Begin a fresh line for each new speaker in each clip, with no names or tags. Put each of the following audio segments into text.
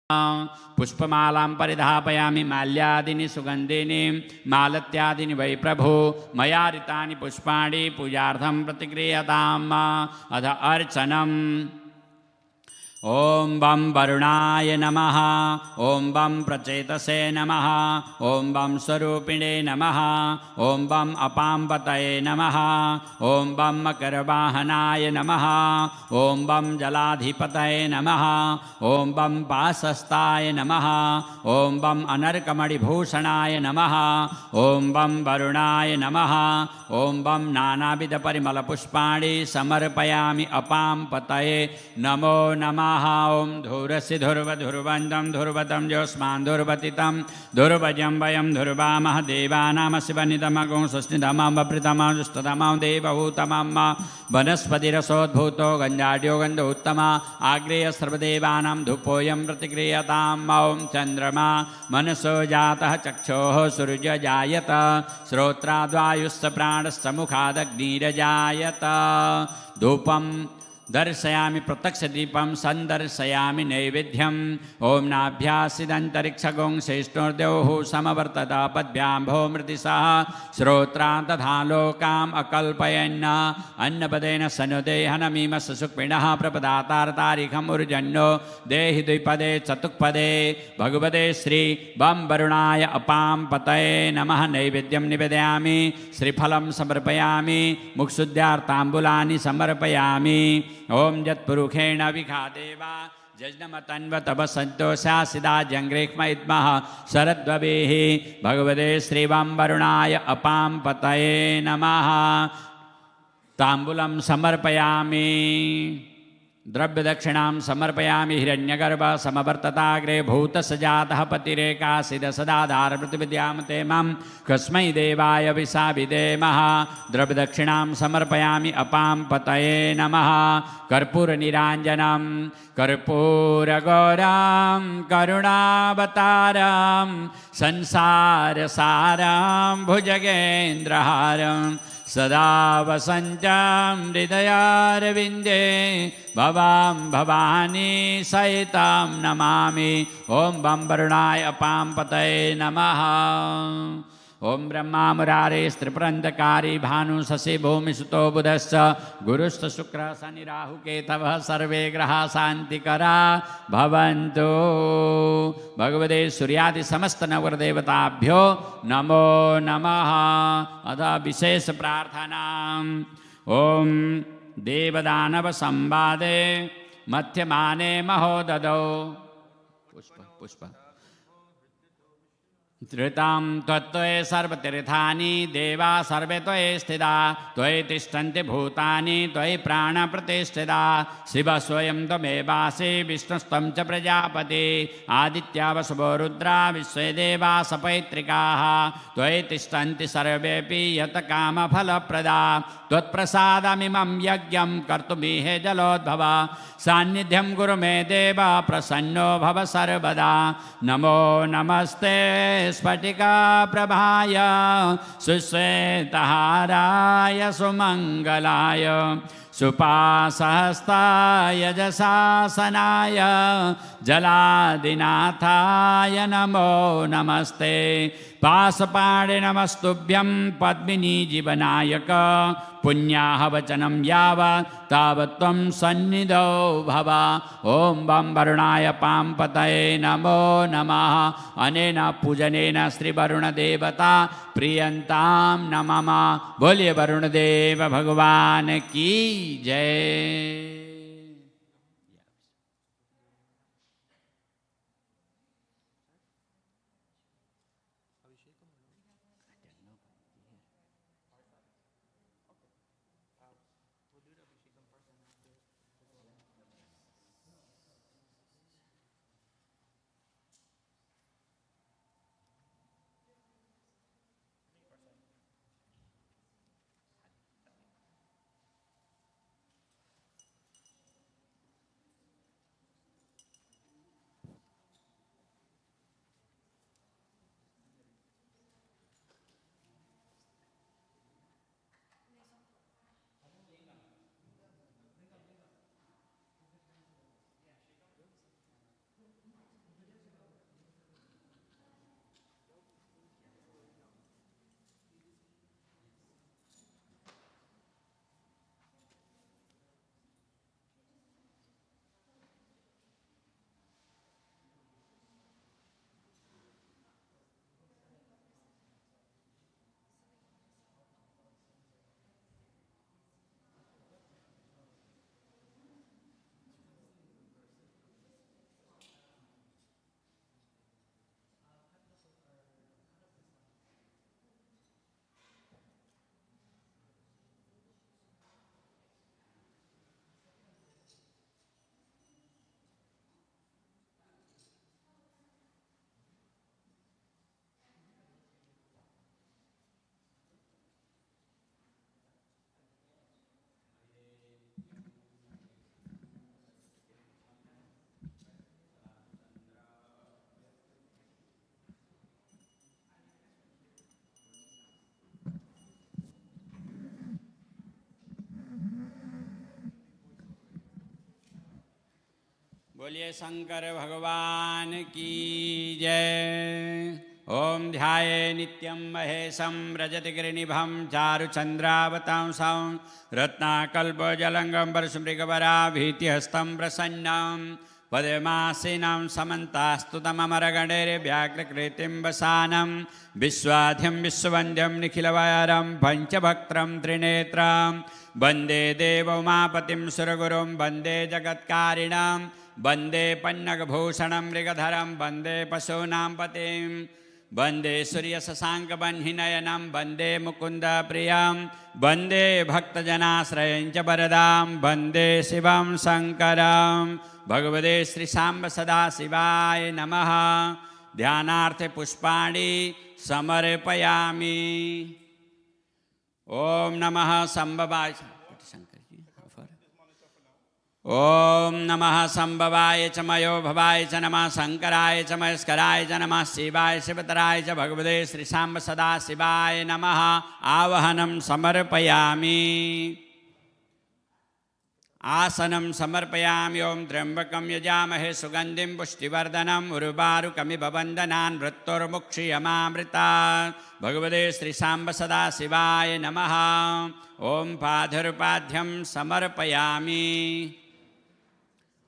पुष्पमालां परिधापयामि माल्यादीनि सुगन्धीनि मालत्यादीनि वै प्रभो मया ऋतानि पुष्पाणि पूजार्थं प्रतिगृह्यताम् अथ अर्चनम्। ओं बं वरुणाय नमः। ओं बं प्रचेतसे नमः। ओं बं स्वरूपिणे नमः। ओं बं अपाम्पतये नमः। ओं बं मकरवाहनाय नमः। ओं बं जलाधिपतये नमः। ओं बं पाशस्ताय नमः। ओं बं अनर्कमणिभूषणाय नमः। ओं बं वरुणाय नमः। ओं बं नानाविधपरिमलपुष्पाणि समर्पयामि अपाम्पतये नमो नमः। ओं धूरसि धुर्वधुर्वन्दं धुर्वतं ज्योत्स्मान् धुर्वतितं धुर्वजं वयं धुर्वामः देवानां शिवनितमगुं सुस्नितमं वप्रतमं जुष्टतमं देवहूतमं वनस्पतिरसोद्भूतो गन्धाढ्यो गन्धोत्तमा आग्रेय सर्वदेवानां धूपोऽयं प्रतिगृह्यताम्। ॐ चन्द्रमा मनसो जातः चक्षोः सूर्य जायत श्रोत्राद्वायुश्च प्राणश्च मुखादग्निरजायत। धूपं दर्शयामि प्रत्यक्षदीपं सन्दर्शयामि नैवेद्यम्। ॐ नाभ्यासिदन्तरिक्षगुं श्रेष्ठोर्देवः समवर्तत पद्भ्यां भौमृतिसः श्रोत्रान् तथा लोकाम् अकल्पयन् अन्नपदेन सनुदेहनमीमस्य सुक्मिणः प्रपदातारतारिखम् उर्जन्यो देहि द्विपदे चतुक्पदे भगवते श्री बं वरुणाय अपाम्पतये नमः। नैवेद्यं निवेदयामि श्रीफलं समर्पयामि मुक्षुद्यार्ताम्बूलानि समर्पयामि। ओं यत्पुरुषेण विखादेवा जज्ञमतन्वतवसन्तोषासिदा जङ्ग्रेक्मयिद्मः शरद्ववेः भगवते श्रीवं वरुणाय अपाम्पतये नमः। ताम्बूलं समर्पयामि द्रव्यदक्षिणां समर्पयामि। हिरण्यगर्भ समवर्तताग्रे भूतसजातः पतिरेकासिदसदाधारप्रतिविद्यां ते मां कस्मै देवाय विसाविदेमः। द्रव्यदक्षिणां समर्पयामि अपाम्पतये नमः। कर्पूरनिराञ्जनं कर्पूरगौरं करुणावतारं संसारसारं भुजगेन्द्रहारं सदा वसन्तं हृदयारविन्दे भवां भवानी सहितं नमामि। ओं बं वरुणाय अपाम्पतये नमः। ओं ब्रह्मा मुरारे स्त्रिपुरन्दकारी भानु शशि भूमिसुतो बुधश्च गुरुश्च शुक्रः शनि राहु केतवः सर्वे ग्रहाः शान्तिकरा भवन्तु। भगवते सूर्यादि समस्त नवग्रहदेवताभ्यो नमो नमः। अथ विशेष प्रार्थनाम्। ओं देवदानव संवादे मध्यमाने महोदधौ पुष्प पुष्प धृतां त्वत्त्वये सर्वतीर्थानि देवा सर्वे त्वयि स्थिता त्वयि तिष्ठन्ति भूतानि त्वयि प्राणप्रतिष्ठिता शिवः स्वयं त्वमेवासि विष्णुस्त्वं च प्रजापति आदित्या वसवो रुद्रा विश्वे देवा सपैत्रिकाः त्वयि तिष्ठन्ति सर्वेऽपि यत्कामफलप्रदा त्वत्प्रसादमिमं यज्ञं कर्तुमीहे जलोद्भव सान्निध्यं कुरु मे देव प्रसन्नो भव सर्वदा। नमो नमस्ते स्फटिकाप्रभाय सुश्वेतहाराय सुमङ्गलाय सुपासहस्ताय जशासनाय जलादिनाथाय नमो नमस्ते। पाशपाणे नमस्तुभ्यं पद्मिनी जीवनायक पुण्याः वचनं यावत् तावत् त्वं सन्निधौ भव। ओं बं वरुणाय पाम्पतये नमो नमः। अनेन पूजनेन श्रीवरुणदेवता प्रियन्तां नमः। बोलिए वरुणदेव भगवान की जय। बोलिए शंकर भगवान की जय। ओम ध्याये नित्यं महेशं रजतगिरिनिभं चारुचन्द्रावतांसं रत्नाकल्पजलङ्गं परशुमृगवराभीतिहस्तं प्रसन्नं पद्मासीनं समन्तास्तुतममरगणैर्व्याघ्रकृतिं वसानं विश्वाध्यं विश्ववन्द्यं निखिलवारं पञ्चभक्त्रं त्रिनेत्रं वन्दे देवोमापतिं सुरगुरुं वन्दे जगत्कारिणं वन्दे पन्नगभूषणं मृगधरं वन्दे पशूनां पतिं वन्दे सूर्यशशाङ्कवह्निनयनं वन्दे मुकुन्दप्रियं वन्दे भक्तजनाश्रयं च वरदां वन्दे शिवं शङ्करं। भगवते श्रीशाम्ब सदाशिवाय नमः। ध्यानार्थे पुष्पाणि समर्पयामि। ओम नमः संभवाय ओम नमः संभवाय च मयो भवाय च नमः शंकराय च महेश्वराय च नमः शिवाय शिवतराय च भगवते श्रीशाम्ब सदाशिवाय नमः। आवाहनं समर्पयामि। आसनं समर्पयामि। ओम त्र्यंबकं यजामहे सुगंधिं पुष्टिवर्धनम् उर्वारुकमिव वन्दनान् मृत्योर्मुक्षीयमामृतात्। भगवते श्रीशाम्ब सदाशिवाय नमः। ओम पादुर्पाद्यं समर्पयामि।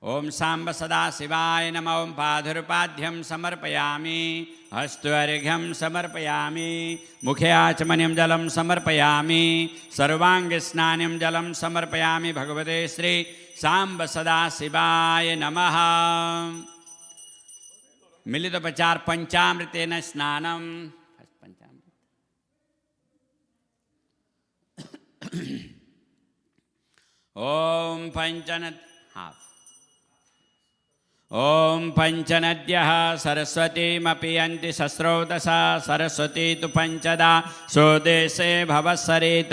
ओम शाम्ब सदाशिवाय नमः। ओम पादुर्पाद्यं समर्पयामि। हस्त्वर्घ्यं समर्पयामि। मुखे आचमनीयं जलं समर्पयामि। सर्वाङ्गस्नानं जलं समर्पयामि। भगवते श्री शाम्ब सदाशिवाय नमः। मिलितोपचार पंचामृतेन स्नानं। ओम पंचन ओम पंचनद्यः सरस्वतीमपि यन्ति सस्रोतसा सरस्वती तु पंचदा स्वदेशे भवत्सरित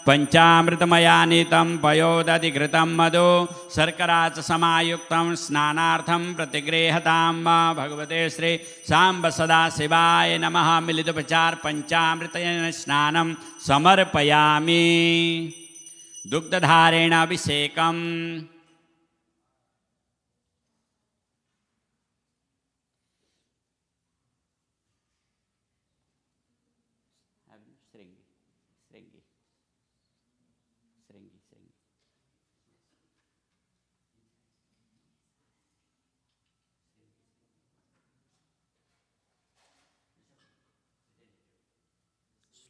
पंचामृतमयानीतं पयोदधिघृतं मधु शर्करा च समायुक्तं स्नानार्थं प्रतिगृह्यतां। भगवते श्री शाम्ब सदाशिवाय नमः। मिलितोपचार पंचामृतेन स्नानं समर्पयामि। दुग्धधारेण अभिषेकम्।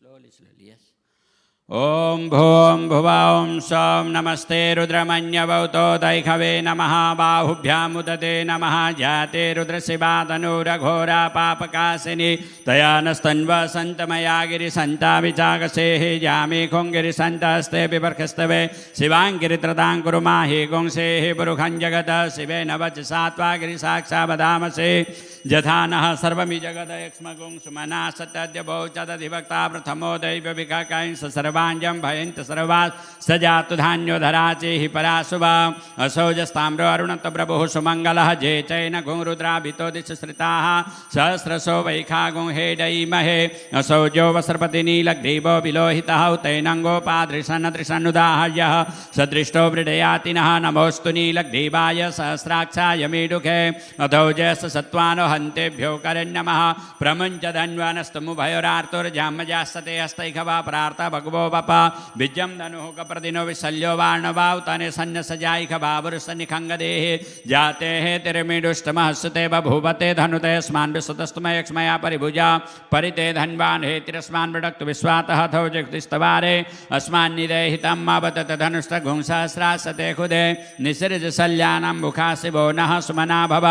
Slowly, yes. ओम भूम भुवा ओम सौम नमस्ते रुद्रमन्यवतो दैखवे नमः। बाहुभ्यामुदते नमः। जाते रुद्रशिवा तनूरघोरा पापकाशिनी तया नस्तन्वा सन्तमया गिरिसन्ता विचाकसेः जामे खोङ्गिरिसन्तस्ते बिबर्खस्तवे शिवाङ्गिरित्रतां कुरुमाहि गुंसेः पुरुखं जगत शिवे नवचसा त्वा गिरिसाक्षा वदामसे यथा नः सर्वमि जगद यक्ष्मगुं सुमना सत्यद्य बहुचदधिभक्ता प्रथमो दैव विकाकांस सर्वाञ्जं भयन्त सर्वात् सजातु धान्योधराचेः पराशुभा असौजस्ताम्रो अरुणतप्रभुः सुमङ्गलः जे चैन गुंरुद्राभितो दिशश्रिताः सहस्रशो वैखागुं हेडैमहे असौजो वस्रपति नीलग्रीवो विलोहितः तैनङ्गोपादृशन्नदृशन्नुदाहर्यः सदृष्टो वृडयाति नः नमोऽस्तु नीलग्रीवाय सहस्राक्षाय मीडुखे अधौजस सत्त्वानो हन्तेभ्यो करन्नमः प्रमुञ्च धन्वानस्तमुभयोरार्तुर्जामजास्तते हस्तैखवा प्रार्था भगवो बपा विजयं धनुः कप्रदिनो विशल्यो वार्णवाउ तने सन्न सजाइख बाबुरुसनिखङ्गदेः जाते हे तिरमीडुष्टमः सुते बभूवते धनुते स्मान् विश्वतस्तमयक्ष्मया परिभुजा परिते धन्वान् हे तिरस्मान् वृडक्तु विश्वातः थौ जगतिस्तवारे अस्मान्निदेहितं मावतत धनुष्टघुंसहस्रासते खुदे निसृज शल्यानां मुखा शिवो नः सुमना भव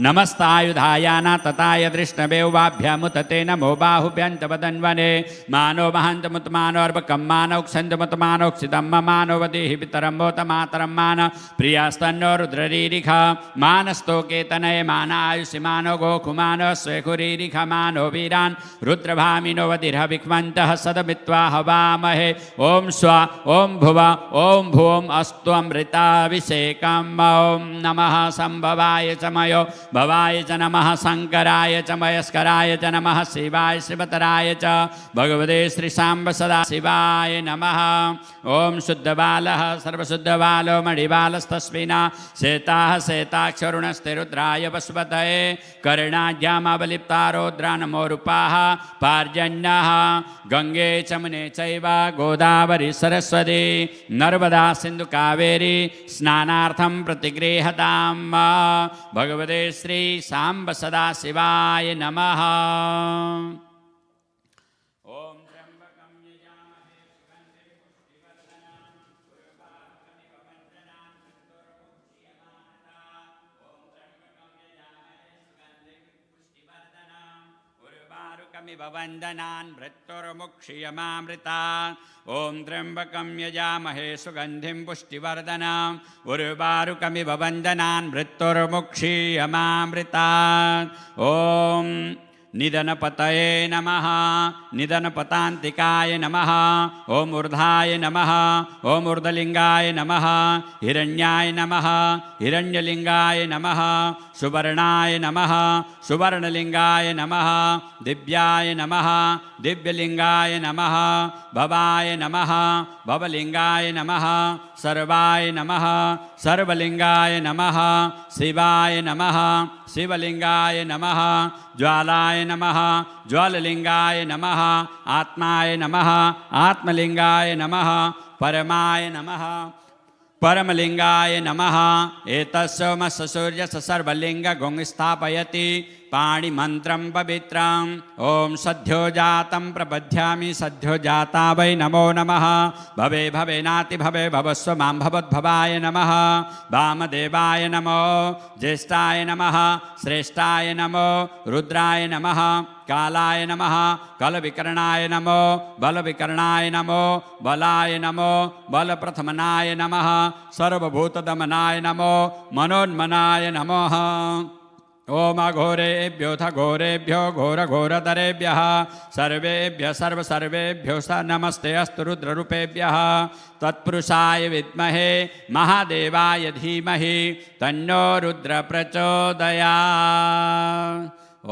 नमस्तायुधायाना तताय दृष्णवे वाभ्यामुतते नमो बाहुभ्यन्तवदन्वने मानो महन्तमुत्मानोर्वकं मानौक्षन्तमुत्मानोक्षितं मानो वदेहि पितरं मोत मातरं मान प्रियास्तन्नो रुद्ररीरिखा मानस्तोकेतनय मानायुषि मानो गोकुमानो स्वेखुरीरिखा मानो वीरान् रुद्रभामिनो वदिर्ह विक्मन्तः सदमित्वा हवामहे ओम स्वा ओम भुवा ओम भूम अस्तु अमृताभिषेकम्। ओम नमः संभवाय च मयो भवाय च नमः शंकराय च मयस्कराय च नमः शिवाय शिवतराय च भगवते श्री सांब सदा शिवाय नमः। ओम शुद्धबालः सर्वशुद्धबालो मणिबालस्तस्मिन् श्वेताः श्वेताक्षरुणस्ते रुद्राय वसुपतये कर्णाज्ञामावलिप्तारोद्रा नमो रूपाः पार्जन्यः गंगे चमुने चैव गोदावरी सरस्वती नर्मदा सिंधु कावेरी स्नानार्थं प्रतिगृह्यतां भगवते श्री सांब सदा शिवाय नमः। वंदनान् मृत्युर्मुक्षीयमामृता ओम त्र्यंबकं यजामहे सुगंधिं पुष्टिवर्धनम् उर्वारुकमिव वंदनान् मृत्युर्मुक्षीयमामृता ओम निधनपतये नमः निधनपतान्तिकाय नमः ओम ऊर्धाय नमः ओम ऊर्ध्वलिंगाय नमः हिरण्याय नमः हिरण्यलिंगाय नमः सुवर्णाय नमः सुवर्णलिंगाय नमः दिव्याय नमः दिव्यलिंगाय नमः भवाय नमः भवलिंगाय नमः सर्वाय नमः सर्वलिंगाय नमः शिवाय नमः शिवलिंगाय नमः ज्वालाय नमः ज्वाललिंगाय नमः आत्माय नमः आत्मलिंगाय नमः परमाय नमः परमलिंगाय नमः एतस्सोमस्य सूर्यस्य सर्वलिंगं स्थापयति पाणिमन्त्रं पवित्रम् ओम सद्योजातं प्रबध्यामि सद्योजाता वै नमो नमः भवे भवेनाति भवे भवस्व मां भवद्भवाय नमः वामदेवाय नमो ज्येष्ठाय नमः श्रेष्ठाय नमो रुद्राय नमः कालाय नमः कलविकरणाय नमो बलविकरणाय नमो बलाय नमो बलप्रथमनाय नमः सर्वभूतदमनाय नमो मनोन्मनाय नमः ओम अघोरेभ्योऽथ घोरेभ्यो घोरघोरतरेभ्यः सर्वेभ्यः सर्वसर्वेभ्यो स नमस्ते अस्तु रुद्ररूपेभ्यः तत्पुरुषाय विद्महे महादेवाय धीमहि तन्नो रुद्र प्रचोदयात्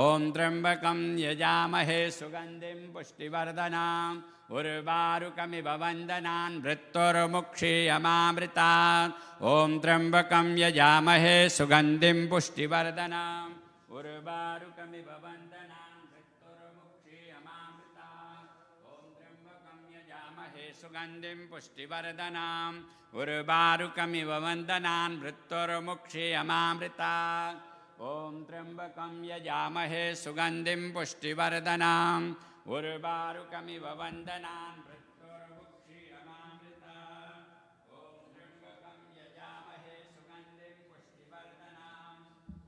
ओम त्र्यंबकं यजामहे सुगंधिं पुष्टिवर्धनम् उर्वारुकमिव वंदनान् मृत्युर्मुक्षीयमामृतात् ओम त्र्यंबकं यजामहे सुगंधिं पुष्टिवर्धनम् उर्वारुकमिव वंदनान् मृत्युर्मुक्षीयमामृतात् ओम त्र्यंबकं यजामहे सुगंधिं पुष्टिवर्धनम् उर्वारुकमिव वंदनान् मृत्युर्मुक्षीयमामृतात् ओम त्र्यंबकं यजामहे सुगंधिं पुष्टिवर्धनम् उर्वारुकमिव वंदनान् मृत्युर्मुक्षीयमामृतात् ओम त्र्यंबकं यजामहे सुगंधिं पुष्टिवर्धनम्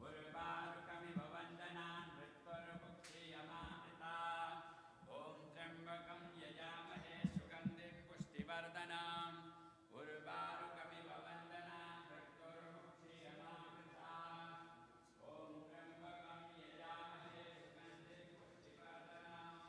उर्वारुकमिव वंदनान् मृत्युर्मुक्षीयमामृतात् ओम त्र्यंबकं यजामहे सुगंधिं पुष्टिवर्धनम् उर्वारुकमिव वंदनान् मृत्युर्मुक्षीयमामृतात् ओम त्र्यंबकं यजामहे सुगंधिं पुष्टिवर्धनम्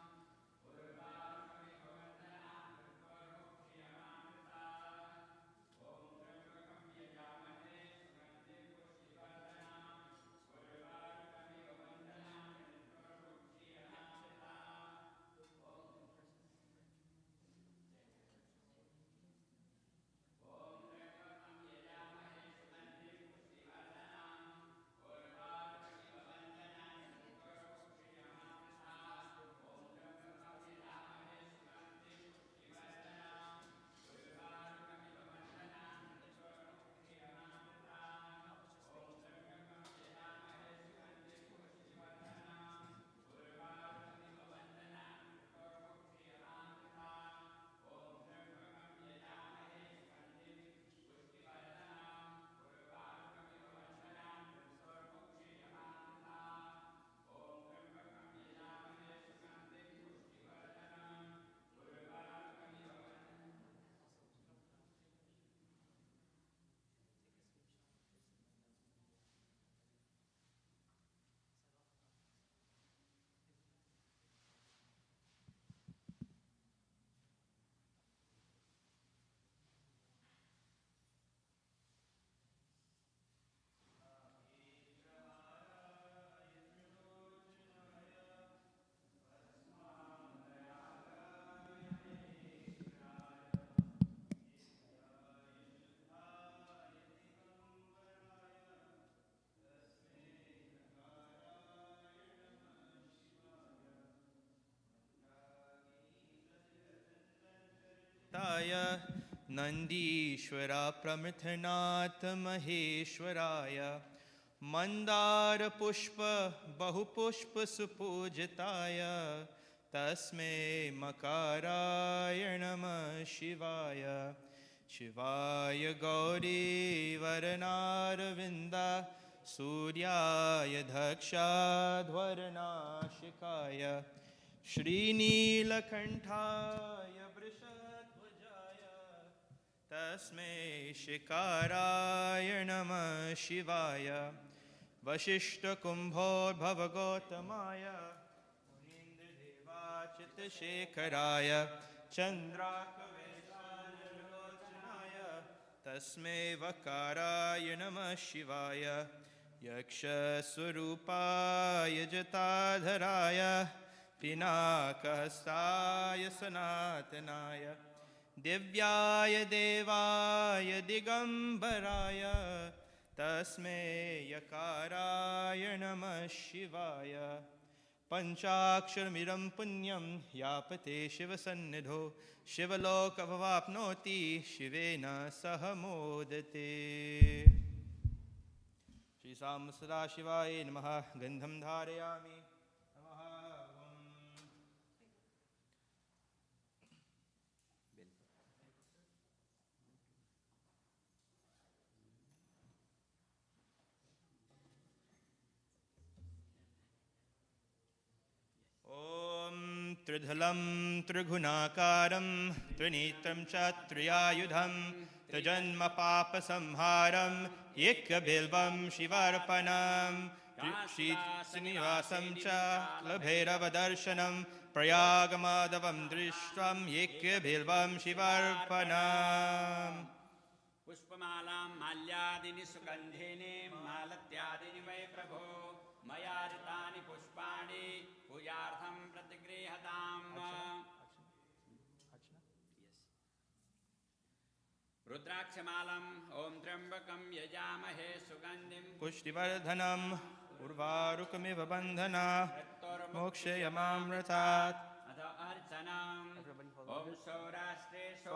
Vishwamitra Nandishwara Pramithanat Maheshwaraya Mandara Pushpa Bahupushpa Supujitaya Tasme Makaraya Namah Shivaya Shivaya Gauri Varanaravinda Suryaya Dhaksha Dvarana Shikaya Shri Neelakantaya Vrishatvajaya Tasme Shikaraya Namah Shivaya Vashishta Kumbhor Bhavagautamaya Munindra Deva Chitta Shekharaya Chandrakaveshanarochanaya Tasme Vakaraya Namah Shivaya Yaksha Swarupaya Jatadharaya Pinakahastaya Sanatanaya Divyaya Devaya Digambaraya Tasme Yakaraya Namah Shivaya Panchaksharamiram punyam yapate Shiva sannidho Shivaloka bhavapnoti Shivena sahamodate Shri Sam Sada Shivaya Namaha Gandham Dharayami Om Tridhalam Trigунakaram Trinitram Chatriyayudham Tajanma Papa Samharam Yekyabilvam Shivarpanam Shri Srinivasam Cha Labhairavadarsanam Prayagamadhavam Drishtvam Yekyabilvam Shivarpanam
Pushpamalam Malyadini Sugandhini Malatyadini Vai Prabho Mayaritani Pushpani Puyartham Pratigrihatam Rudraksamalam Om Trambakam Yajamahe Sugandhim
Pushtivardhanam Urvarukamiva Bandhana Mokshayamamratat
Adha Archanam Om Saurashtre
Somanatham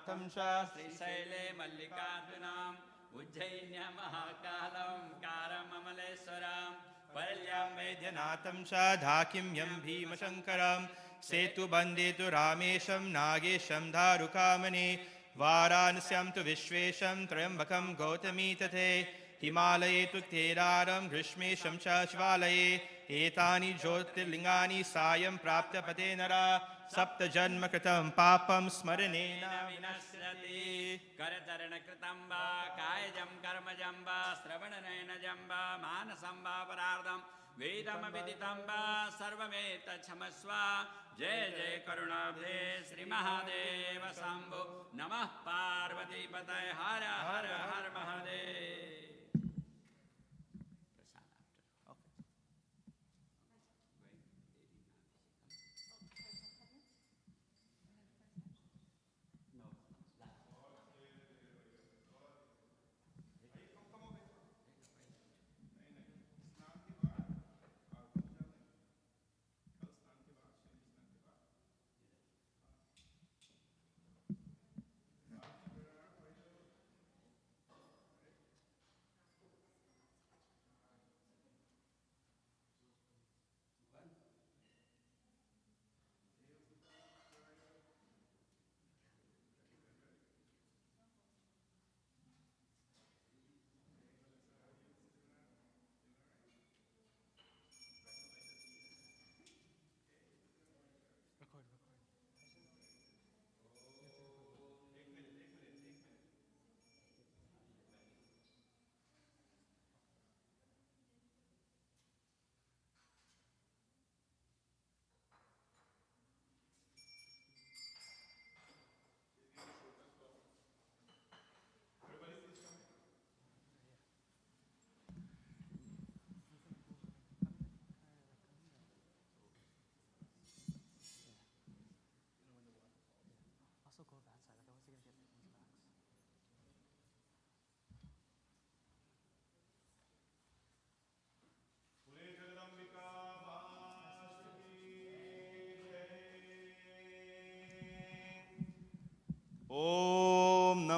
Somanatham
Shastri
Sri Saile Mallikardunam Ujjainya Mahakalam Karam Amaleswaram Paryam
Vaidyanathan Shadhakim Yam Bhima Shankaram Setu Bandetu Ramesham Nagesham Dharukamani Varanasam tu Vishvesham Trayambakam Gautami Tate Himalaye tu Teraram Grishmesham Shashvalaye Etani Jyotirlingani Sayam Prapta Pate Nara Sapta Janma Kritam Papam Smaranena
Vinashrati Karatarana Kritamba Kayajam Karmajamba Sravananayana Jamba Manasamba Parardam Vedama Viditamba Sarvameta Chamaswa Jai Jai Karunabde Sri Mahadeva Sambhu Namah Parvati Patay Hara Hara Har Mahadev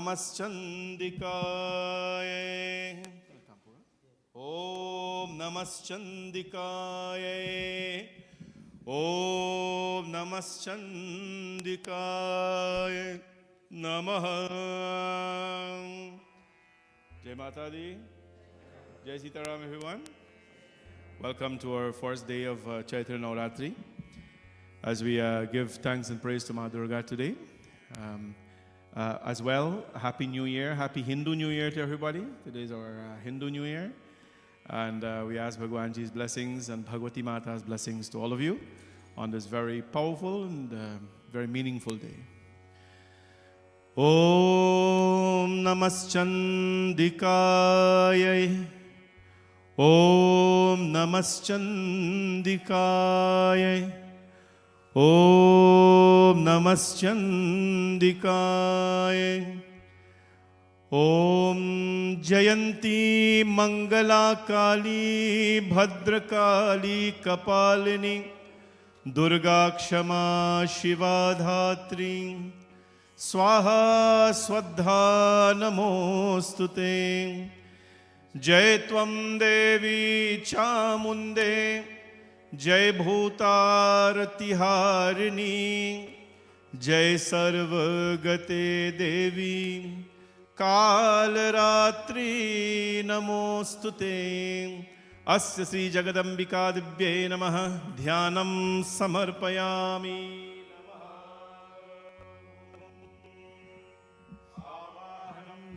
नमश्चंदिकाय ओम नमश्चंदिकाय ओम नमश्चंदिकाय नमः। Jai Mata Di, Jai Sitaram everyone. Welcome to our first day of Chaitra Navraatri. As we give thanks and praise to Ma Durga today. As well, Happy New Year, Happy Hindu New Year to everybody. Today is our Hindu New Year. And we ask Bhagwanji's blessings and Bhagwati Mata's blessings to all of you on this very powerful and very meaningful day. Om Namaschandikaya Om Namaschandikaya Om Namaschandikaya Om Jayanti Mangala Kali Bhadrakali Kapalini Durga Kshama Shiva Dhatri Swaha Swadha Namostute Jai Tvam Devi Chamunde Jai Bhutarati Harini Jai Sarvagate Devi Kal Ratri Namostute Asya Sri Jagadambika Divye Namaha Dhyanam Samarpayami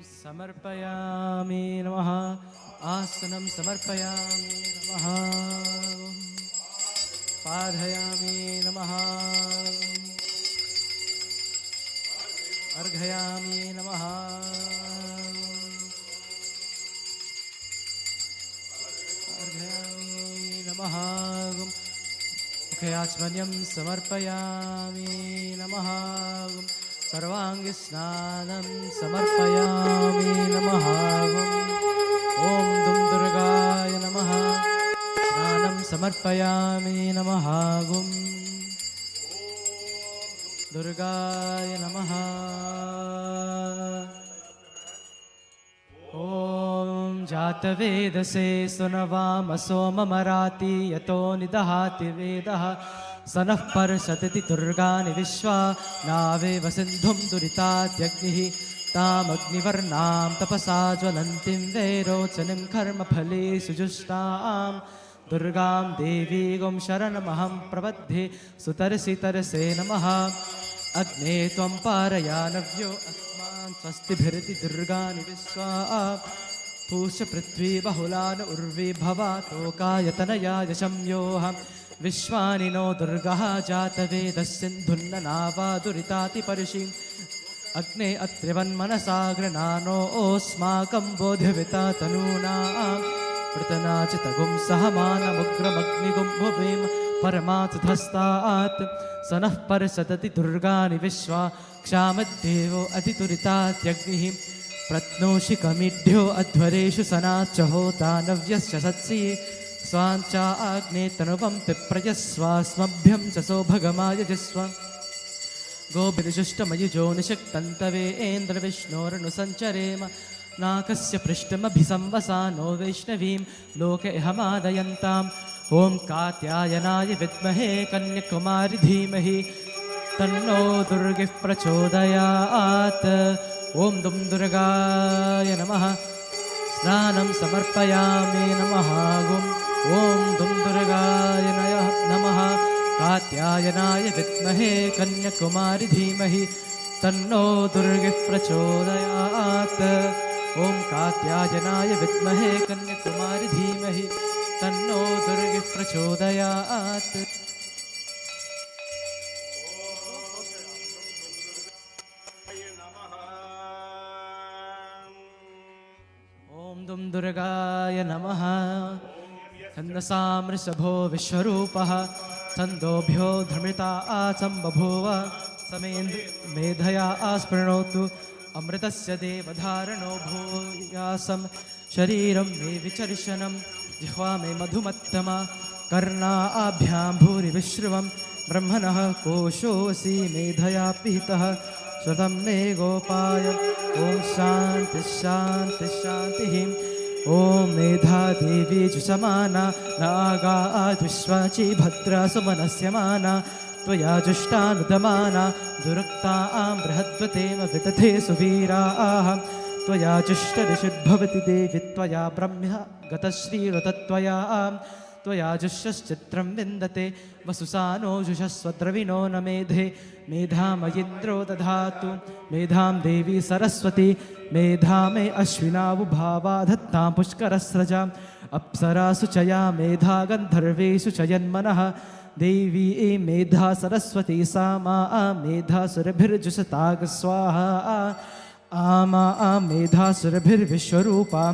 Samarpayami Namaha Asanam Samarpayami Namaha Padhayami Namaha Arghayami Namaha Arghayami Namaha Mukhayachmanyam Samarpayami Namaha Sarvangi Snanam Samarpayami Namaha Om Dum Durgaya Namaha Snanam Samarpayami Namaha Durgaya Namaha Om Jatavedase Sunavama Somamarati Yato Nidahati Vedaha Sanah Parasatati Durgani Vishwa Nave Vasindhum Duritatyagnihi Tam Agnivarnam Tapasa Jwalantim Verochanim Karma Phale Sujushtam Durgam Devi Gom Sharanamaham Prabadhe Sutarsi Tarase Namaha Agne Tvam Parayanavyo Asman Swasti Bhirati Durgani Vishwa Pusha Prithvi Bahulana Urvi Bhava Toka Yatanaya Yashamyoham Vishwani no Durgaha Jataveda Sindhunna Nava Duritati Parishim Agne Atrivan Manasagranano Osmakam Bodhivita Tanuna Pratanachitagum Sahamana Mugramaknigum Bhuvim Paramatadhastaat Sanah Parasatati Durgani Vishwa Kshamaddevo Adituritatyagnihim Pratnoshikamidhyo Adhvareshu Sanachahota Navyasya Satsi Swancha Agne Tanuvam Piprayaswa Smabhyam Chaso Bhagamaya Jaswa Gobirjushtamaya Jonishktantave Endra Vishnuranu Sancharema Nakasya Prishtamabhisamvasano Vaishnavim Loke Hamadayantam Om Katyayanaya Vidmahe Kanyakumari Dhimahi Tanno Durgih Prachodayat Om Dum Durgaya Namaha Snanam Samarpayami Namaha Om Dum Durgaya Namaha Katyayanaya Vidmahe Kanyakumari Dhimahi Tanno Durgih Prachodayat Om Katyayanaya Vidmahe Kanyakumari Dhimahi Tanno Durgih Prachodayat Om Dum Durgaya Namaha Chandasamrisabho Vishwarupaha Chandobhyo Dhamrita Acham Babhova Samendra Medhaya Aspranotu Amritasya Devadharano Bhuyasam Shariram Me Vicharishanam Jihva Me Madhumattama Karna Abhyam Bhuri Vishruvam Brahmanah Kosho Asi Medhaya Pitaha श्रुतं मे गोपाय ॐ शान्ति शान्ति शान्तिः ॐ मेधा देवी जुषमाना नागाद्विश्वाची भद्रा सुमनस्यमाना त्वया जुष्टानुदमाना दुरुक्तां बृहद्वतेम विदधे सुवीराः त्वया जुष्टऋषिर्भवति देवि त्वया ब्रह्म गतश्रीरुतत्वया त्वया जुष्यश्चित्रं विन्दते वसुसानो जुषस्वद्रविणो न मेधे मेधामयिन्द्रो दधातु मेधां देवी सरस्वती मेधा मे अश्विनावुभावा धत्तां पुष्करस्रजाम् अप्सरासु च या मेधा गन्धर्वेषु च यन्मनः देवी मेधा सरस्वती सा मा मेधासुरभिर्जुषताग स्वाहा आमा मेधासुरभिर्विश्वरूपां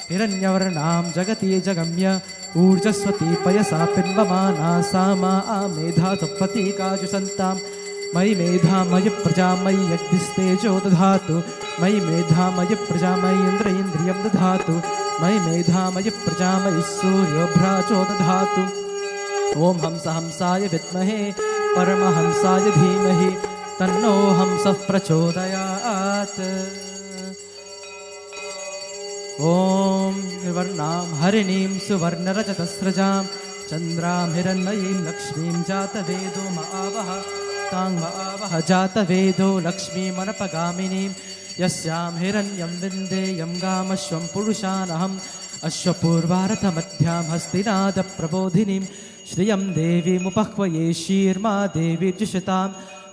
हिरण्यवर्णां जगति जगम्य ऊर्जस्वती पयसा पिन्वमाना सा मा मेधा सप्ततीकाजुषन्तां मयि मेधामयि प्रजामयि यज्ञस्तेजो दधातु मयि मेधामयि प्रजामयि इन्द्रियं दधातु मयि मेधामयि प्रजामयि सूर्योभ्राजो दधातु ॐ हंसाय विद्महे परमहंसाय धीमहि तन्नो हंसः प्रचोदयात् ॐ वर्णां हरिणीं सुवर्णरजतस्रजां चन्द्रां हिरण्मयीं लक्ष्मीं जातवेदो मावः तां मावः जातवेदो लक्ष्मीमनपगामिनीं यस्यां हिरण्यं विन्देयं गामश्वं पुरुषानहम् अश्वपूर्वारथमध्यां हस्तिनादप्रबोधिनीं श्रियं देवीमुपह्वये शीर्मा देवी जुषतां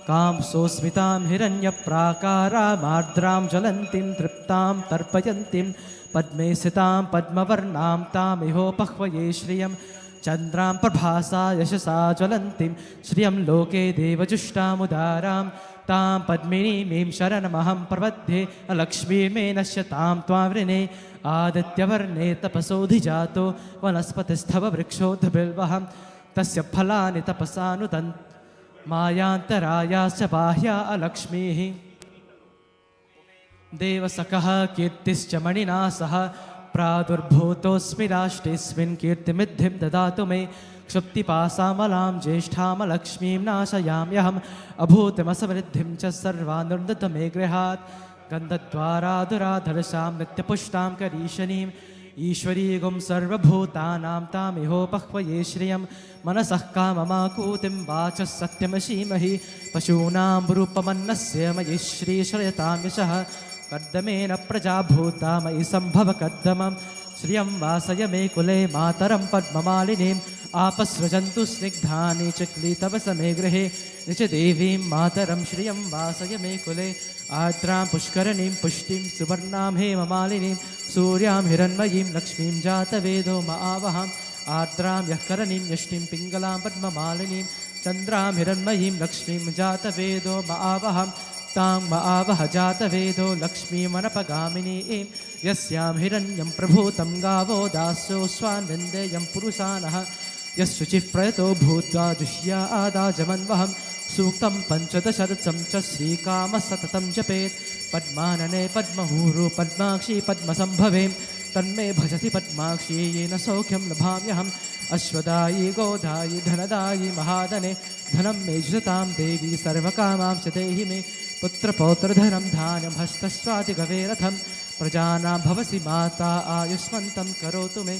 कांसोऽस्मितां हिरण्यप्राकारामार्द्रां ज्वलन्तीं तृप्तां तर्पयन्तीं पद्मे स्थितां पद्मवर्णां तामिहोपह्वये श्रियं चन्द्रां प्रभासा यशसा ज्वलन्तीं श्रियं लोके देवजुष्टामुदारां तां पद्मिनीमीं शरणमहं प्रपद्ये लक्ष्मी मे नश्यतां त्वावृणे आदित्यवर्णे तपसोऽधिजातो वनस्पतिस्थव वृक्षोऽधबिल्वः तस्य फलानि तपसानुदन् मायान्तरायाश्च बाह्या अलक्ष्मीः देवसखः कीर्तिश्च मणिना सह प्रादुर्भूतोऽस्मि राष्ट्रेऽस्मिन् कीर्तिमिद्धिं ददातु मे क्षुप्तिपासामलां ज्येष्ठामलक्ष्मीं नाशयाम्यहम् अभूतिमसमृद्धिं च सर्वानुर्दत मे गृहात् गन्धद्वाराधुराधरसां नित्यपुष्टां करीशनीं ईश्वरीगुं सर्वभूतानां तामिहोपह्वये श्रियं मनसः काममाकूतिं वाचः सत्यमशीमहि पशूनां रूपमन्नस्य मयि श्रीश्रयतां यशः कर्दमेन प्रजाभूता मयि सम्भवकर्दमं श्रियं वासय मे कुले मातरं पद्ममालिनीम् आपस्रजन्तु स्निग्धानि च क्लीतवस मे गृहे निचदेवीं मातरं श्रियं वासय मे कुले आर्द्रां पुष्करणीं पुष्टिं सुवर्णां हेममालिनीं सूर्यां हिरण्मयीं लक्ष्मीं जातवेदो मावहम् आर्द्रां यःकरणीं यष्टिं पिङ्गलां पद्ममालिनीं चन्द्रां हिरण्मयीं लक्ष्मीं जातवेदो मावहम् तां मावह जातवेदो लक्ष्मीमनपगामिनीं यस्यां हिरण्यं प्रभूतं गावो दास्यो स्वान्विन्देयं पुरुषानः यशुचिः प्रयतो भूत्वा जुह्यादाजमन्वहं सूक्तं पञ्चदशरथं च श्रीकामः सततं जपेत् पद्मानने पद्महूरो पद्माक्षी पद्मसम्भवे तन्मे भजति पद्माक्षी येन सौख्यं लभाम्यहम् अश्वदायी गोदायी धनदायी महादने धनं मे जुषतां देवी सर्वकामां च देहि मे पुत्रपौत्रधनं धान्यं हस्तस्वादिगवेरथं प्रजानां भवसि माता आयुष्मन्तं करोतु मे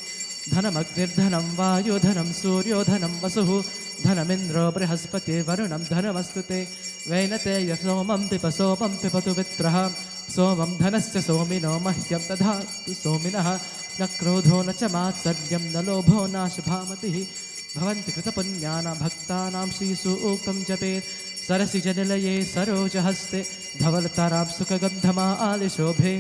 धनमग्निर्धनं वायुधनं सूर्योधनं वसुः धनमिन्द्रो बृहस्पतिर्वरुणं धनमस्तु ते वैनतेय सोमं पिब सोमं पिबतु वित्रः सोमं धनस्य सोमिनो मह्यं दधातु सोमिनः न क्रोधो न च मात्सर्यं न लोभो नाशुभामतिः भवन्ति कृतपुण्यानां भक्तानां श्रीसूक्तं जपेत् सरसिजनिलये सरोजहस्ते धवलतारां सुखगन्धमालिशोभे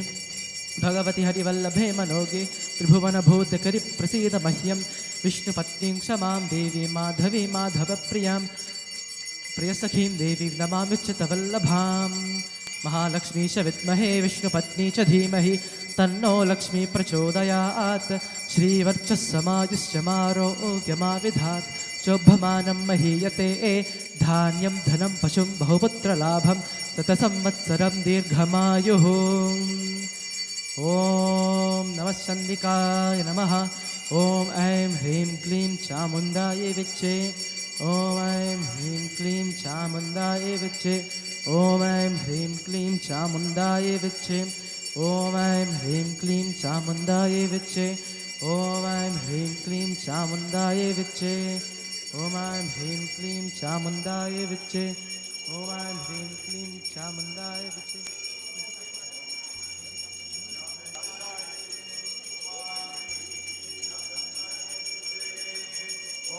भगवति हरिवल्लभे मनोगे त्रिभुवनभूतकरि प्रसीद मह्यं विष्णुपत्नीं क्षमां देवी माधवी माधवप्रियां प्रियसखीं देवीं नमाम्युच्युतवल्लभां महालक्ष्मी च विद्महे विष्णुपत्नी च धीमहि तन्नो लक्ष्मी प्रचोदयात् श्रीवर्चस्समायुश्च मारोग्यमाविधात् चोभमानं महीयते धान्यं धनं पशुं बहुपुत्रलाभं शतसंवत्सरं दीर्घमायुः ॐ नमः चण्डिकाय नमः ॐ ऐं ह्रीं क्लीं चामुण्डायै विच्चे ॐ ऐं ह्रीं क्लीं चामुण्डायै विच्चे ॐ ऐं ह्रीं क्लीं चामुण्डाय विच्चे ॐ ऐं ह्रीं क्लीं चामुण्डाय विच्चे ॐ ऐं ह्रीं क्लीं चामुण्डाय विच्चे ॐ ऐं ह्रीं क्लीं चामुण्डाय विच्चे ॐ ऐं ह्रीं क्लीं चामुण्डाय विच्चे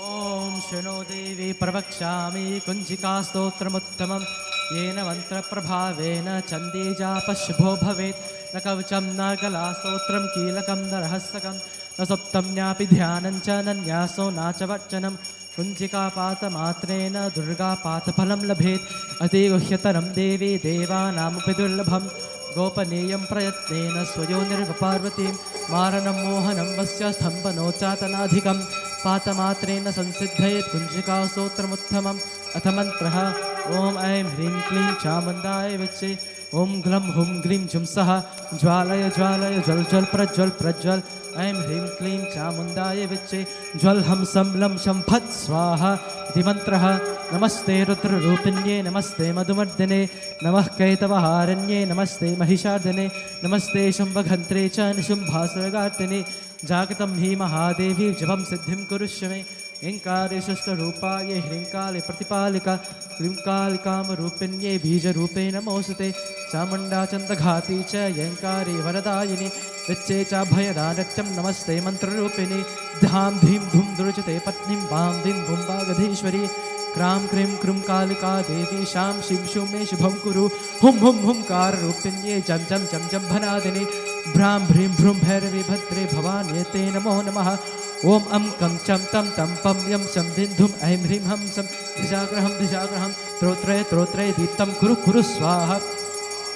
ॐ शृणो देवी प्रवक्ष्यामि कुञ्जिकास्तोत्रमुत्तमं येन मन्त्रप्रभावेन चन्दीजापशुभो भवेत् न कवचं न कलास्तोत्रं कीलकं न रहस्यकं न सुप्तम्यापि ध्यानं च न न्यासो न च वचनं कुञ्जिकापातमात्रेण दुर्गापातफलं लभेत् अतिगुह्यतरं देवी देवानामपि दुर्लभं गोपनीयं प्रयत्नेन स्वयो निर्वपार्वतीं मारणं मोहनं वस्य स्तम्भनोचातनाधिकं पातमात्रेण संसिद्धयेत् कुञ्जिकास्तोत्रमुत्तमम् अथ मन्त्रः ॐ ऐं ह्रीं क्लीं चामुण्डाय विच्चे ॐ ग्लं हुं ग्लीं जुं सः ज्वालय ज्वालय ज्वल ज्वल प्रज्वल प्रज्वल ऐं ह्रीं क्लीं चामुण्डाय विच्चे ज्वल हं सं लं शं फट् स्वाहा इति मन्त्रः नमस्ते रुद्ररूपिण्ये नमस्ते मधुमर्दिने नमः कैतवहारण्ये नमस्ते महिषार्दने नमस्ते शुम्भघन्त्रे च निशुम्भासुरगार्तिने जागतं हि महादेवी जपं सिद्धिं कुरुष्व मे ऐङ्कारे षष्ठरूपायै ह्रीङ्काले प्रतिपालिका क्लीङ्कालिकामरूपिण्ये बीजरूपेण नमोऽस्तुते चामुण्डा चन्द्रघाती च ऐङ्कारे वरदायिनी विच्चे चाभयदानत्यं नमस्ते मन्त्ररूपिणी धां धीं धुं दुर्जते पत्नीं वां धीं भुम्बागधीश्वरी क्रां क्रीं क्रूं कालिका देवी शां शिं शुं मे शुभं कुरु हुं हुं हुंकाररूपिण्ये जं जं जं जं भनादिनी भ्रां भ्रीं भ्रूं भैरवी भद्रे भवान्यते नमो नमः ॐ अं कं चं तं तं पं यं शं धिं धुं ऐं ह्रीं हं सं दिशाग्रहं त्रोत्रे दीप्तं कुरु कुरु स्वाहा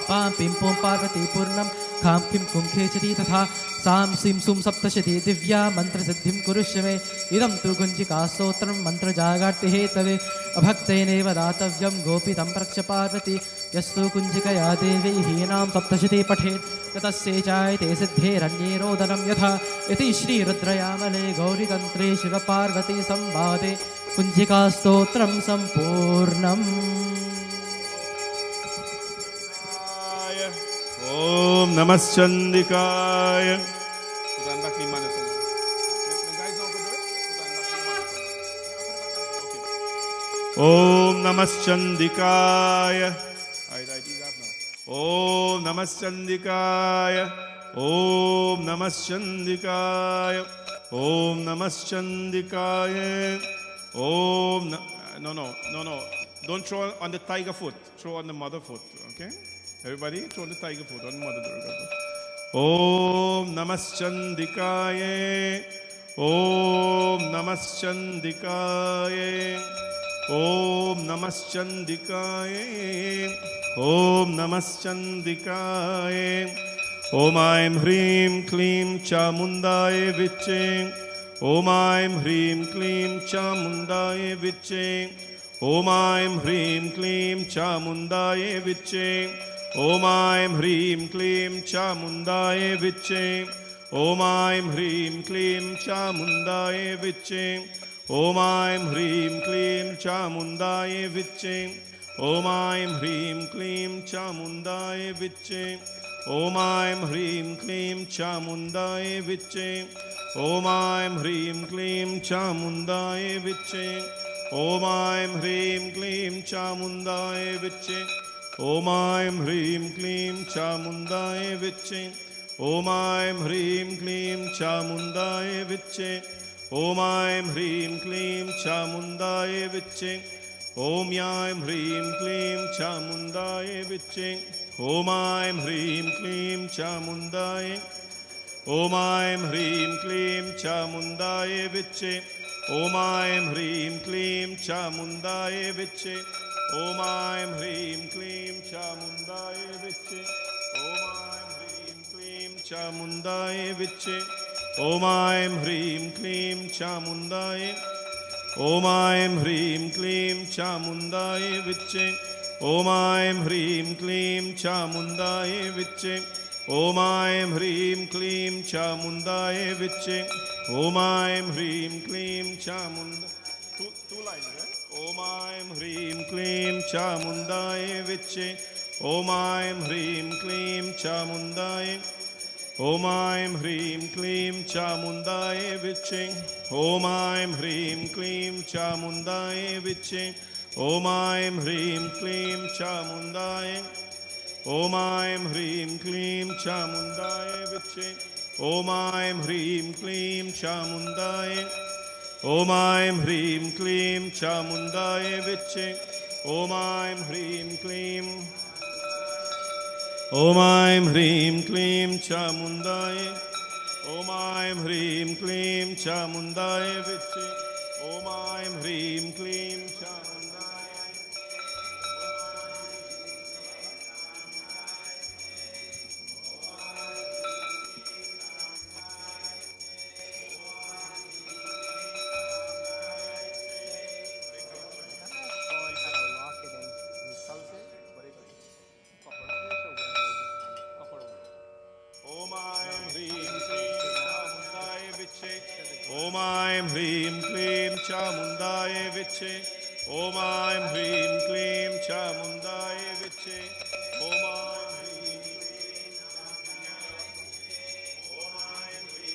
पां पिं पों पार्वती पूर्णं खां किं कुं खेचरी तथा सां सीं सुं सप्तशती दिव्या मन्त्रसिद्धिं कुरुष्व मे इदं तु कुञ्जिकास्तोत्रं मन्त्रजागार्तिहेतवे अभक्तेनैव दातव्यं गोपितं प्रक्ष पार्वती यस्तु कुञ्जिकया देवी हीनां सप्तशती पठेत् ततस्यै चायते सिद्धेरण्ये रोदनं यथा इति श्रीरुद्रयामले गौरीतन्त्रे शिवपार्वती संवादे कुञ्जिकास्तोत्रं सम्पूर्णम्
Om Namaschandikaya. Om Namaschandikaya. Om Namaschandikaya. Om Namaschandikaya. Om Namaschandikaya. No. Don't throw on the tiger foot. Throw on the mother foot. Okay? Everybody, throw the tiger foot on Mother Durga. Om Namaschandikaya. Om Namaschandikaya. Om Namaschandikaya. Om Namaschandikaya. Om Aim Hrim Klim Chamundaya Viche. Om Aim Hrim Klim Chamundaya Viche. Om Aim Hrim Klim Chamundaya Viche. Om Aim Hrim Klim Chamundaya Viche. Om Aim Hrim Klim Chamundaya Viche. Om Aim Hrim Klim Chamundaya Viche. Om Aim Hrim Klim Chamundaya Viche. Om Aim Hrim Klim Chamundaya Viche. Om Aim Hrim Klim Chamundaya Viche. Om Aim Hrim Klim Chamundaya Viche. Om Aim Hrim Klim Chamundaya Viche. Om Aim Hrim Klim Chamundaya Viche. Om Aim Hrim Klim Chamundaya Viche. Om Aim Hrim Klim Chamundaya Viche. Om Aim Hrim Klim Chamundaya. Om Aim Hrim Klim Chamundaya Viche. Om Aim Hrim Klim Chamundaya Viche. Om Aim Hrim Klim Chamundaya Viche. Om Aim Hrim Klim Chamundaya Viche. Om Aim Hrim Klim Chamundaya. Om Aim Hrim Klim Chamundaya Viche. Om Aim Hrim Klim Chamundaya Viche. Om Aim Hrim Klim Chamundaya Viche. Om Aim Hrim Klim Chamundaya. Two lines, right? Om Om Aim Hrim Klim Chamundaye Viche. Om Aim Hrim Klim Chamundaye. Om Aim Hrim Klim Chamundaye Viche. Om Aim Hrim Klim Chamundaye Viche. Om Aim Hrim Klim Chamundaye. Om Aim Hrim Klim Chamundaye Viche. Om Aim Hrim Klim Chamundaye. Om Aim Hrim Klim Chamundaye Viche. Om Aim Hrim Klim. Om Aim Hrim Klim Chamundaye. Om Aim Hrim Klim Chamundaye Viche. Om Aim Hrim Klim Chamundaye. Om Aim Hrim Klim Chamundaye Viche. Om Aim Hrim Klim Chamundaye Viche. Om Aim Hrim Klim Om Aim Hrim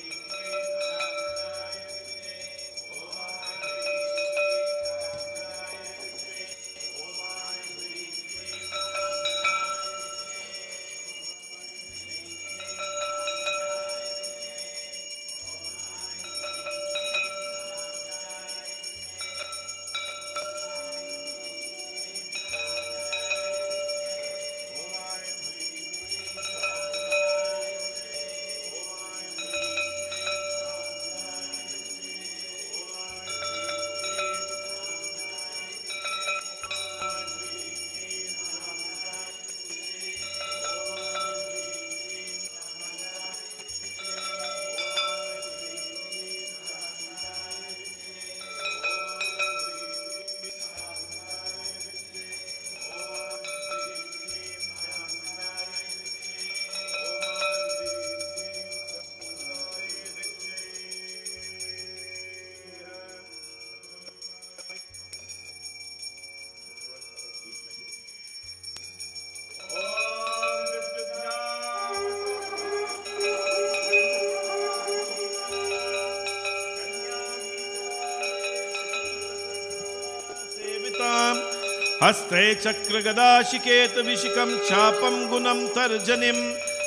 हस्ते चक्रगदाशिकेत विशिखं चापं गुणं तर्जनीं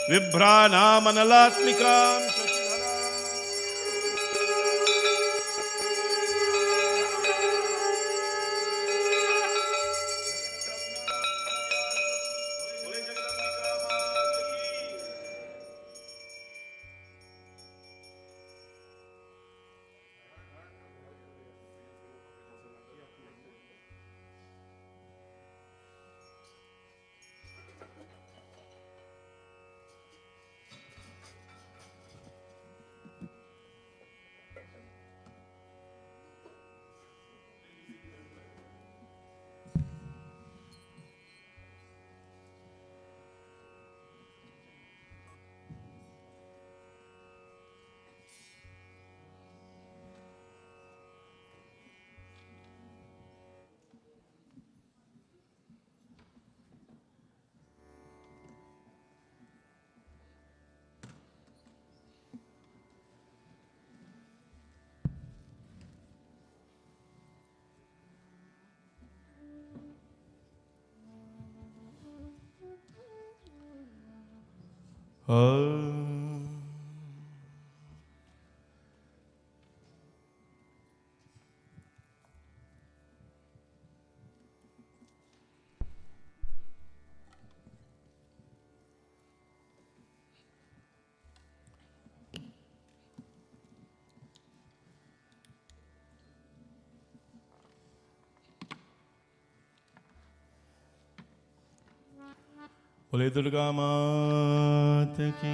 बिभ्राणामनलात्मिकां बोले दुर्गा मात की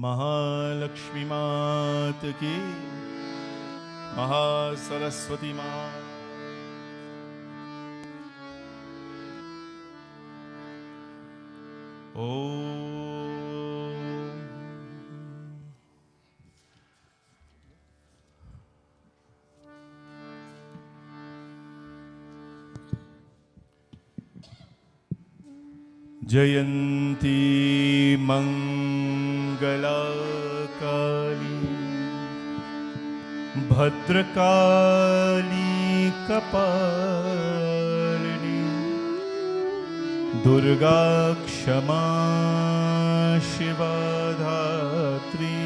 महालक्ष्मी मात की महासरस्वती मात ओम जयन्ती मङ्गलाकाली भद्रकाली कपालिनी दुर्गा क्षमा शिवा धात्री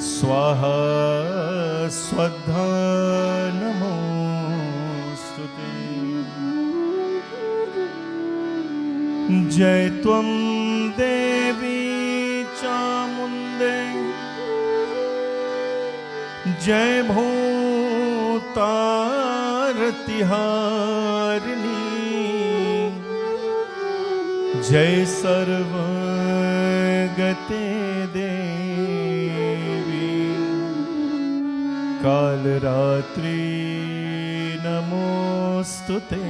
स्वाहा स्वधा नमोस्तुते। जय त्वं देवी चामुण्डे जय भूतारतिहारिणी जय सर्वगते देवी कालरात्रि नमोस्तुते।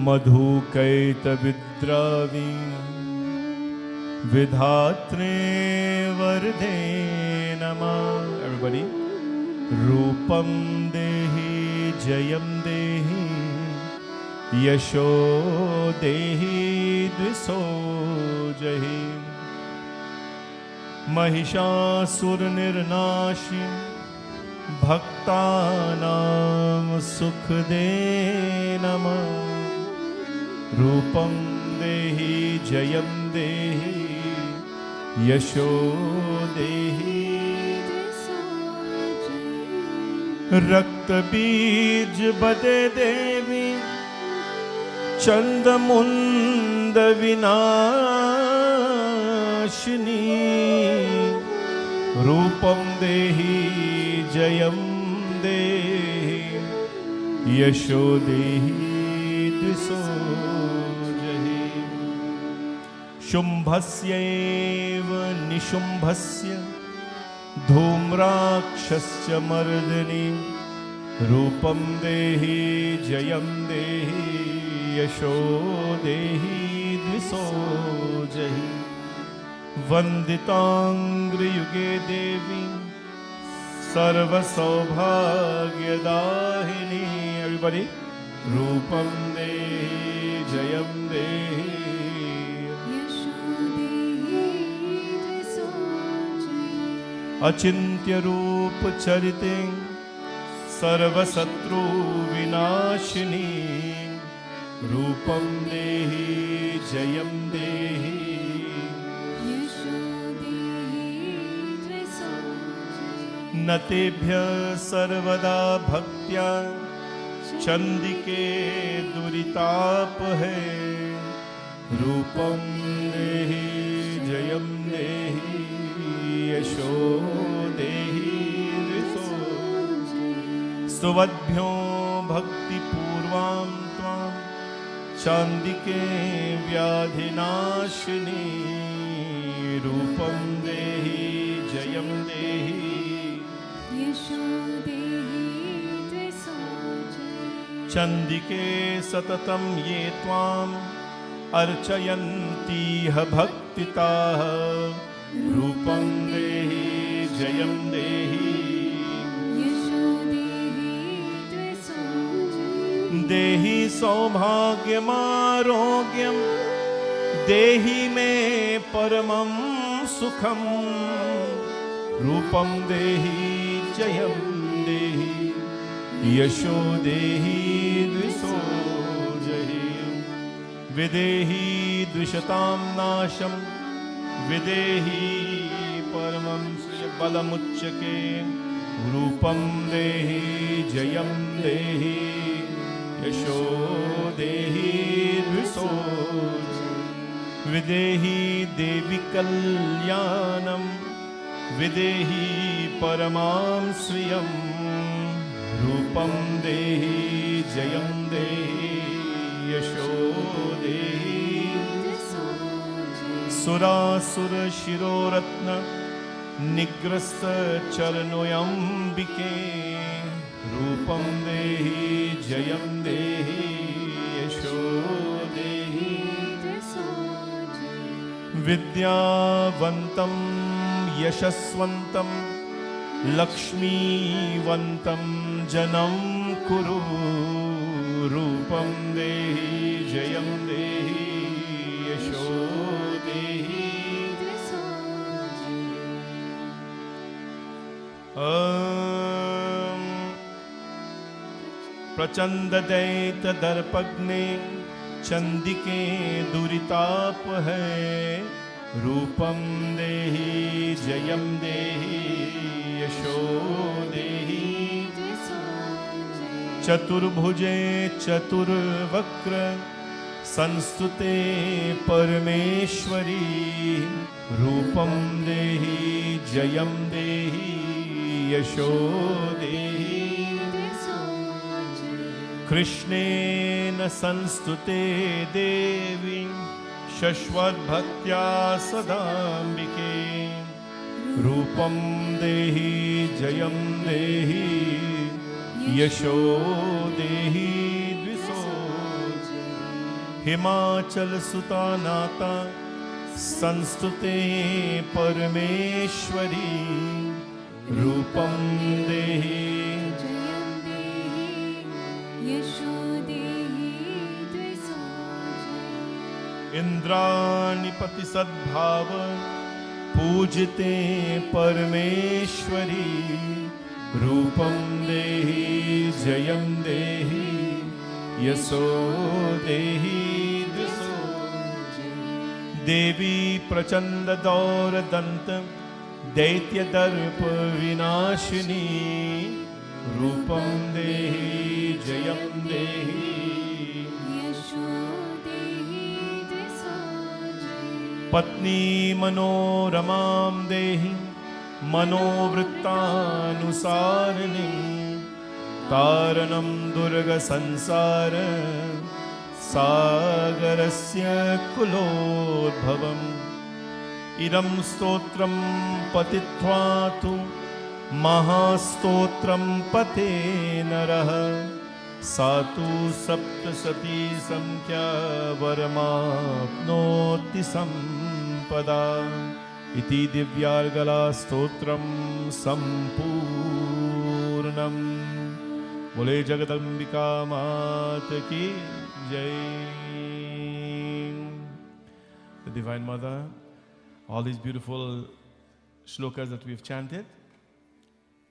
मधुकैतविद्रावी विधात्रे वरदे नमः। Everybody. रूपं देहि जयं देहि यशो देहि द्विषो जहि महिषासुरनिर्नाशि भक्तानां सुखदे नमः। रूपं देहि जयं देहि यशो देहि रक्तबीज बदे देवी चंदमुंद विनाशिनी रूपं देहि जयं देहि यशो देहि द्विषो जहि शुंभस्यैव निशुंभस्य धूम्राक्षस्य मर्दिनी रूपं देहि जयं देहि यशो देहि द्विषो जहि वन्दिताङ्घ्रियुगे देवी सर्वसौभाग्यदायिनी। Everybody. रूपं देहि जयं देहि अचिन्त्य रूप चरिते सर्वशत्रु विनाशिनी रूपं देहि जयं देहि न तेभ्यः सर्वदा भक्त्या चंडिके दुरितापहे रूपं देहि जयं देहि यशो देहि द्विषो स्तुवद्भ्यो भक्तिपूर्वां त्वां चान्दिके व्याधिनाशिनी रूपं देहि जयं देहि यशो देहि द्विषो चंडिके सततं ये त्वाम् अर्चयन्तीह भक्तिताः रूपं देहि जयं देहि यशो देहि द्विषो देहि सौभाग्यमारोग्यं देहि मे परमं सुखं रूपं देहि जयं देहि यशो देहि द्विषो जहि विदेहि द्विषतां नाशं विदेहि परमं श्रियबलमुच्यके रूपं देहि जयं देहि यशो देहि द्विषो विदेहि देवि कल्याणं विदेहि परमां श्रियं रूपं देहि जयं देहि यशो देहि सुरासुर शिरोरत्न निग्रस्त चरणोऽम्बिके रूपं देहि जयं देहि यशो देहि विद्यावन्तं यशस्वन्तं लक्ष्मीवन्तं जनं कुरु रूपं देहि जयं देहि यशो देहि प्रचण्डदैत्यदर्पग्ने चण्डिके दुरितापहै रूपं देहि जयं देहि यशो देहि चतुर्भुजे चतुर्वक्र संस्तुते परमेश्वरी रूपं देहि जयं देहि यशो देहि कृष्णेन संस्तुते देवी शश्वद्भक्त्या सदाम्बिके रूपं देहि जयं देहि यशो देहि द्विषो हिमाचल सुता नाता संस्तुते परमेश्वरी रूपं देहि इंद्राणिपति सद्भाव पूजते परमेश्वरी रूपं देहि जयं देहि यशो देहि दिशो देवी प्रचंड दौरदंत दैत्यदर्प विनाशिनी रूपं देहि जयं देहि पत्नी मनोरमां देहि मनोवृत्तानुसारिणीं तारणं दुर्गसंसार सागरस्य कुलोद्भवम् इदं स्तोत्रं पठित्वा तु महास्तोत्रं पठे नरः सा तु सप्तशती संख्या वरमाप्नोति संपदा इति दिव्यार्गला स्तोत्रं संपूर्णम् बोले जगदम्बिका मात की जय. The Divine Mother, all these beautiful shlokas that we've chanted,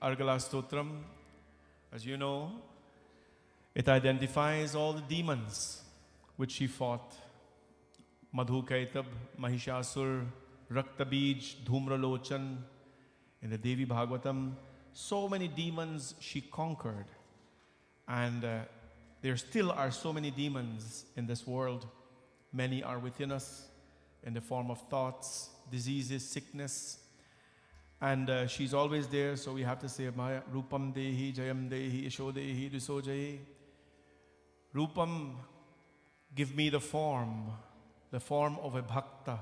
Argala Stotram, as you know, it identifies all the demons which she fought. Madhu Kaitab, Mahishasur, Raktabij, Dhumralochan. In the Devi Bhagavatam, so many demons she conquered. And there still are so many demons in this world. Many are within us in the form of thoughts, diseases, sickness. And she's always there, so we have to say, Maya, Rupam Dehi, Jayam Dehi, Isho Dehi, Riso Jayi. Rupam, give me the form of a bhakta.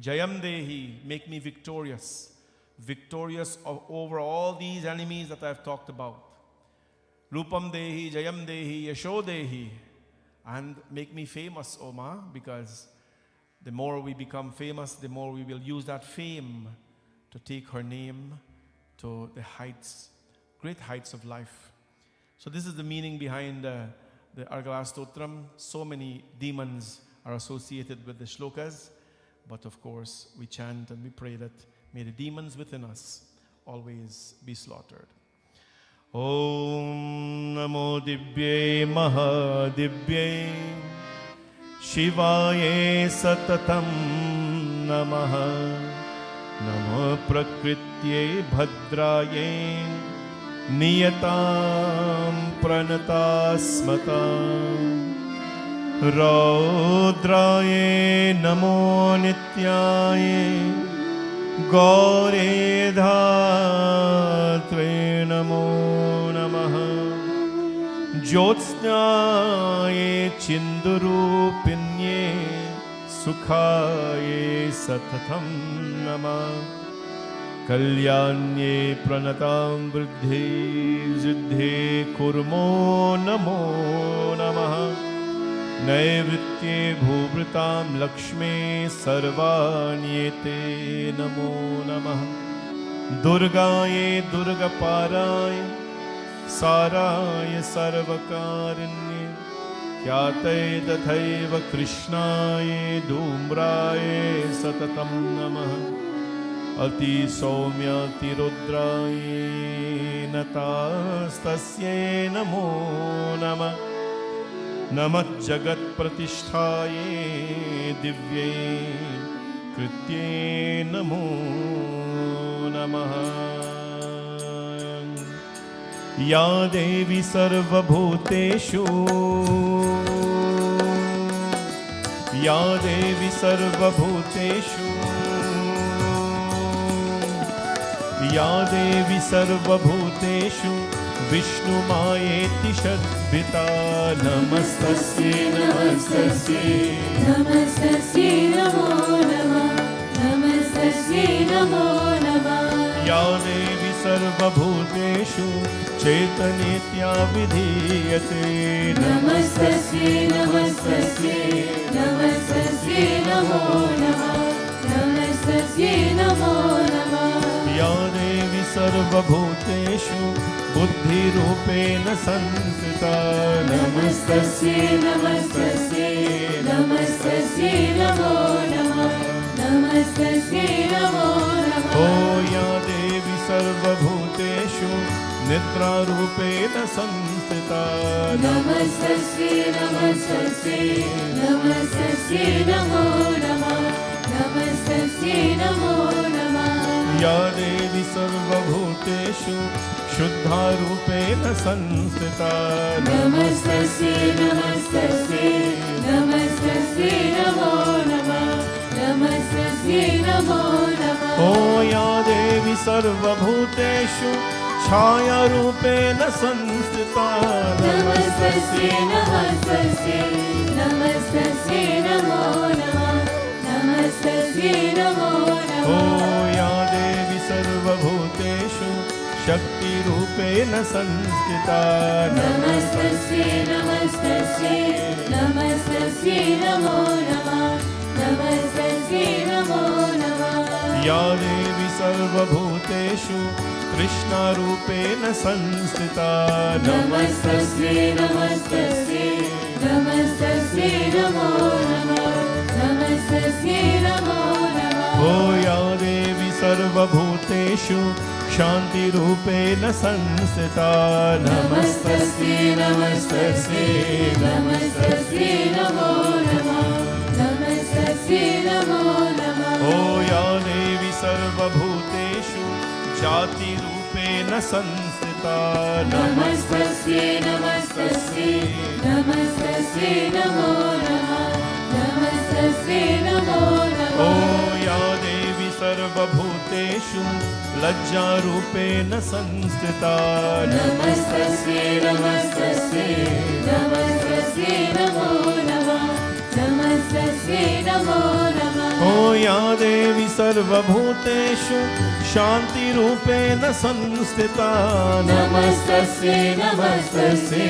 Jayam Dehi, make me victorious over all these enemies that I've talked about. Rupam Dehi, Jayam Dehi, Yasho Dehi, and make me famous, O Ma, because the more we become famous, the more we will use that fame to take her name to the heights, great heights of life. So this is the meaning behind the Argala Stotram. So many demons are associated with the shlokas, but of course we chant and we pray that may the demons within us always be slaughtered. Om Namo Divye Mahadivye Shivaye Satatam Namaha Namo Prakritye Bhadraye Niyatam Pranatasmatam Raudraye Namo Nityaye Gaure Dhatre Namo Namaha Jyotsnaye Chindurupinye Sukhaye Satatham Namah Kalyanye Pranatam Vruddhe Siddhe Kurmo Namo Namaha Naivritye Bhuvritam Lakshme Sarvanyete Namo Namaha दुर्गायै दुर्गपाराय साराय सर्वकारिण्ये ख्यातये तथैव कृष्णाय धूम्राय सततं नमः अतिसौम्यातिरुद्राय नतास्तस्यै नमो नमः नमः जगत्प्रतिष्ठायै दिव्यै कृत्यै नमो नमः या देवी सर्वभूतेषु या देवी सर्वभूतेषु या देवी सर्वभूतेषु विष्णुमायेति षड्भिता नमस्तस्यै नमस्तस्यै
नमस्तस्यै नमो नमः नमस्तस्यै नमो नमः
या देवी सर्वभूतेषु चैतन्येत्या विधीयते
नमस्तस्यै नमस्तस्यै नमस्तस्यै नमो नमः नमस्तस्यै नमो नमः
या देवी सर्वभूतेषु बुद्धिरूपेण संस्थिता
नमस्तस्यै नमस्तस्यै नमस्तस्यै नमो नमः नमस्तस्यै नमो नमः
ओ या देवी सर्वभूतेषु निद्रारूपेण संस्थिता
नमस्तस्यै नमस्तस्यै नमस्तस्यै नमो नमः नमस्तस्यै नमो नमः
या देवी सर्वभूतेषु शुद्धारूपेण संस्थिता
नमस्तस्यै नमस्तस्यै नमस्तस्यै नमो नमः नमस्तस्यै नमो नमः
ओ या देवी सर्वभूतेषु छायारूपेण संस्थिता
नमस्तस्यै नमस्तस्यै नमस्तस्यै नमो नमः नमस्तस्यै नमो नमः
ओ या देवी सर्वभूतेषु शक्तिरूपेण संस्थिता
नमस्तस्यै नमस्तस्यै नमस्तस्यै नमो नमः नमस्तस्यै नमो नमः
या देवी सर्वभूतेषु कृष्णारूपेण संस्थिता
नमस्तस्यै नमस्तस्यै नमस्तस्यै नमो नमः नमस्तस्यै नमो नमः
ओ या देवी सर्वभूतेषु शान्तिरूपेण संस्थिता
नमस्तस्यै नमस्तस्यै नमस्तस्यै नमो नमः नमस्तस्यै नमो नमः
ओ या देवी सर्वभूतेषु जातिरूपेण संस्थिता
नमस्तस्यै नमस्तस्यै नमस्तस्यै नमो नमः नमस्तस्यै नमो नमः
ओ या देवी सर्वभूतेषु लज्जारूपेण संस्थिता
नमस्तस्यै नमस्तस्यै नमस्तस्यै नमो नमः नमस्तस्यै नमो नमः
ओ या देवी सर्वभूतेषु शान्तिरूपेण संस्थिता
नमस्तस्यै नमस्तस्यै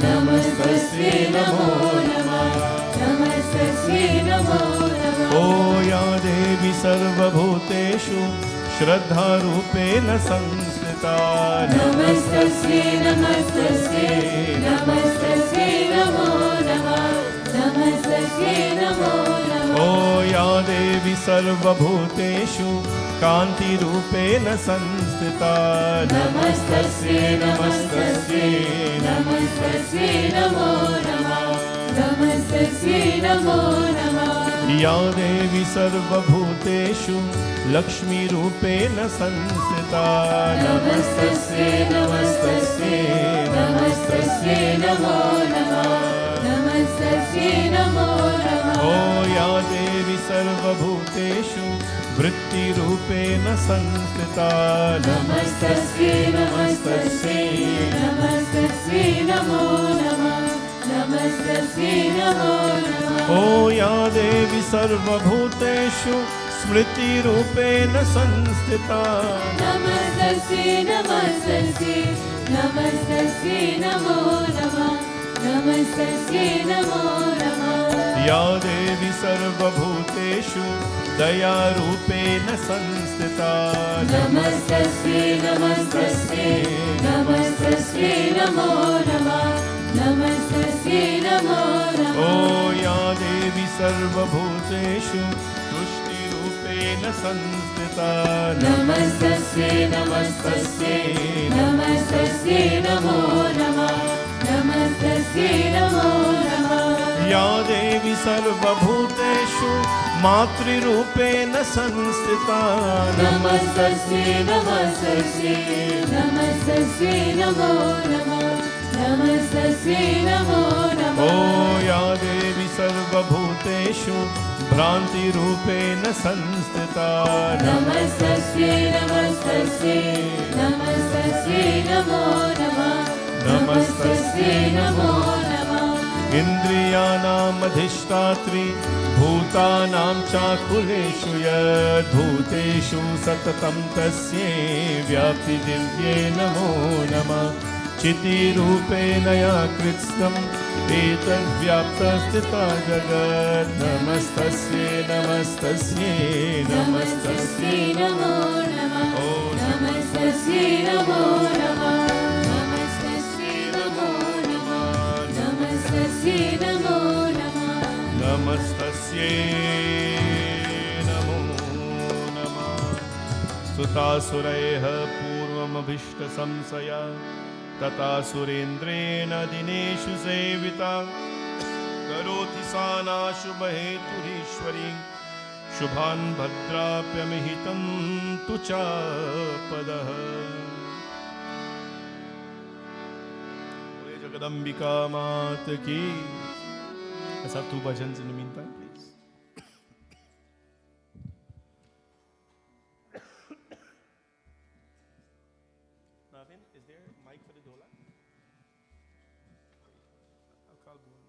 नमस्तस्यै नमो नमः नमस्तस्यै नमो नमः
ओ या देवी सर्वभूतेषु श्रद्धारूपेण संस्थिता
नमस्तस्यै नमस्तस्यै नमस्तस्यै नमो नमः नमस्तस्यै नमो नमः
ओ या देवी सर्वभूतेषु कान्तिरूपेण संस्थिता
नमस्तस्यै नमस्तस्यै नमस्तस्यै नमो नमः नमस्तस्यै नमो नमः
या देवी सर्वभूतेषु लक्ष्मीरूपेण संस्थिता
नमस्तस्यै नमस्तस्यै नमस्तस्यै नमो नमः नमस्तस्यै नमो नमः
ओ या देवी सर्वभूतेषु वृत्तिरूपेण संस्थिता
नमस्तस्यै नमस्तस्यै नमस्तस्यै नमो नमः नमस्तस्यै नमो नमः
ओ या देवी सर्वभूतेषु स्मृतिरूपेण संस्थिता
नमस्तस्यै नमस्तस्यै नमस्तस्यै नमो नमः नमस्तस्यै नमो नमः
या देवी सर्वभूतेषु दयारूपेण संस्थिता
नमस्तस्यै नमस्तस्यै नमस्तस्यै नमो नमः नमस्तस्यै नमो नमः
ओ या देवी सर्वभूतेषु तुष्टिरूपेण संस्थिता
नमस्तस्यै नमस्तस्यै नमस्तस्यै नमो नमः नमस्तस्यै नमो नमः
या देवी सर्वभूतेषु मातृरूपेण संस्थिता
नमस्तस्यै नमस्तस्यै नमस्तस्यै नमो नमः नमस्तस्यै नमो नमः
ओ या देवी सर्वभूतेषु भ्रान्तिरूपेण संस्थिता
नमस्तस्यै नमस्तस्यै नमस्तस्यै नमो नमः नमस्तस्यै नमो नमः
इन्द्रियाणामधिष्ठात्री भूतानां चाकुलेषु यद्भूतेषु सततं तस्यै व्याप्ति दिव्ये नमो नमः चितिरूपेण या कृत्स्नम् एतद्व्याप्तस्थिता जगत् नमस्तस्यै नमस्तस्यै
नमस्तस्यै नमो नमः नमस्तस्यै नमो नमः नमस्तस्यै नमो नमः नमस्तस्यै नमो नमः
नमस्तस्यै नमो नमः स्तुतासुरैः पूर्वमभीष्टसंशया तथा सुरेन्द्रेण दिनेषु सेविता करोति सा नाशुभहेतुरीश्वरी शुभान् भद्राप्यमिहितं तु चापदः जगदम्बिका मात की। Let's have 2 bhajans in the meantime, please. Navin, is there a mic for the dola? I'll call Boone.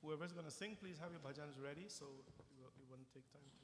Whoever's going to sing, please have your bhajans ready so it won't take time to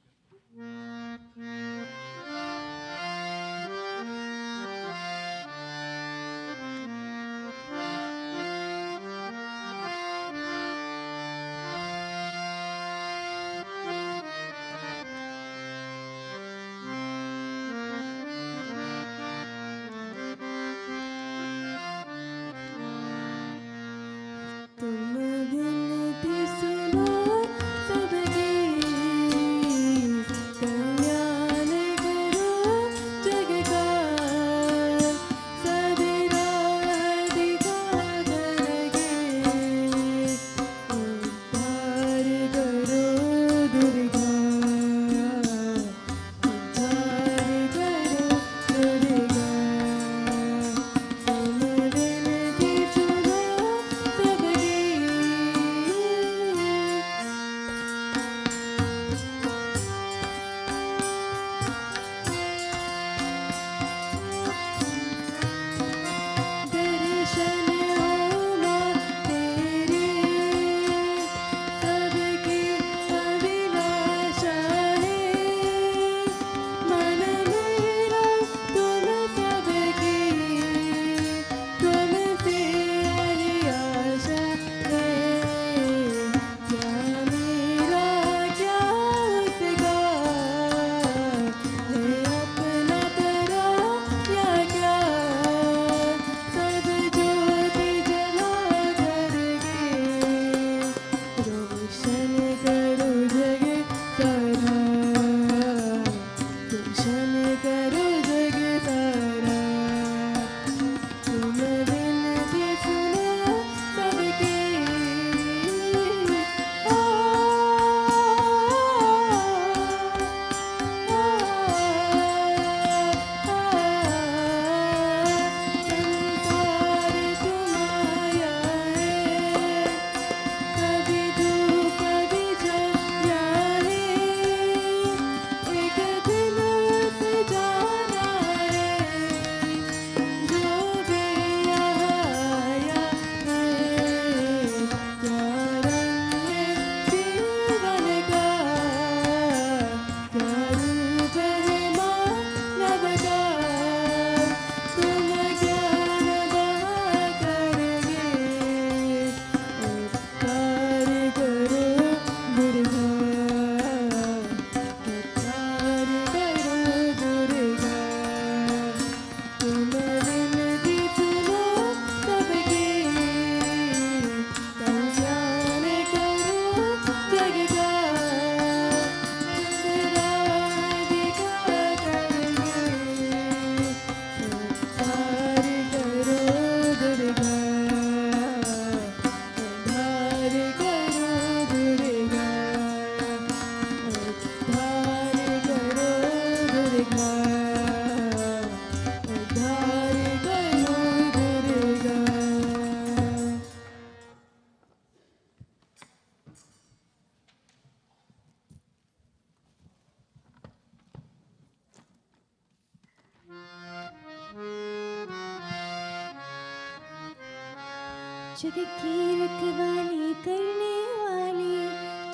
जग की रखवाली करने वाली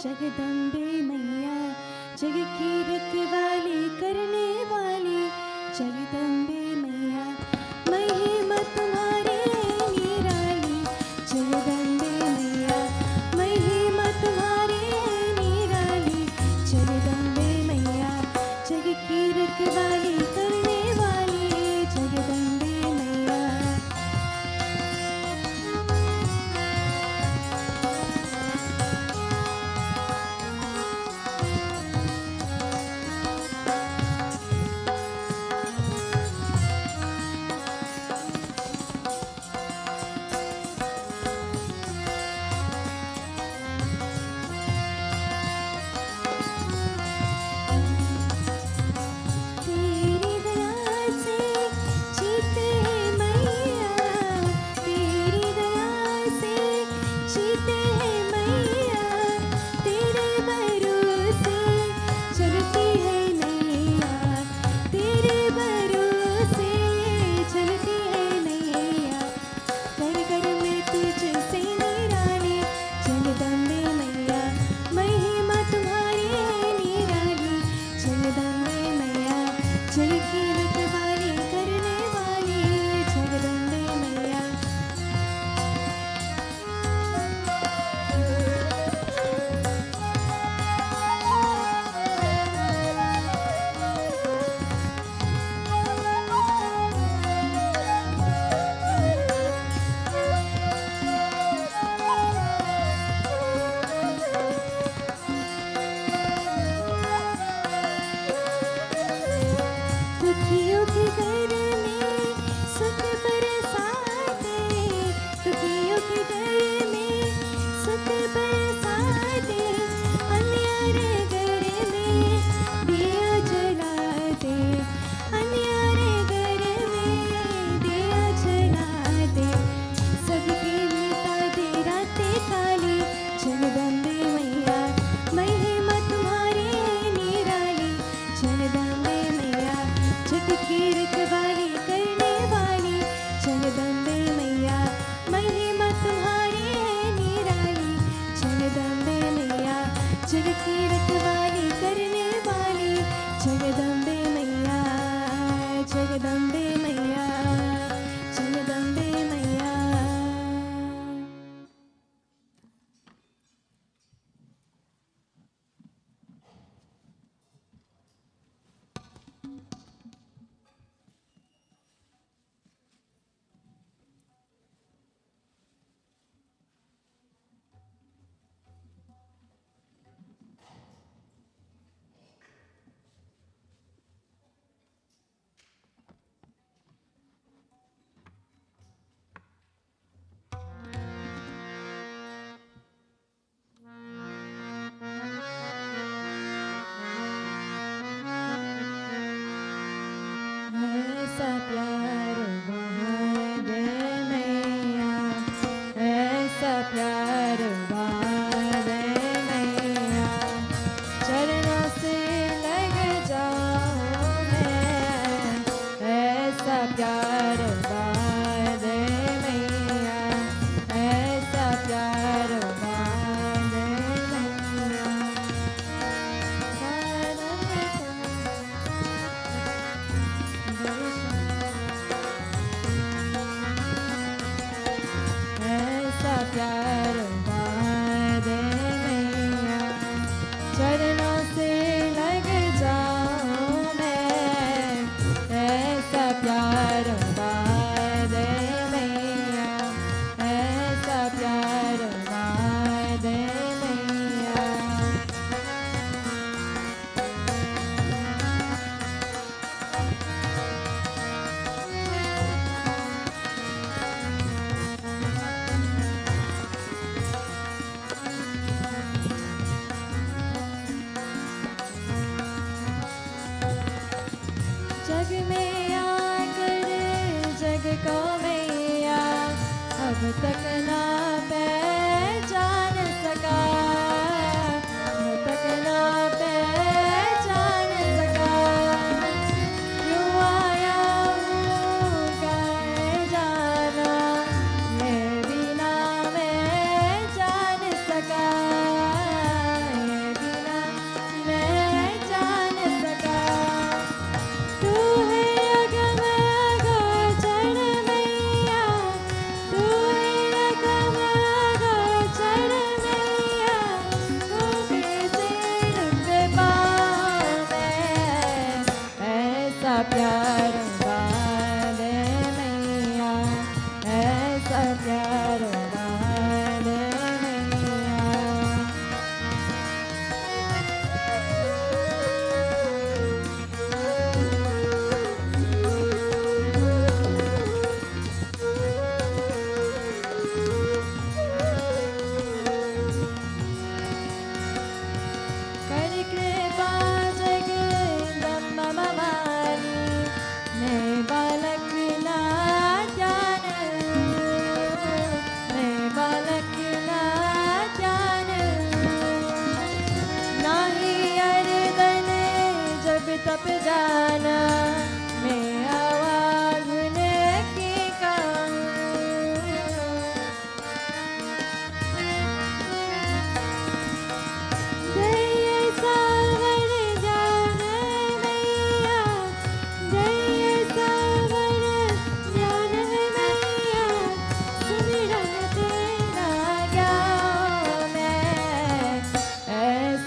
जगदम्बे मैया, जग की रखवाली करने वाली जगदम्बे मैया, महिमा तुम्हारे निराली जगदम्बे मैया, महिमा तुम्हारे निराली जगदम्बे मैया, जग की रखवाली करने वाली जगदम्बे मैया। तेरी दया से जीते हैं मैया, तेरी दया से जीते हैं मैया, तेरे भरोसे चलती है नैया, तेरे भरोसे चलती है नैया, कर कर में तुझसे निराली जगदम्बे मैया, महिमा तुम्हारी निराली जगदम्बे मैया, जग की रखवाली करने वाली जगदम्बे मैया। दुखियों के घर में सुख बरसाते, दुखियों के घर में सुख बरसाते, अन्यारे घर में दिया जलाते, अन्यारे घर में दिया जलाते, सबके मिटा दे रातें काली जगदम्बे मैया, महिमा तुम्हारी निराली जगदम्बे मैया, जग की रखवाली करने वाली जगदम्बे मैया, महिमा तुम्हारी है निराली जगदम्बे मैया, जग की रखवाली करने वाली जगदम्बे मैया, जगदम्बे मैया, जगदम्बे मैया। ऐसा प्यार वहाँ दे मैया, ऐसा प्यार वहाँ दे मैया, चरणों से लग जाऊँ मैं, ऐसा प्यार वहाँ दे मैया, ऐसा प्यार वहाँ दे मैया। ऐसा प्यार वहाँ दे मैया, चरणों से लग जाऊँ मैं, ऐसा प्यार वहाँ दे मैया, ऐसा प्यार वहाँ दे मैया। जग में आकर जग को मैया अब तक ना पहचान सका, अब तक ना पहचान सका, क्यों आया हूँ कह जाना, ये भी ना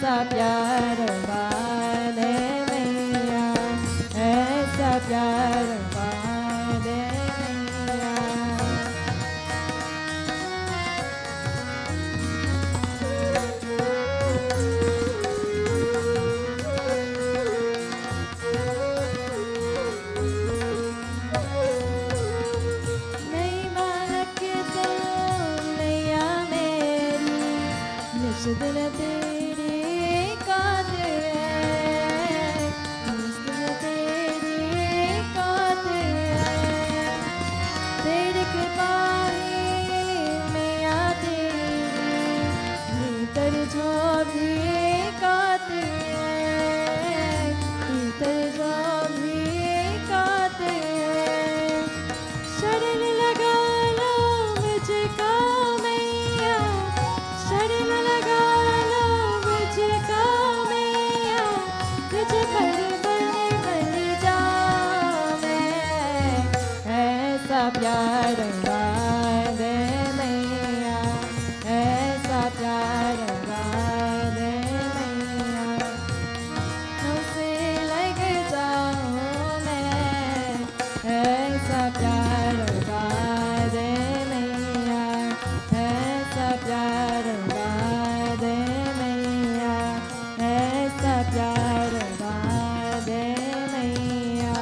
ऐसा प्यार वादे मैया, ऐसा प्यार वादे मैया। नहीं बालक तो मैया मेरी, निश दिन तेरी कातिल है, निश दिन तेरी कातिल है। तेरी कृपा ही मैया तेरी, भीतर जो भी कातिल है, भीतर जो भी कातिल है। शरण लगा लो मुझको मैया, शरण लगा लो मुझको मैया, तुझ पर बन जाऊं मैं। ऐसा प्यार वादे मैया, ऐसा प्यार वादे मैया। तुमसे लग जाऊं मैं, ऐसा प्यार वादे मैया, ऐसा प्यार वादे मैया, ऐसा प्यार वादे मैया।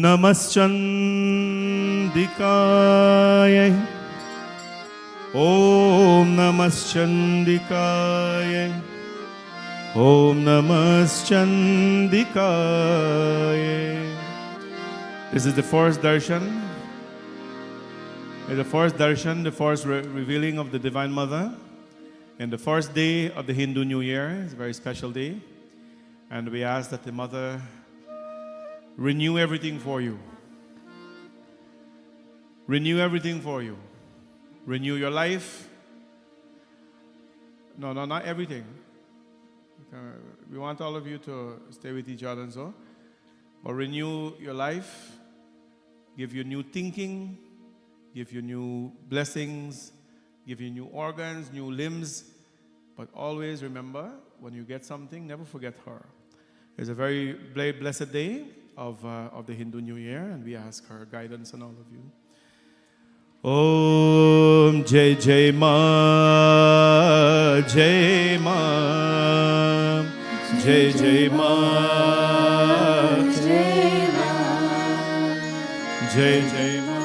नमश्चंदिकाय, ओम नमश्चंदिकाय, ओम नमश्चंदिकाय. This is the first darshan. The first darshan, the first revealing of the Divine Mother, and the first day of the Hindu New Year. It's a very special day, and we ask that the Mother renew everything for you. Renew everything for you. Renew your life. No, not everything. We want all of you to stay with each other and so. But renew your life. Give you new thinking. Give you new blessings. Give you new organs, new limbs. But always remember, when you get something, never forget her. It's a very blessed day of the Hindu New Year, and we ask her guidance on all of you. Om Jai Jai Ma, Jai Ma, Jai Jai Ma, Jai Ma, Jai Jai Ma,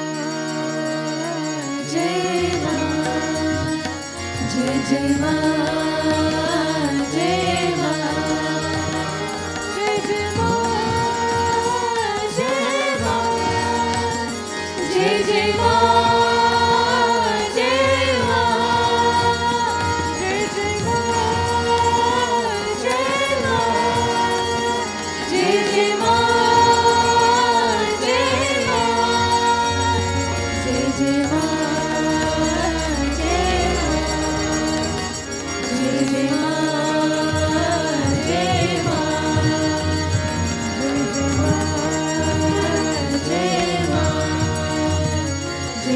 Jai Ma, Jai Jai Ma, Jai Ma, Jai Jai Ma, Jai Ma, Jai Jai Ma. Jai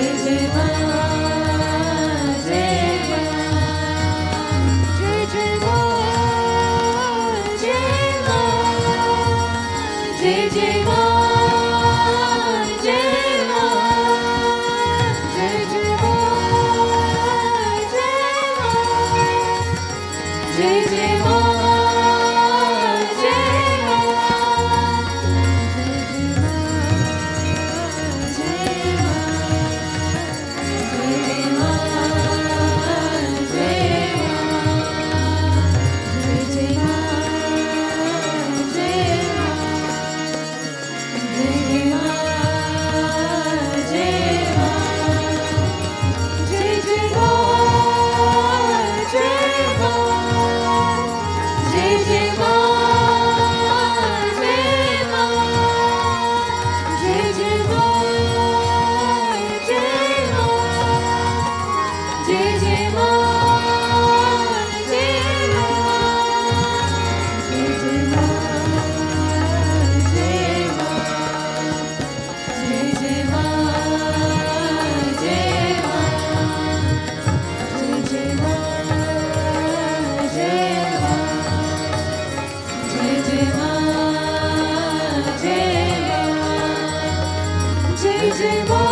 जय मां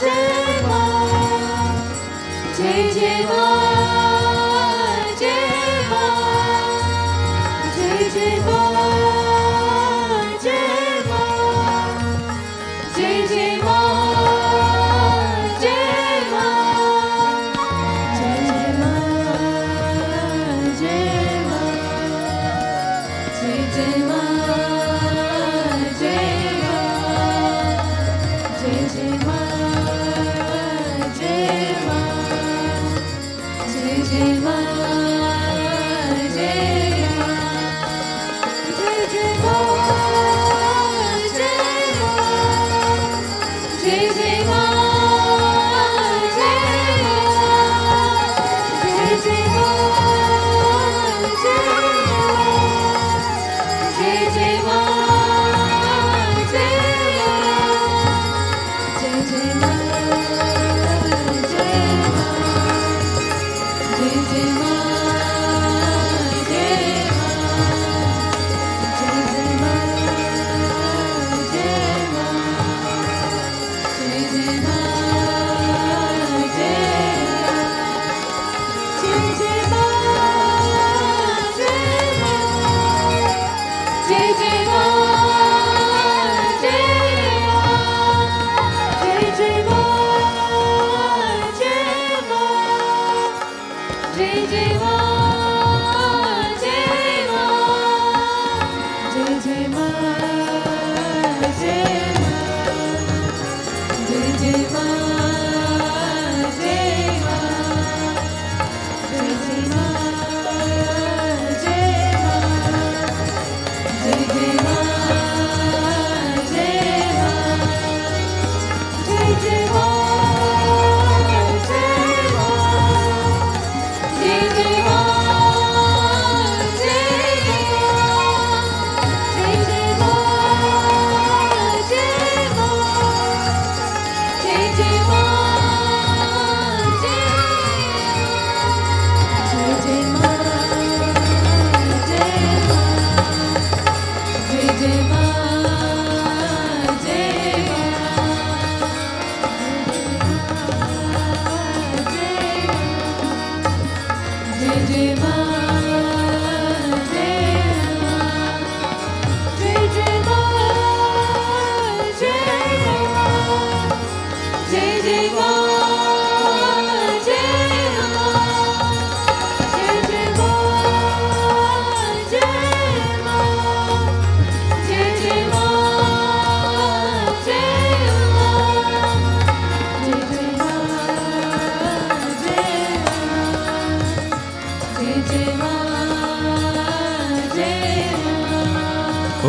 जय मां जय जय मां जय मां जय जय मां जय मां जय जय मां जय मां जय जय मां जय मां जय जय मां जय मां जय जय मां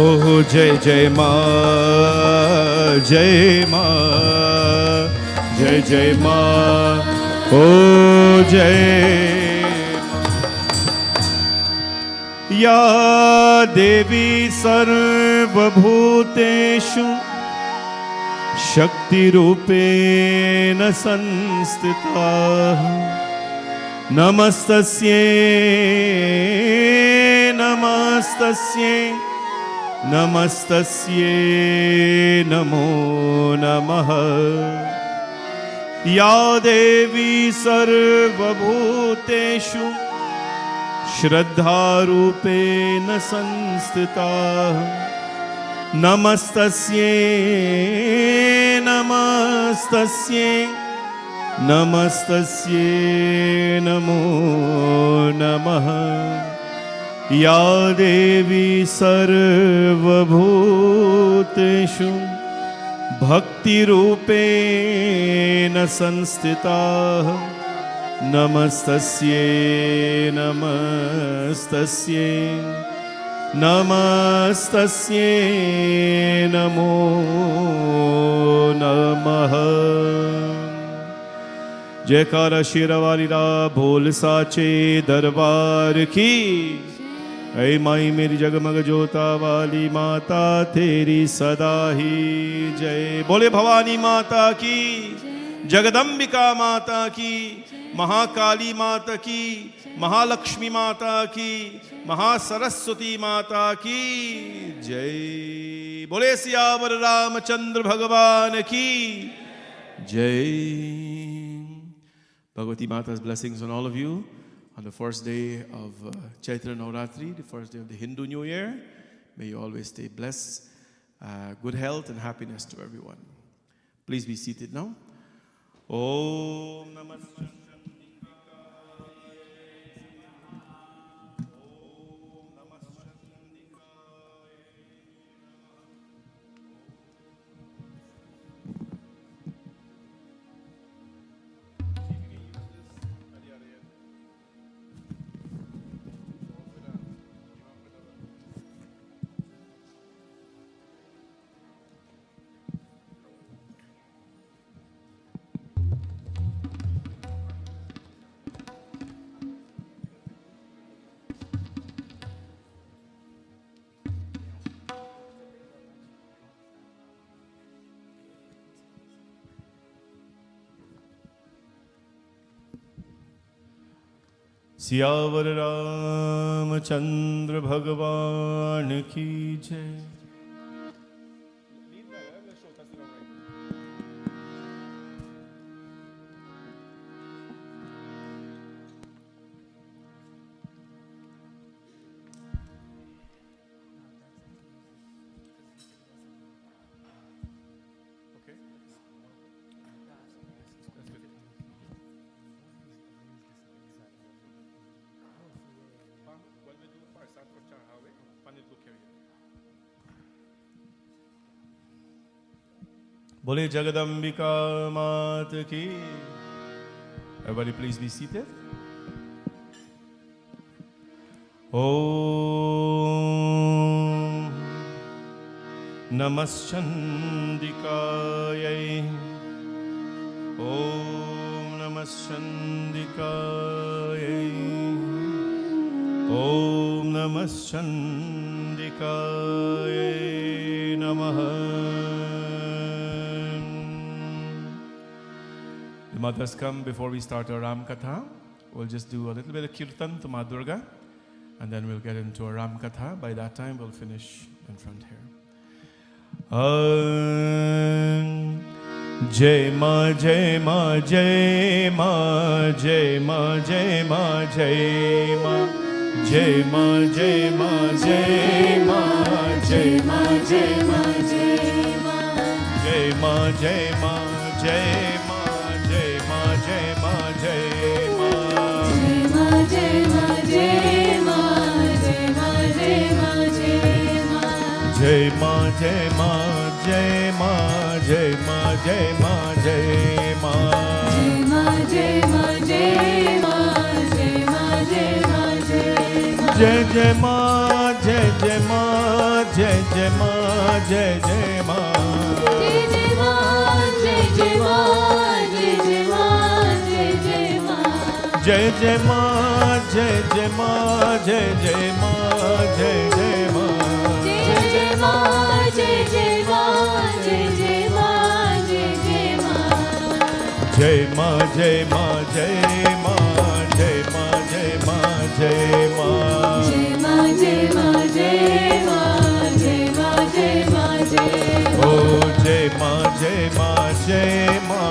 Oh jai jai ma jai ma jai jai ma oh jai ya devi sarvabhuteshu shakti rupena sanstita namastasye namastasye नमस्तस्ये नमो नमः या देवी सर्वभूतेषु श्रद्धारूपेण संस्थिता नमस्तस्ये नमस्तस्ये नमस्तस्ये नमो नमः या देवी सर्वभूतेषु भक्तिरूपेण संस्थिता नमस्तस्ये नमस्तस्ये नमस्तस्ये नमो नमः जयकारा शेरावालीला भोल साचे दरबार की ऐ माई मेरी जगमग जोता वाली माता तेरी सदा ही जय। बोले भवानी माता की, जगदम्बिका माता की, महाकाली माता की, महालक्ष्मी माता की, महासरस्वती माता की जय। बोले सियावर रामचंद्र भगवान की जय। Bhagavati Mata's blessings on all of you on the first day of Chaitra Navraatri, the first day of the Hindu New Year. May you always stay blessed, good health and happiness to everyone. Please be seated now. Om Namah Siyavar Ramchandra भगवान की जय। बोले जगदम्बिका मात की। Everybody please be seated. Om Namaschandikayai. Om Namaschandikayai. Om Namaschandikayai Namaha. The mothers come before we start our Ram Katha. We'll just do a little bit of kirtan to Ma Durga, and then we'll get into our Ram Katha. By that time, we'll finish in front here. Jai Ma, Jai Ma, Jai Ma, Jai Ma, Jai Ma, Jai Ma, Jai Ma, Jai Ma, Jai Ma, Jai Ma, Jai Ma, Jai Ma, Jai Ma, Jai Ma, Jai Ma. Jai Ma, Jai Ma, Jai Ma, Jai Ma, Jai Ma, Jai Ma. Jai Ma, Jai Ma, Jai Ma, Jai Ma, Jai Ma, Jai Ma. Jai Jai Ma, Jai Jai Ma, Jai Jai Ma, Jai Jai Ma. Jai Jai Ma, Jai Jai Ma, Jai Jai Ma, Jai Jai Ma. Jai Jai Ma, Jai Jai Ma, Jai Jai Ma, Jai Jai Ma. Jai Jai Ma, Jai Jai Ma, Jai Jai Ma, Jai Jai Ma. Jai Ma, Jai Ma, Jai Ma, Jai Ma, Jai Ma, Jai Ma. Jai Ma, Jai Ma, Jai Ma, Jai Ma, Jai Ma, Jai Ma. Oh, Jai Ma, Jai Ma, Jai Ma,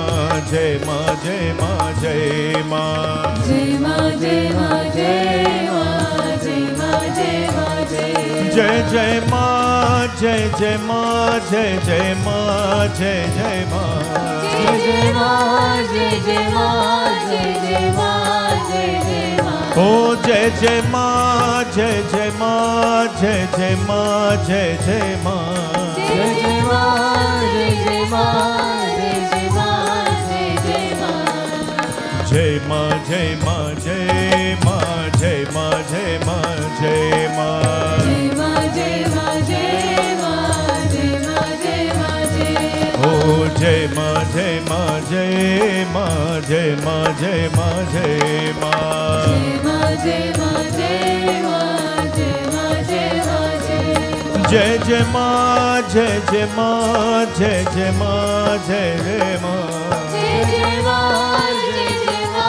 Jai Ma, Jai Ma, Jai Ma. Jai Ma, Jai Ma, Jai Ma, Jai Ma, Jai Ma, Jai Ma. Jai Jai Ma, Jai Jai Ma, Jai Jai Ma, Jai Jai Ma. Jai Jai Ma, Jai Jai Ma, Jai Jai Ma, Jai Jai Ma. Oh, Jai Jai Ma, Jai Jai Ma, Jai Jai Ma, Jai Jai Ma. Jai Jai Ma, Jai Jai Ma, Jai Jai Ma, Jai Jai Ma. Jai Ma, Jai Ma, Jai Ma, Jai Ma, Jai Ma, Jai Ma. Jai Ma, Jai Ma, Jai Ma, Jai Ma, Jai Ma, Jai Ma. Oh, Jai Ma, Jai Ma, Jai Ma, Jai Ma, Jai Ma, Jai Ma. Jai Ma, Jai Ma, Jai Ma, Jai Ma, Jai Ma, Jai Ma. Jai Jai Ma, Jai Jai Ma, Jai Jai Ma, Jai Jai Ma. Jai Jai Ma, Jai Jai Ma,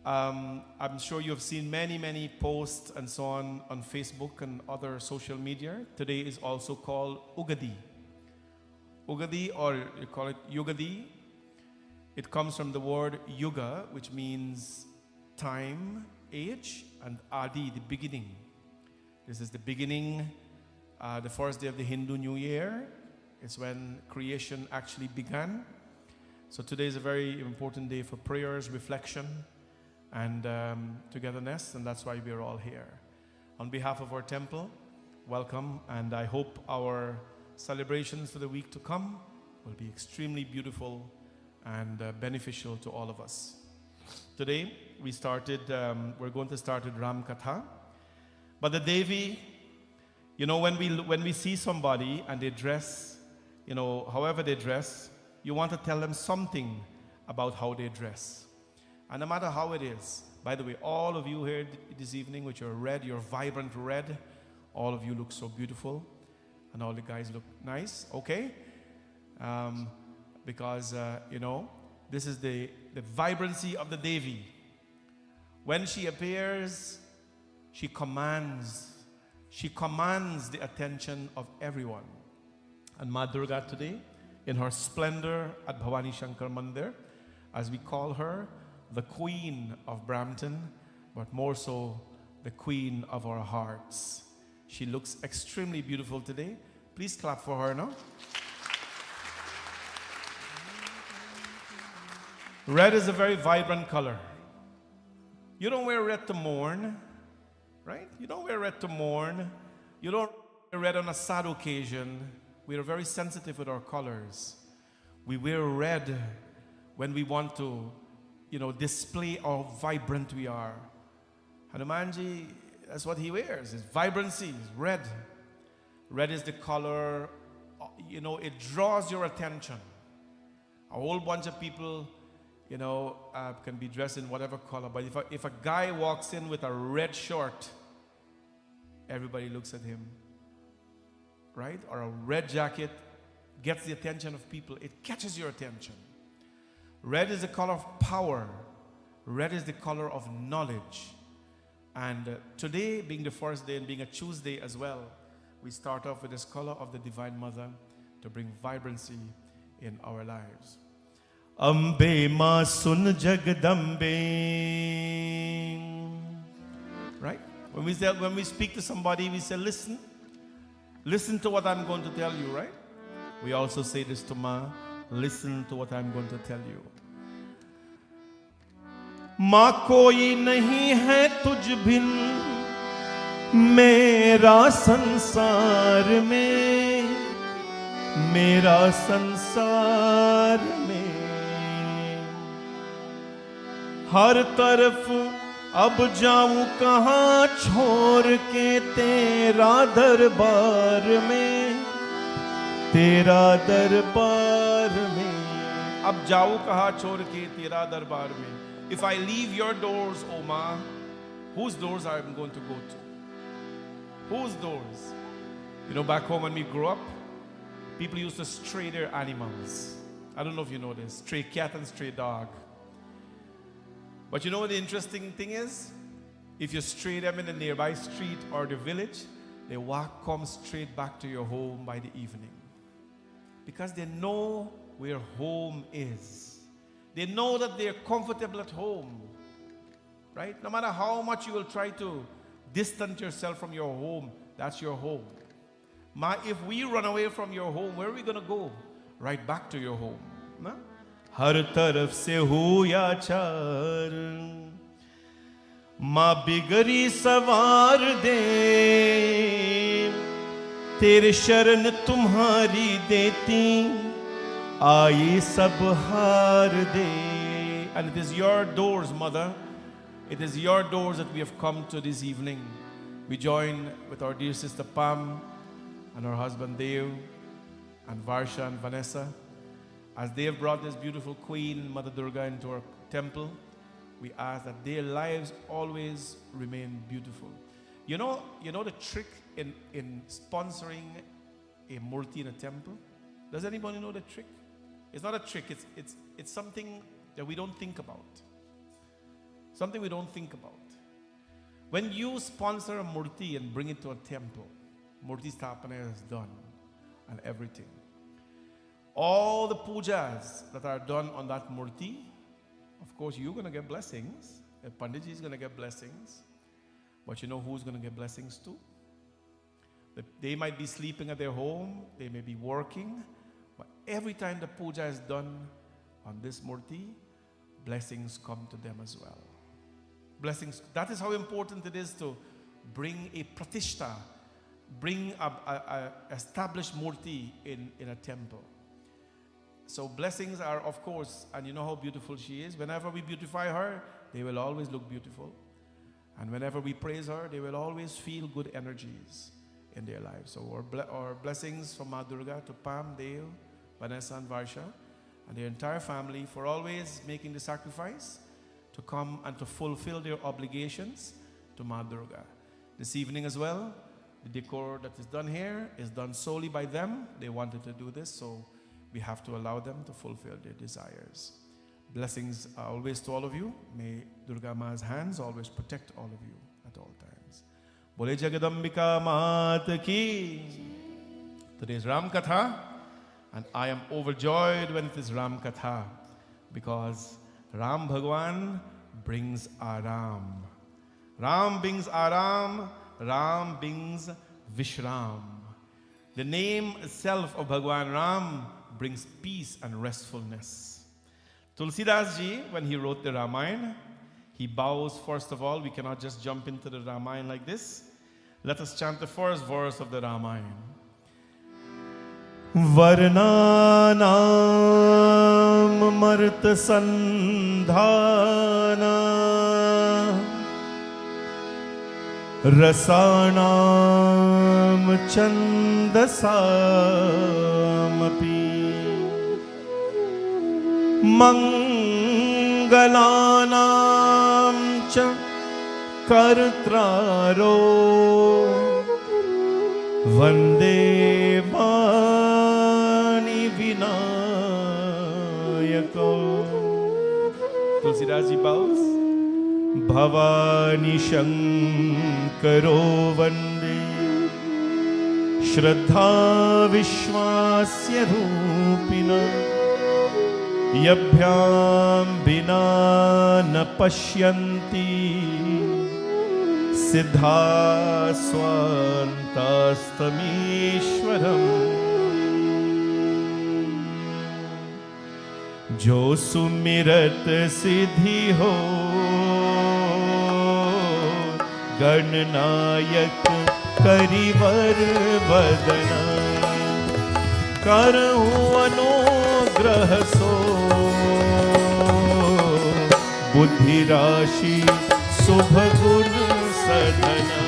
I'm sure you have seen many posts and so on Facebook and other social media. Today is also called Ugadi. Ugadi, or you call it Yugadi. It comes from the word Yuga, which means time, age, and Adi, the beginning. This is the beginning, the first day of the Hindu New Year. It's when creation actually began. So today is a very important day for prayers, reflection, and togetherness, and that's why we're all here. On behalf of our temple, welcome, and I hope our celebrations for the week to come will be extremely beautiful and beneficial to all of us. Today we're going to start with Ram Kata, but the Devi, you know, when we see somebody and they dress, you know, however they dress, you want to tell them something about how they dress. And no matter how it is, by the way, all of you here this evening with your red, your vibrant red, all of you look so beautiful, and all the guys look nice, okay? Because, you know, this is the vibrancy of the Devi. When she appears, she commands the attention of everyone. And Ma Durga today, in her splendor at Bhavani Shankar Mandir, as we call her, the Queen of Brampton, but more so, the Queen of our hearts. She looks extremely beautiful today. Please clap for her now. Red is a very vibrant color. You don't wear red to mourn, right? You don't wear red to mourn. You don't wear red on a sad occasion. We are very sensitive with our colors. We wear red when we want to, you know, display how vibrant we are. Hanumanji, that's what he wears. His vibrancy is red. Red is the color, you know, it draws your attention. A whole bunch of people, you know, can be dressed in whatever color, but if a guy walks in with a red short, everybody looks at him, right? Or a red jacket gets the attention of people. It catches your attention. Red is the color of power. Red is the color of knowledge. And today, being the first day and being a Tuesday as well, we start off with this color of the Divine Mother to bring vibrancy in our lives. Ambe ma sun jagadambe. Right? When we speak to somebody, we say, listen. Listen to what I'm going to tell you, right? We also say this to Ma. Listen to what I'm going to tell you. माँ कोई नहीं है तुझ बिन मेरा संसार में हर तरफ अब जाऊं कहाँ छोड़ के तेरा दरबार में अब जाऊं कहाँ छोड़ के तेरा दरबार में. If I leave your doors, O Ma, whose doors are I going to go to? Whose doors? You know, back home when we grew up, people used to stray their animals. I don't know if you know this, stray cat and stray dog. But you know what the interesting thing is? If you stray them in the nearby street or the village, they come straight back to your home by the evening. Because they know where home is. They know that they're comfortable at home, right? No matter how much you will try to distance yourself from your home, that's your home. Ma, if we run away from your home, where are we going to go? Right back to your home. Na? हर तरफ से हो या चार माँ बिगड़ी सवार दे तेरे शरण तुम्हारी देती आई सब हार दे. And it is your doors, Mother. It is your doors that we have come to this evening. We join with our dear sister Pam and her husband Dave and Varsha and Vanessa. As they have brought this beautiful Queen, Mother Durga, into our temple, we ask that their lives always remain beautiful. You know the trick in sponsoring a murti in a temple? Does anybody know the trick? It's not a trick, it's something that we don't think about. something we don't think about. When you sponsor a murti and bring it to a temple, murti sthapana is done and everything. All the pujas that are done on that murti, of course, you're going to get blessings. A Panditji is going to get blessings. But you know who's going to get blessings too? They might be sleeping at their home. They may be working. But every time the puja is done on this murti, blessings come to them as well. Blessings. That is how important it is to bring a pratishta, bring a established murti in a temple. So blessings are, of course, and you know how beautiful she is. Whenever we beautify her, they will always look beautiful. And whenever we praise her, they will always feel good energies in their lives. So our blessings from Ma Durga to Pam, Dale, Vanessa and Varsha and their entire family for always making the sacrifice to come and to fulfill their obligations to Ma Durga. This evening as well, the decor that is done here is done solely by them. They wanted to do this, so we have to allow them to fulfill their desires. Blessings are always to all of you. May Durga Ma's hands always protect all of you at all times. Bole Jagadambika Maat Ki. Today is Ram Katha, and I am overjoyed when it is Ram Katha because Ram Bhagwan brings Aram. Ram brings Aram, Ram brings Vishram. The name itself of Bhagwan Ram brings peace and restfulness. Tulsidas ji, when he wrote the Ramayan, he bows first of all. We cannot just jump into the Ramayan like this. Let us chant the first verse of the Ramayan. Varnanam marta sandhana rasanam chandasamapi mangalanam cha kartraro vande vani vinayako. Tulsidas ji bows. Bhavani shankaro vande shraddha vishwasya rupina yabhyam bina na pashyanti siddha swantastamishwaram. Jo sumirat siddhi ho Gananayak करिवर वदना करहूं अनुग्रह सो बुद्धि राशि शुभ गुण सधना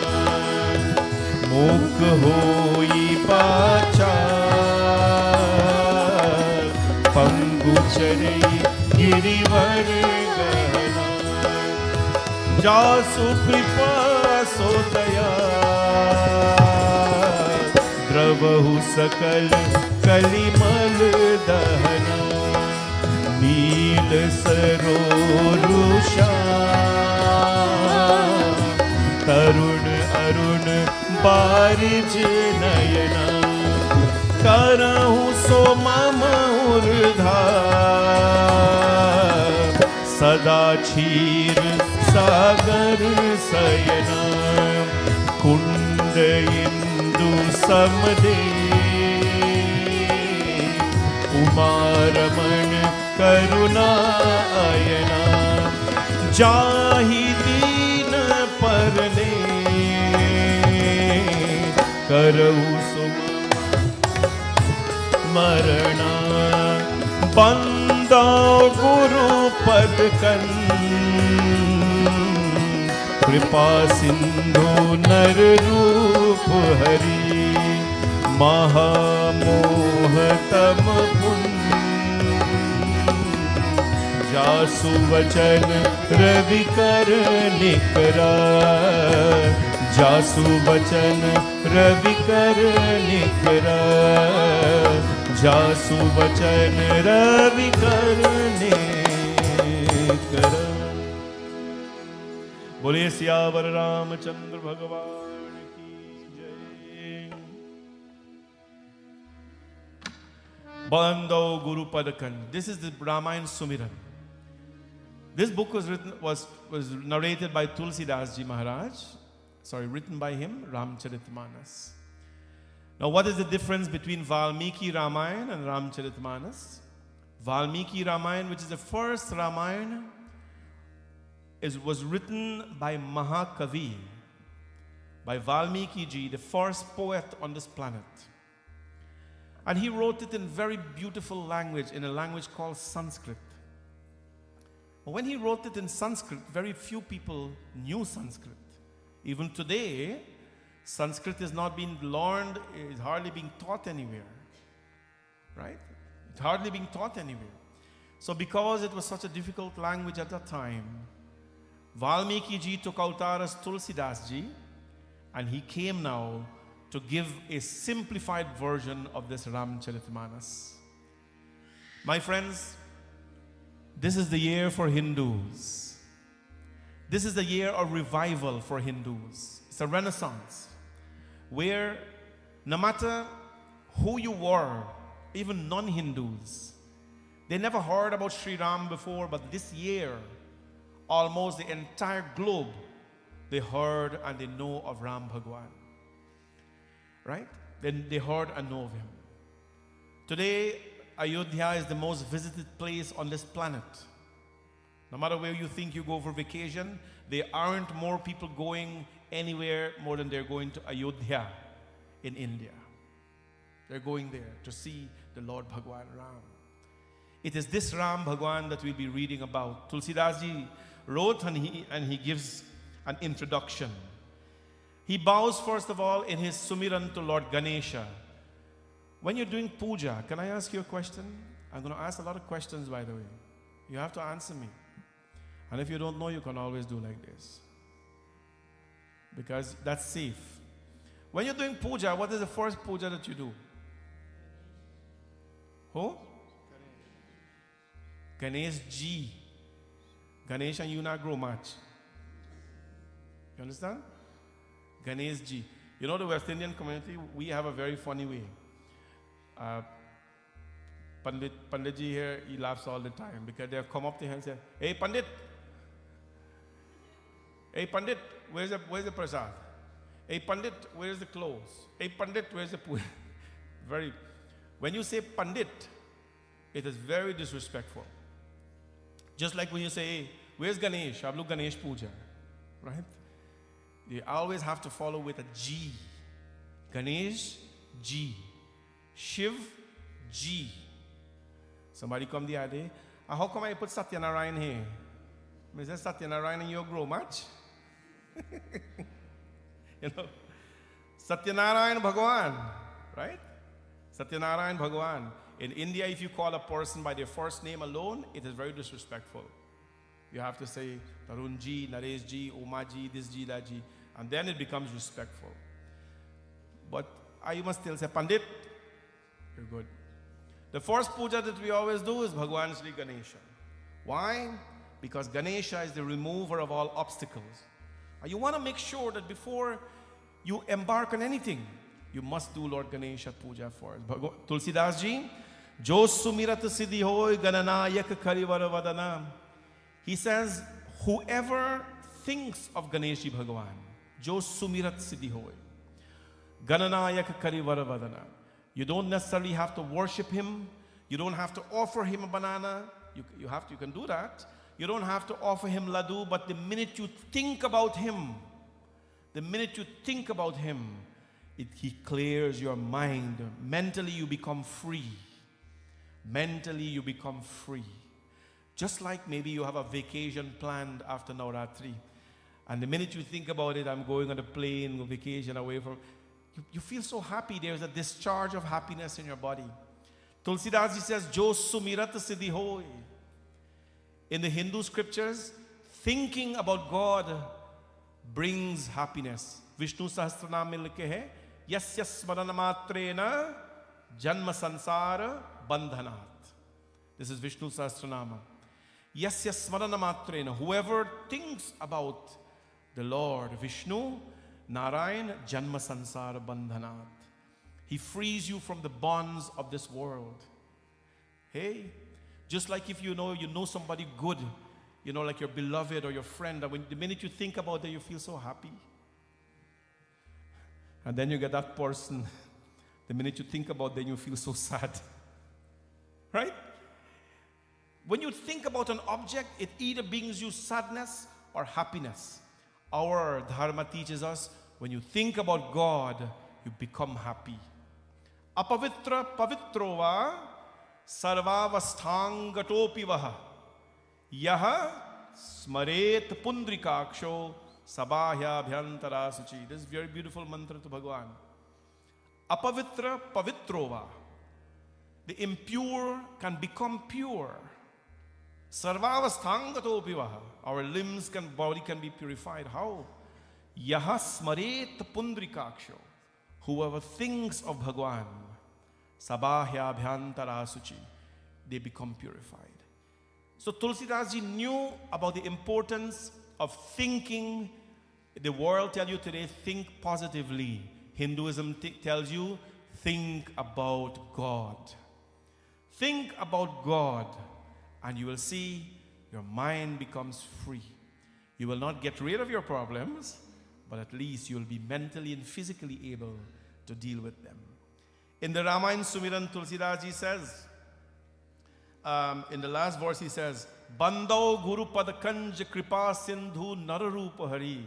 मूक होई पाचार पंगु चरे गिरिवर गहना जासु कृपा सो दया द्रवहु सकल कलिमल दहना नील सरोरुषा तरुण अरुण बारिज नयना करहु सो मम उर्धार सदा क्षीर सागर सयना कुंड इंदु समदे उमारमण करुणा अयना जाहि दीन परले करऊ सुम मरणा बंदा गुरु पद कन कृपा सिंधु नर रूप हरि महामोह तम पुन जासु वचन रवि कर निकरा जासु वचन रवि कर निकरा जासु वचन रवि कर निकरा. बोले सियावर रामचंद्र भगवान की जय। Bando Guru Padakan. This is the Ramayan Sumiran. This book was narrated by Tulsidas Ji Maharaj. Written by him, Ramcharitmanas. Now, what is the difference between Valmiki Ramayan and Ramcharitmanas? Valmiki Ramayan, which is the first Ramayan, was written by Mahakavi, by Valmiki Ji, the first poet on this planet. And he wrote it in very beautiful language, in a language called Sanskrit. But when he wrote it in Sanskrit, very few people knew Sanskrit. Even today, Sanskrit is not being learned, it's hardly being taught anywhere. Right? It's hardly being taught anywhere. So because it was such a difficult language at that time, Valmiki Ji took avatar as Tulsidas Ji, and he came now to give a simplified version of this Ramcharitmanas. My friends, this is the year for Hindus. This is the year of revival for Hindus. It's a renaissance where no matter who you were, even non-Hindus, they never heard about Sri Ram before, but this year, almost the entire globe, they heard and they know of Ram Bhagwan. Right? Then they heard and know of him. Today, Ayodhya is the most visited place on this planet. No matter where you think you go for vacation, there aren't more people going anywhere more than they're going to Ayodhya in India. They're going there to see the Lord Bhagwan Ram. It is this Ram Bhagwan that we'll be reading about. Tulsidas Ji wrote and he gives an introduction. He bows first of all in his Sumiran to Lord Ganesha. When you're doing puja, can I ask you a question? I'm going to ask a lot of questions, by the way. You have to answer me. And if you don't know, you can always do like this, because that's safe. When you're doing puja, what is the first puja that you do? Who? Ganesh Ji. Ganesh and you not grow much. You understand? Ganesh Ji. You know, the West Indian community, we have a very funny way. Pandit Ji here, he laughs all the time because they'll come up to him and say, "Hey Pandit, where's the prasad? Hey Pandit, where's the clothes? Hey Pandit, where's the puja?" When you say Pandit, it is very disrespectful. Just like when you say, "Hey, where's Ganesh? Ablu Ganesh Puja," right? You always have to follow with a G. Ganesh, G. Shiv, G. Somebody come the other day, how come I put Satyanarayan here? I said, Satyanarayan and you grow much? You know, Satyanarayan Bhagwan, right? Satyanarayan Bhagwan. In India, if you call a person by their first name alone, it is very disrespectful. You have to say Tarun Ji, Naresh Ji, Oma Ji, this Ji, that Ji, and then it becomes respectful. But you must still say Pandit. You're good. The first puja that we always do is Bhagwan Sri Ganesha. Why? Because Ganesha is the remover of all obstacles. And you want to make sure that before you embark on anything, you must do Lord Ganesha puja first. Tulsidas Ji, Jo Sumirat Siddhi Hoy Gananayak Karivara Vadana. He says, whoever thinks of Ganeshi Bhagwan, Jo Sumirat Siddhi Hoy Gananayak Karivara Vadana. You don't necessarily have to worship him. You don't have to offer him a banana. You can do that. You don't have to offer him laddu, but the minute you think about him, he clears your mind. Mentally you become free. Just like maybe you have a vacation planned after Navraatri, and the minute you think about it, I'm going on a plane, on vacation away from, you feel so happy. There's a discharge of happiness in your body. Tulsidas Ji says, Jo Sumirat Siddhi Hoy. In the Hindu scriptures, thinking about God brings happiness. Vishnu Sahasranam mein likhe hai, Yasya Smaranamatrena Janma Sansara Bandhanat. This is Vishnu Sahasranama. Yasya Smaranamatrena. Whoever thinks about the Lord, Vishnu, Narayan, Janma Sansara Bandhanat. He frees you from the bonds of this world. Hey, just like if you know somebody good, like your beloved or your friend, that the minute you think about them, you feel so happy. And then you get that person, the minute you think about them, you feel so sad. Right? When you think about an object, it either brings you sadness or happiness. Our dharma teaches us, when you think about God, you become happy. Apavitra pavitrova sarvavasthangato vaha yaha smaret pundrikaksho sabahya bhyantara suchi. This is a very beautiful mantra to Bhagavan. Apavitra pavitrova. The impure can become pure. Sarvavasthangato vaha. Our limbs body can be purified. How? Yaha smaret pundrikaksho. Whoever thinks of Bhagavan, sabahya bhyantara suchi, they become purified. So Tulsidas ji knew about the importance of thinking. The world tells you today, think positively. Hinduism tells you, think about God. Think about God, and you will see your mind becomes free. You will not get rid of your problems, but at least you will be mentally and physically able to deal with them. In the Ramayan Sumiran, Tulsidas ji says, in the last verse he says, Bandau Guru Padakanj Kripa Sindhu Nararupa Hari.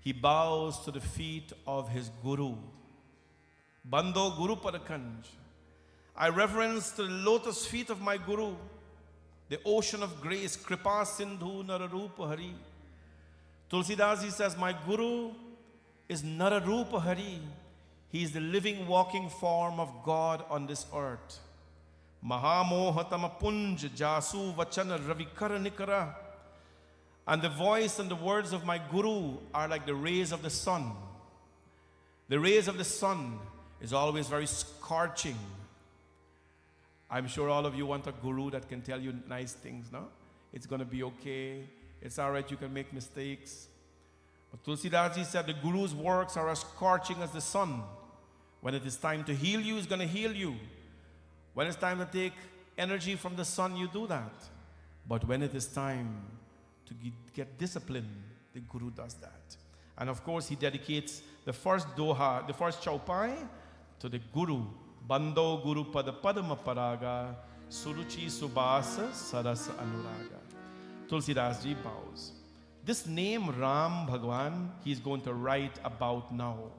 He bows to the feet of his Guru. Bandau Guru Padakanj. I reverence the lotus feet of my Guru, the ocean of grace, Kripa Sindhu Nararupa Hari. Tulsidas ji says, my Guru is Nararupa Hari. He is the living, walking form of God on this earth. Mahamohatama Punj Jasu Vachana Ravikara Nikara. And the voice and the words of my Guru are like the rays of the sun. The rays of the sun is always very scorching. I'm sure all of you want a Guru that can tell you nice things, no? It's going to be okay. It's all right, you can make mistakes. But Tulsidas ji said the Guru's works are as scorching as the sun. When it is time to heal you, he's going to heal you. When it's time to take energy from the sun, you do that. But when it is time to get discipline, the Guru does that. And of course, he dedicates the first doha, the first chaupai, to the Guru. Bando Guru Pada Padama Paraga, Suruchi Subasa Sarasa Anuraga. Tulsidas ji bows. This name Ram Bhagwan, he's going to write about now.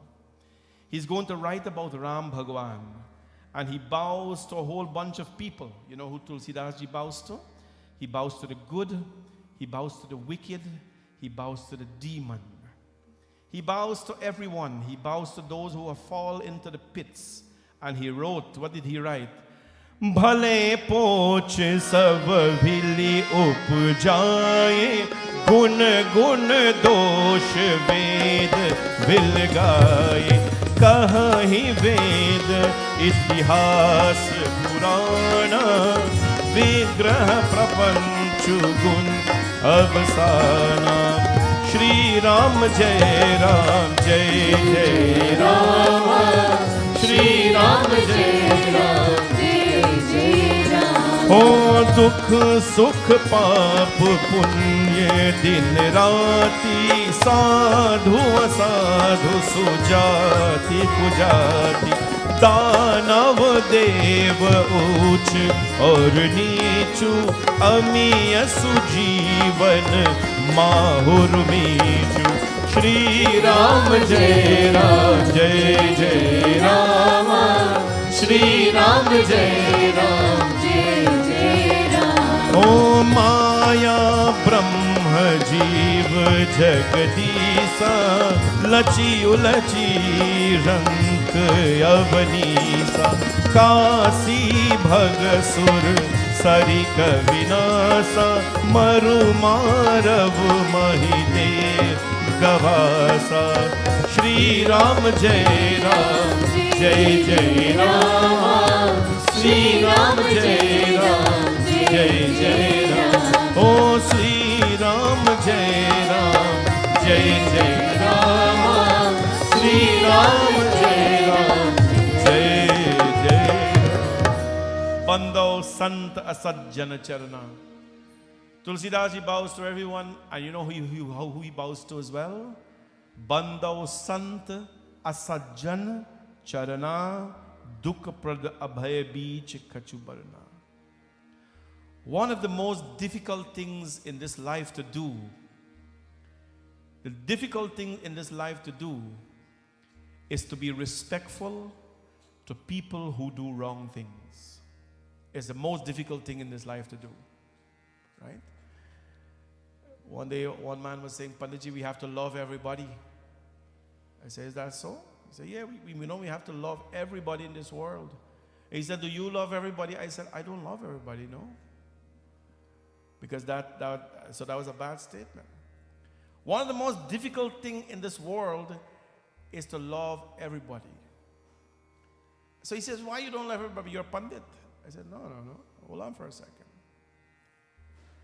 He's going to write about Ram Bhagwan. And he bows to a whole bunch of people. You know who Tulsidas ji bows to? He bows to the good, he bows to the wicked, he bows to the demon. He bows to everyone. He bows to those who have fallen into the pits. And he wrote, what did he write? Bhale poch sab bhili upjaye, gun gun dosh ved vil gaye, kahi ved itihas purana, vigrah prapanchu gun avsana. Shri Ram Jai Ram Jai Jai Ram, Shri Ram Jai Ram Jai Jai Ram. O dukh sukh paap punya din raati, sadhu asadhu sujati kujati, दानव देव ऊंच और नीचू, अमीय सुजीवन माहुर मीचू. श्री राम जय जय राम, श्री राम जय राम. ओ माया ब्रह्म जीव जगदीसा, लची उलची रंग अवनीसा, काशी भगसुर सरिक विनासा, मरु मारव महिदे गवासा. श्री राम जय जय राम, श्री राम जय जय राम. ओ श्री राम जय Jai Jai Rama, Sri Ram Jai Ram, Jai Jai Ram. Bando Sant Asajjana Charana. Tulsidas, he bows to everyone, and you know who he bows to as well? Bando Sant Asajjan Charana Dukh Prad Abhay Beech Kachubarna. One of the most difficult things in this life to do, the difficult thing in this life to do is to be respectful to people who do wrong things. It's the most difficult thing in this life to do. Right? One day, one man was saying, Panditji, we have to love everybody. I said, is that so? He said, yeah, we know we have to love everybody in this world. He said, do you love everybody? I said, I don't love everybody, no. Because that was a bad statement. One of the most difficult things in this world is to love everybody. So he says, why you don't love everybody? You're a Pandit. I said, no. Hold on for a second.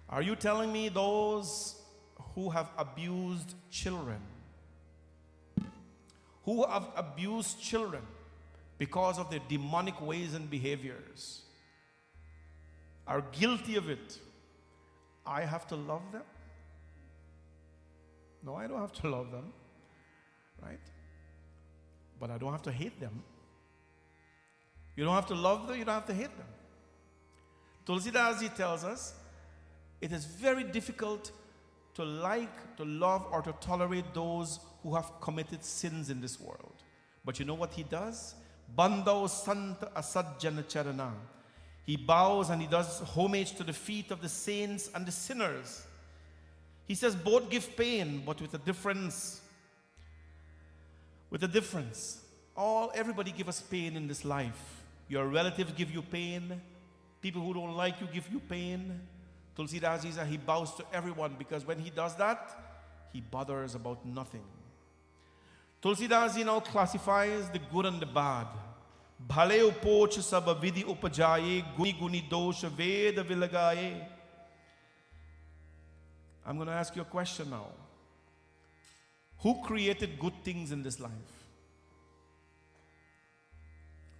Are you telling me those who have abused children, because of their demonic ways and behaviors, are guilty of it, I have to love them? No, I don't have to love them, right? But I don't have to hate them. You don't have to love them, you don't have to hate them. Tulsidas tells us, it is very difficult to like, to love, or to tolerate those who have committed sins in this world. But you know what he does? Bandao Sant Asajjana Charana. He bows and he does homage to the feet of the saints and the sinners. He says both give pain, but with a difference. With a difference. Everybody give us pain in this life. Your relatives give you pain. People who don't like you give you pain. Tulsidas, he bows to everyone, because when he does that, he bothers about nothing. Tulsidas now classifies the good and the bad. Bhale upoch sab vidhi upajaye, guni guni dosha veda vilagaye. I'm going to ask you a question now. Who created good things in this life?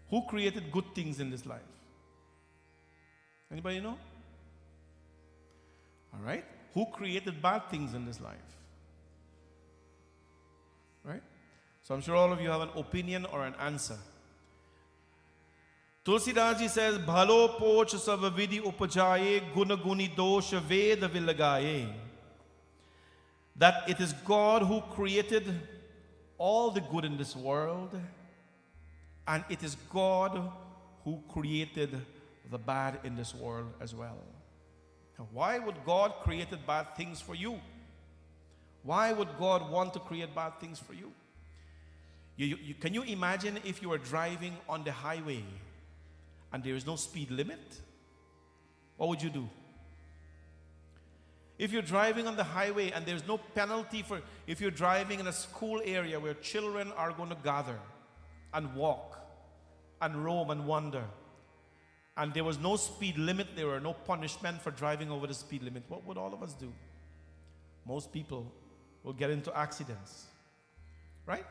Who created good things in this life? Anybody know? All right. Who created bad things in this life? Right? So I'm sure all of you have an opinion or an answer. Tulsidas says, Bhalo poch savavidi upajaye gunaguni dosha veda vilagaye. That it is God who created all the good in this world, and it is God who created the bad in this world as well. Now, why would God create bad things for you? Why would God want to create bad things for you? Can you imagine if you were driving on the highway and there is no speed limit? What would you do? If you're driving on the highway and there's no penalty for, if you're driving in a school area where children are going to gather and walk and roam and wander, and there was no speed limit, there were no punishment for driving over the speed limit, what would all of us do? Most people will get into accidents, right?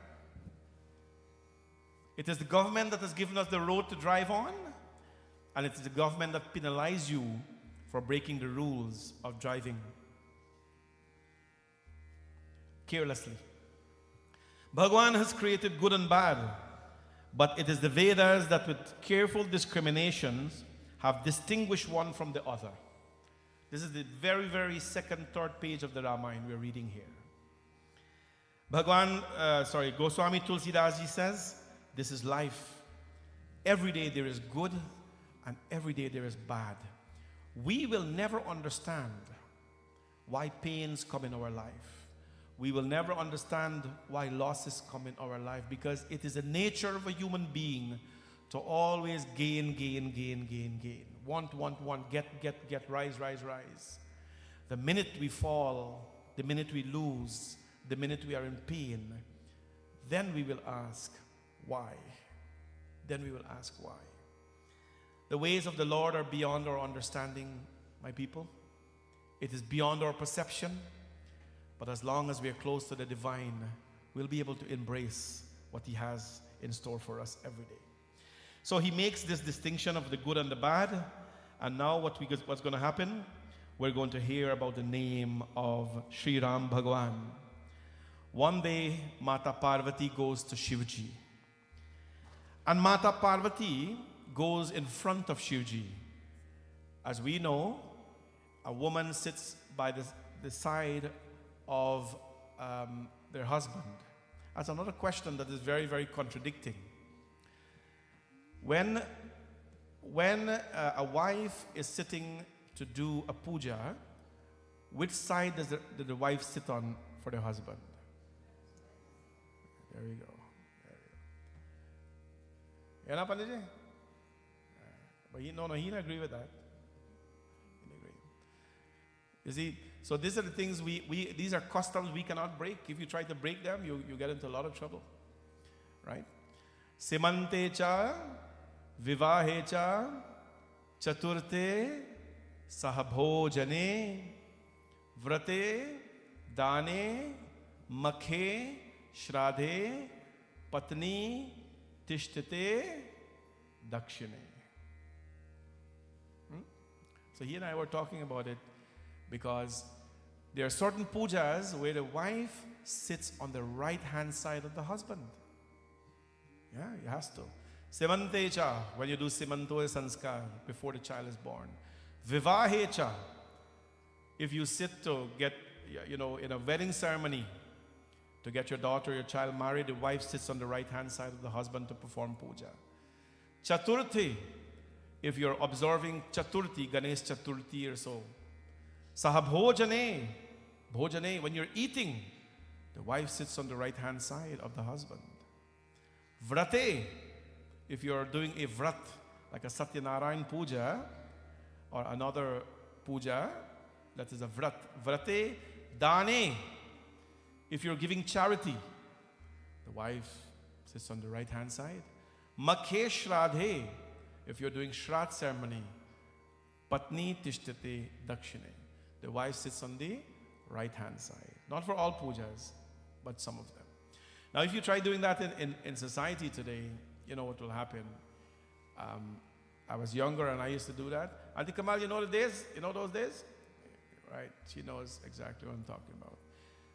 It is the government that has given us the road to drive on, and it is the government that penalizes you for breaking the rules of driving carelessly. Bhagwan has created good and bad, but it is the Vedas that with careful discriminations have distinguished one from the other. This is the very, very second, third page of the Ramayan we're reading here. Goswami Tulsidas says, this is life. Every day there is good and every day there is bad. We will never understand why pains come in our life. We will never understand why losses come in our life, because it is the nature of a human being to always gain. Want, get, rise. The minute we fall, the minute we lose, the minute we are in pain, then we will ask why. The ways of the Lord are beyond our understanding, my people. It is beyond our perception. But as long as we are close to the divine, we'll be able to embrace what he has in store for us every day. So he makes this distinction of the good and the bad. And now what's going to happen? We're going to hear about the name of Sri Ram Bhagwan. One day, Mata Parvati goes to Shivji. And Mata Parvati goes in front of Shivji. As we know, a woman sits by the side of their husband. That's another question that is very, very contradicting. When a wife is sitting to do a puja, which side does the wife sit on for the husband? There we go. There we go. But he didn't agree with that. He didn't agree. You see, so these are the things these are customs we cannot break. If you try to break them, you get into a lot of trouble. Right? Simante cha, vivahe cha, chaturte, sahabhojane, vrate, dane, makhe, shradhe, patni, tishtate, dakshine. So he and I were talking about it because there are certain pujas where the wife sits on the right hand side of the husband. Yeah, he has to. Simante cha, when you do simanto sanskar before the child is born. Vivahe cha, if you sit to get, in a wedding ceremony to get your daughter or your child married, the wife sits on the right hand side of the husband to perform puja. Chaturthi, if you're observing Chaturthi, Ganesh Chaturthi or so. Sahabhojane, bhojane, when you're eating, the wife sits on the right hand side of the husband. Vrate, if you're doing a vrat, like a Satyanarayan puja, or another puja, that is a vrat. Vrate, dane, if you're giving charity, the wife sits on the right hand side. Makhe shradhe, if you're doing shraddh ceremony. Patni tishtate dakshine, the wife sits on the right hand side. Not for all pujas, but some of them. Now if you try doing that in society today, you know what will happen. I was younger and I used to do that. Auntie Kamal, you know the days? You know those days? Right, she knows exactly what I'm talking about.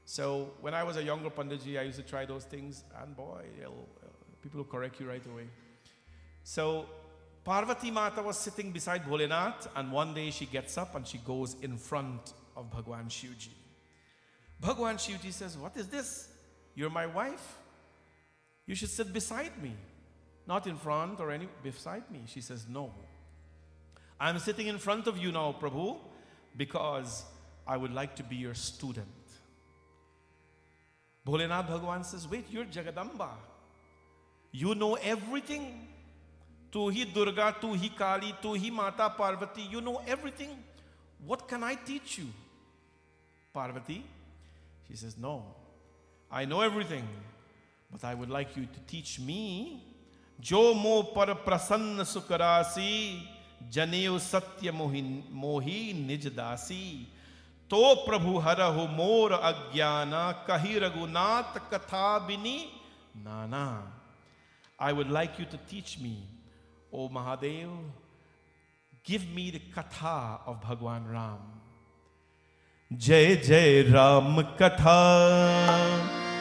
So when I was a younger Panditji, I used to try those things, and boy, people will correct you right away. So Parvati Mata was sitting beside Bholenath, and one day she gets up and she goes in front of Bhagwan Shivji. Bhagwan Shivji says, "What is this? You're my wife. You should sit beside me. Not in front or beside me." She says, "No. I'm sitting in front of you now, Prabhu, because I would like to be your student." Bholenath Bhagwan says, "Wait, you're Jagadamba. You know everything. Tu hi Durga, tu hi Kali, tu hi Mata Parvati. You know everything. What can I teach you, Parvati?" She says, "No, I know everything, but I would like you to teach me. Jo mo par prasanna sukarasi, janeo satya mohi nij dasi. To prabhu harahu mor agyana, kahi raghunath katha bini nana." I would like you to teach me, O Mahadev, give me the katha of Bhagwan Ram. Jai Jai Ram Katha,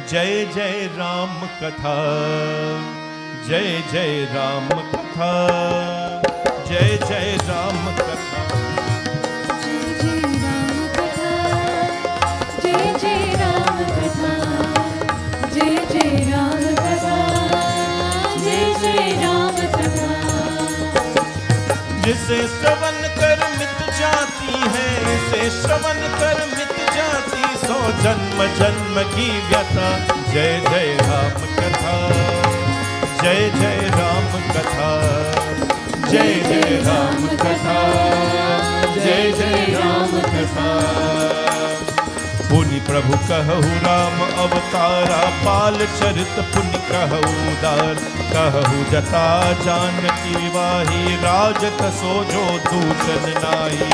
Jai Jai Ram Katha, Jai Jai Ram Katha, Jai Jai Ram Katha.
Jai Jai Ram Katha, Jai Jai Ram Katha, Jai Jai Ram Katha.
जिसे श्रवण कर मिट जाती है, इसे श्रवण कर मिट जाती 100 जन्म जन्म की व्यथा। जय जय राम कथा, जय जय राम कथा, जय जय राम कथा, जय जय राम कथा। पुनि प्रभु कहु राम अवतारा, पाल चरित पुनि कहु उदार। कहु जता जानकी वाही, राजत सो जो दूषण नाही।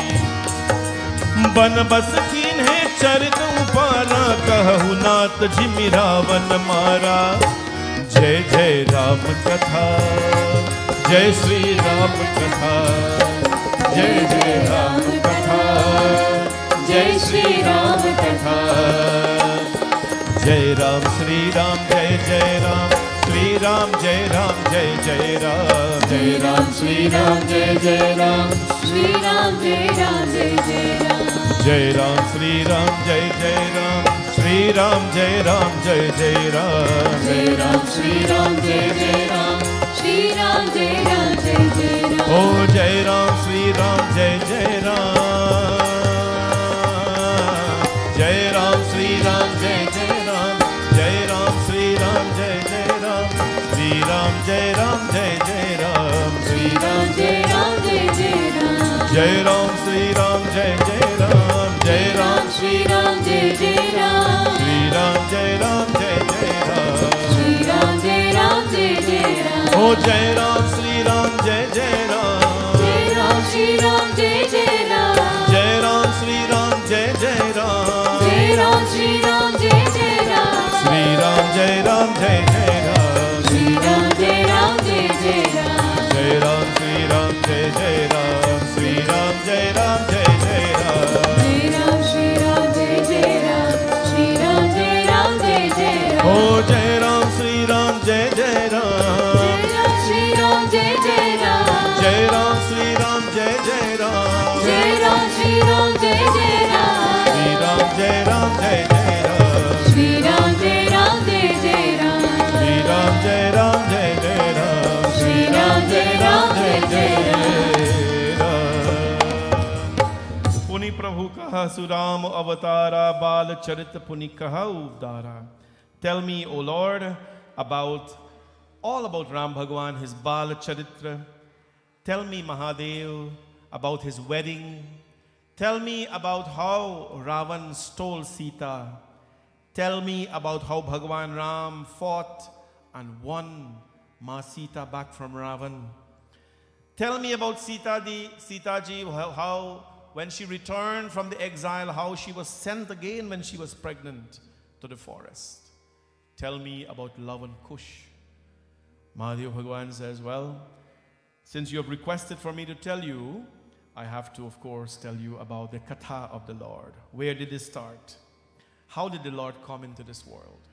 बन बस कीन्हे चरित उपारा कहु नाथ जिमि रावण मारा। जय जय राम कथा, जय श्री राम कथा, जय जय राम कथा, जय श्री राम कथा। जय राम श्री राम जय जय राम, श्री राम जय राम जय जय राम। जय राम श्री राम जय जय राम,
श्री राम जय राम जय जय राम।
जय राम श्री राम जय जय राम, श्री राम जय राम जय जय राम।
जय राम श्री राम जय जय राम, श्री राम जय राम जय जय राम।
ओ जय राम श्री राम जय जय राम, जय राम श्री राम जय जय राम, जय राम श्री राम जय जय राम, श्री राम जय राम जय जय राम, श्री राम
जय राम जय जय राम।
जय राम श्री राम जय जय राम, जय राम
श्री राम जय जय राम,
श्री राम जय राम जय जय राम,
श्री राम जय राम जय जय राम।
ओ जय राम श्री राम जय जय राम,
जय राम श्री राम जय जय राम,
जय राम श्री राम जय जय राम,
जय राम श्री राम जय जय राम।
श्री राम जय राम जय जय राम,
श्री राम जय राम जय जय राम।
जय राम श्री राम जय जय राम, श्री राम जय राम जय जय राम।
जय राम श्री राम जय जय राम, श्री राम जय राम जय जय राम।
ओ जय राम श्री राम जय जय राम,
जय राम श्री राम जय जय राम,
जय राम श्री राम जय जय राम,
जय राम श्री राम जय जय राम।
श्री राम जय राम जय जय राम,
श्री राम जय राम जय जय राम।
श्री राम जय राम जय जय राम,
श्री राम जय राम जय जय
राम। पुनि प्रभु कहा सुराम अवतारा, बाल चरित पुनि कहा उदारा। Tell me, O Lord, all about Ram Bhagwan, his Bal Charitra. Tell me, Mahadev, about his wedding. Tell me about how Ravan stole Sita. Tell me about how Bhagwan Ram fought and won Ma Sita back from Ravan. Tell me about Sita ji, how when she returned from the exile, how she was sent again when she was pregnant to the forest. Tell me about love and Kush. Mahadev Bhagwan says, well, since you have requested for me to tell you, I have to, of course, tell you about the Kata of the Lord. Where did it start? How did the Lord come into this world?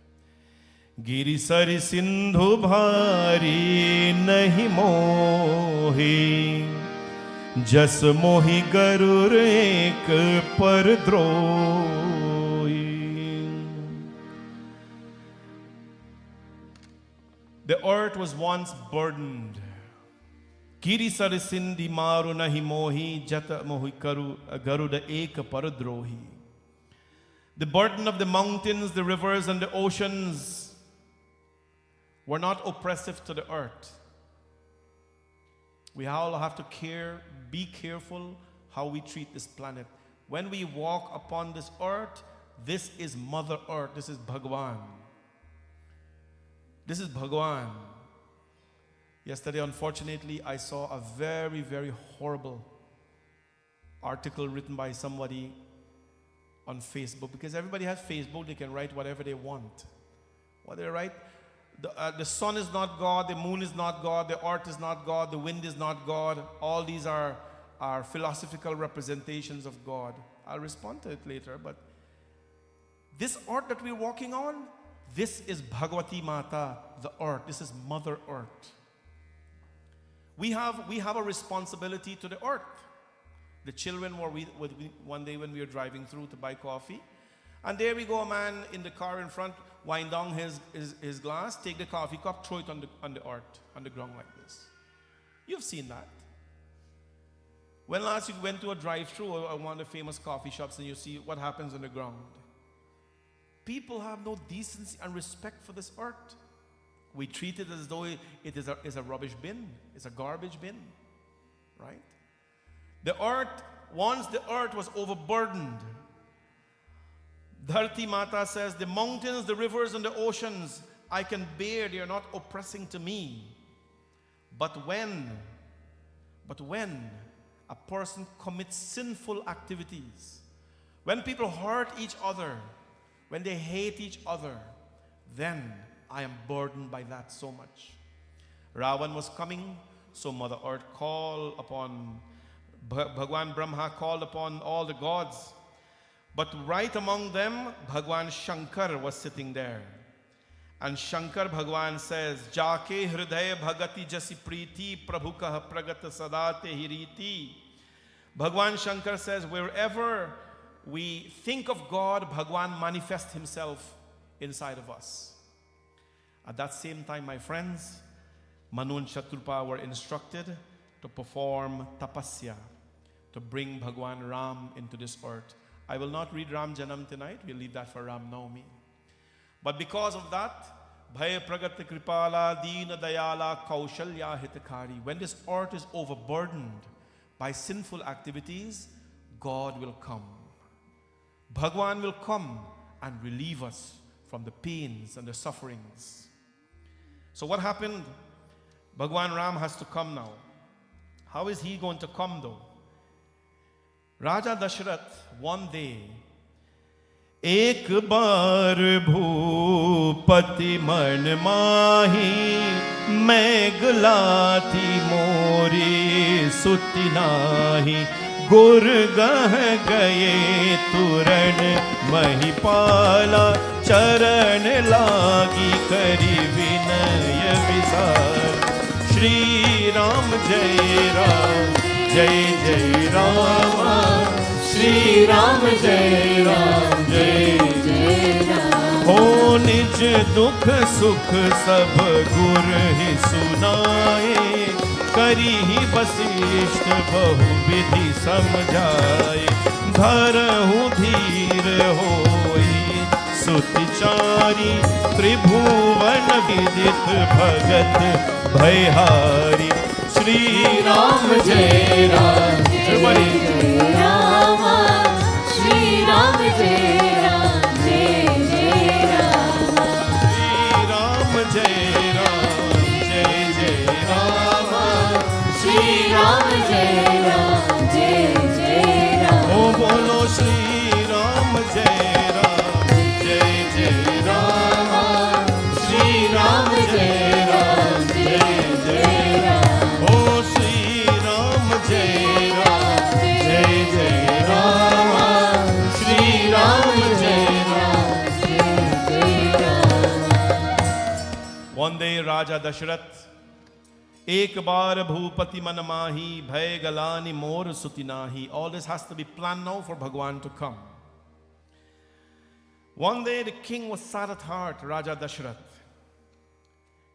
Giri sari sindhu bhari nahi mohi, jas mohi garur ek par drohi. The earth was once burdened. Giri sari sindhi maru nahi mohi, jata mohi garuda ek par drohi. The burden of the mountains, the rivers, and the oceans were not oppressive to the earth. We all have to be careful how we treat this planet. When we walk upon this earth, this is Mother Earth, this is Bhagwan. This is Bhagwan. Yesterday, unfortunately, I saw a very, very horrible article written by somebody on Facebook, because everybody has Facebook, they can write whatever they want. What they write? The sun is not God, the moon is not God, the earth is not God, the wind is not God. All these are philosophical representations of God. I'll respond to it later, but this earth that we're walking on, this is Bhagavati Mata, the earth. This is Mother Earth. We have a responsibility to the earth. The children were one day when we were driving through to buy coffee, and there we go, a man in the car in front, wind down his glass, take the coffee cup, throw it on the earth, on the ground like this. You've seen that. When last you went to a drive-through or one of the famous coffee shops and you see what happens on the ground? People have no decency and respect for this earth. We treat it as though it is a rubbish bin. It's a garbage bin, right? The earth, once the earth was overburdened, Dharti Mata says, the mountains, the rivers, and the oceans, I can bear, they are not oppressing to me. But when a person commits sinful activities, When people hurt each other, when they hate each other, then I am burdened by that so much. Ravan was coming, so Mother Earth called upon, Bhagwan Brahma called upon all the gods. But right among them, Bhagwan Shankar was sitting there. And Shankar Bhagwan says, Jake hridaya bhagati jasi priti prabhu kah pragat sadate hiriti. Bhagwan Shankar says, wherever we think of God, Bhagwan manifests himself inside of us. At that same time, my friends, Manu and Shatrugna were instructed to perform tapasya, to bring Bhagwan Ram into this earth. I will not read Ram Janam tonight, we'll leave that for Ram Navami. But because of that, Bhaya Pragati Kripala Deena Dayala Kaushalya Hitakari, when this earth is overburdened by sinful activities, God will come. Bhagwan will come and relieve us from the pains and the sufferings. So what happened? Bhagwan Ram has to come now. How is he going to come though? Raja Dashrath one day, एक बार भूपति मन माही मैं गला थी मोरी सुति नाही गुर गह गए तुरन महिपाला चरण लागी करी विनय विसार श्री राम जय राम जय जय राम श्री राम जय राम जय जय राम हो निज दुख सुख सब गुर ही सुनाए करी ही वशिष्ठ बहु विधि समझाए धरहु धीर होई सुतिचारी त्रिभुवन विदित भगत भयहारी श्री राम जय राम जय जय राम श्री राम जय राम जय जय राम श्री राम जय राम जय जय राम श्री राम जय राम जय जय राम ओ बोलो श्री राम जय राम जय जय राम श्री राम जय राम जय जय राम ओ श्री राम जय राम जय जय राम श्री राम जय राम जय जय Ram One day Raja Dashrath एक बार भूपति मन माही भय गलानि मोर सुति नाही. All this has to be planned now for Bhagwan to come. One day the king was sad at heart, Raja Dashrath.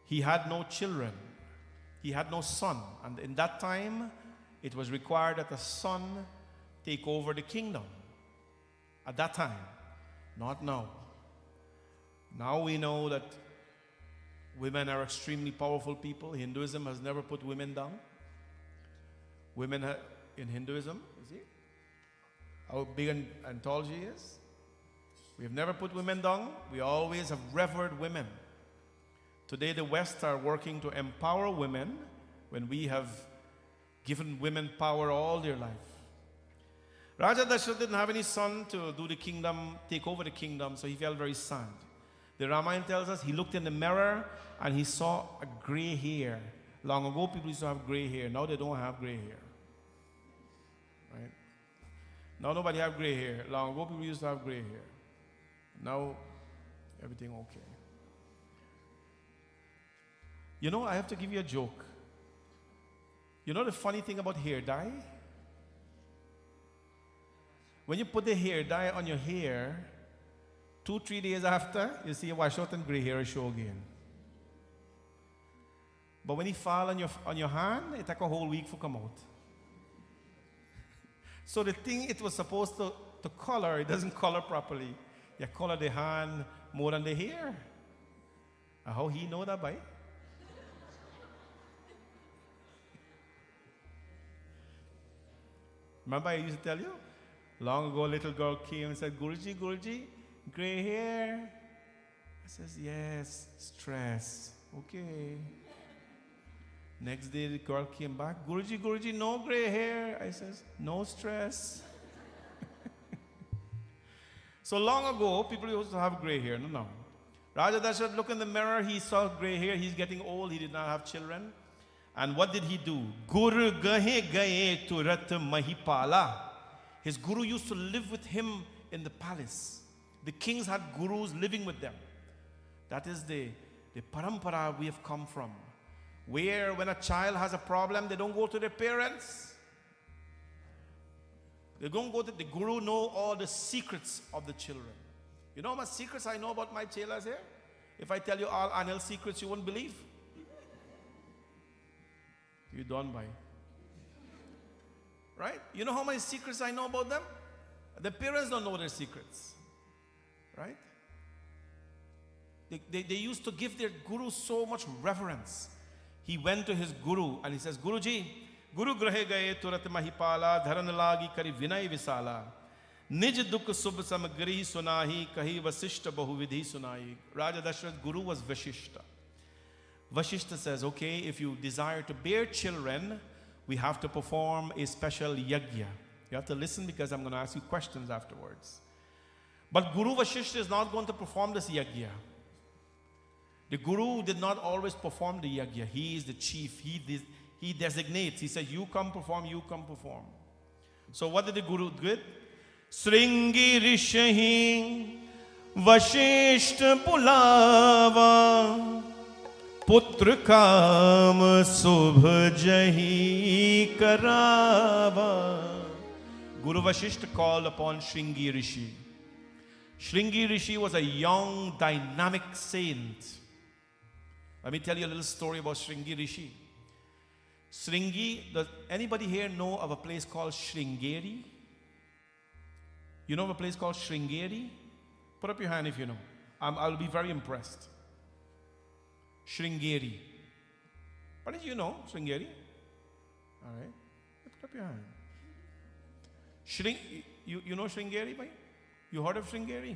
He had no children. He had no son. And in that time, it was required that a son take over the kingdom. At that time, not now. Now we know that women are extremely powerful people. Hinduism has never put women down. Women in Hinduism, you see how big and tall she is? We have never put women down. We always have revered women. Today the West are working to empower women when we have given women power all their life. Raja Dashrath didn't have any son to do the kingdom, take over the kingdom, so he felt very sad. The Ramayan tells us he looked in the mirror and he saw a gray hair. Long ago, people used to have gray hair. Now they don't have gray hair. Right? Now nobody have gray hair. Long ago, people used to have gray hair. Now, everything okay. You know, I have to give you a joke. You know the funny thing about hair dye? When you put the hair dye on your hair, 2-3 days after, you see a washout and gray hair show again. But when it fall on your hand, it take a whole week to come out. So the thing it was supposed to color, it doesn't color properly. You color the hand more than the hair. And how he know that by? Remember I used to tell you? Long ago, a little girl came and said, Guruji, Guruji, gray hair. I says, yes, stress. Okay. Next day, the girl came back. Guruji, Guruji, no gray hair. I says, no stress. So long ago, people used to have gray hair. No. Raja Dashrath looked in the mirror. He saw gray hair. He's getting old. He did not have children. And what did he do? Guru gahe gaye turat mahipala. His guru used to live with him in the palace. The kings had gurus living with them. That is the parampara we have come from. Where when a child has a problem, they don't go to their parents. They don't go to the guru, know all the secrets of the children. You know how much secrets I know about my chelas here? If I tell you all annual secrets, you won't believe. You don't buy. Right? You know how many secrets I know about them? The parents don't know their secrets. Right? They used to give their guru so much reverence. He went to his guru and he says, Guruji, Guru grahe gaye turat mahipala dharan lagi kari vinay visala nij dukh subh samagri sunahi kahi vasishta bahuvidhi sunahi. Raja Dashrath's guru was Vashishta. Vashishta says, okay, if you desire to bear children, we have to perform a special yajna. You have to listen because I'm going to ask you questions afterwards. But Guru Vashishta is not going to perform this yajna. The Guru did not always perform the yajna. He is the chief. He designates. He says, you come perform, you come perform. So what did the Guru do? Sringi Rishahi Vashishta Pulava Putra Kam Subh Jahi Karava. Guru Vashishta called upon Shringi Rishi. Shringi Rishi was a young, dynamic saint. Let me tell you a little story about Shringi Rishi. Shringi, does anybody here know of a place called Sringeri? You know of a place called Sringeri? Put up your hand if you know. I'll be very impressed. Sringeri. What did you know, Sringeri? All right. Put up your hand. You know Sringeri, bhai? You heard of Sringeri?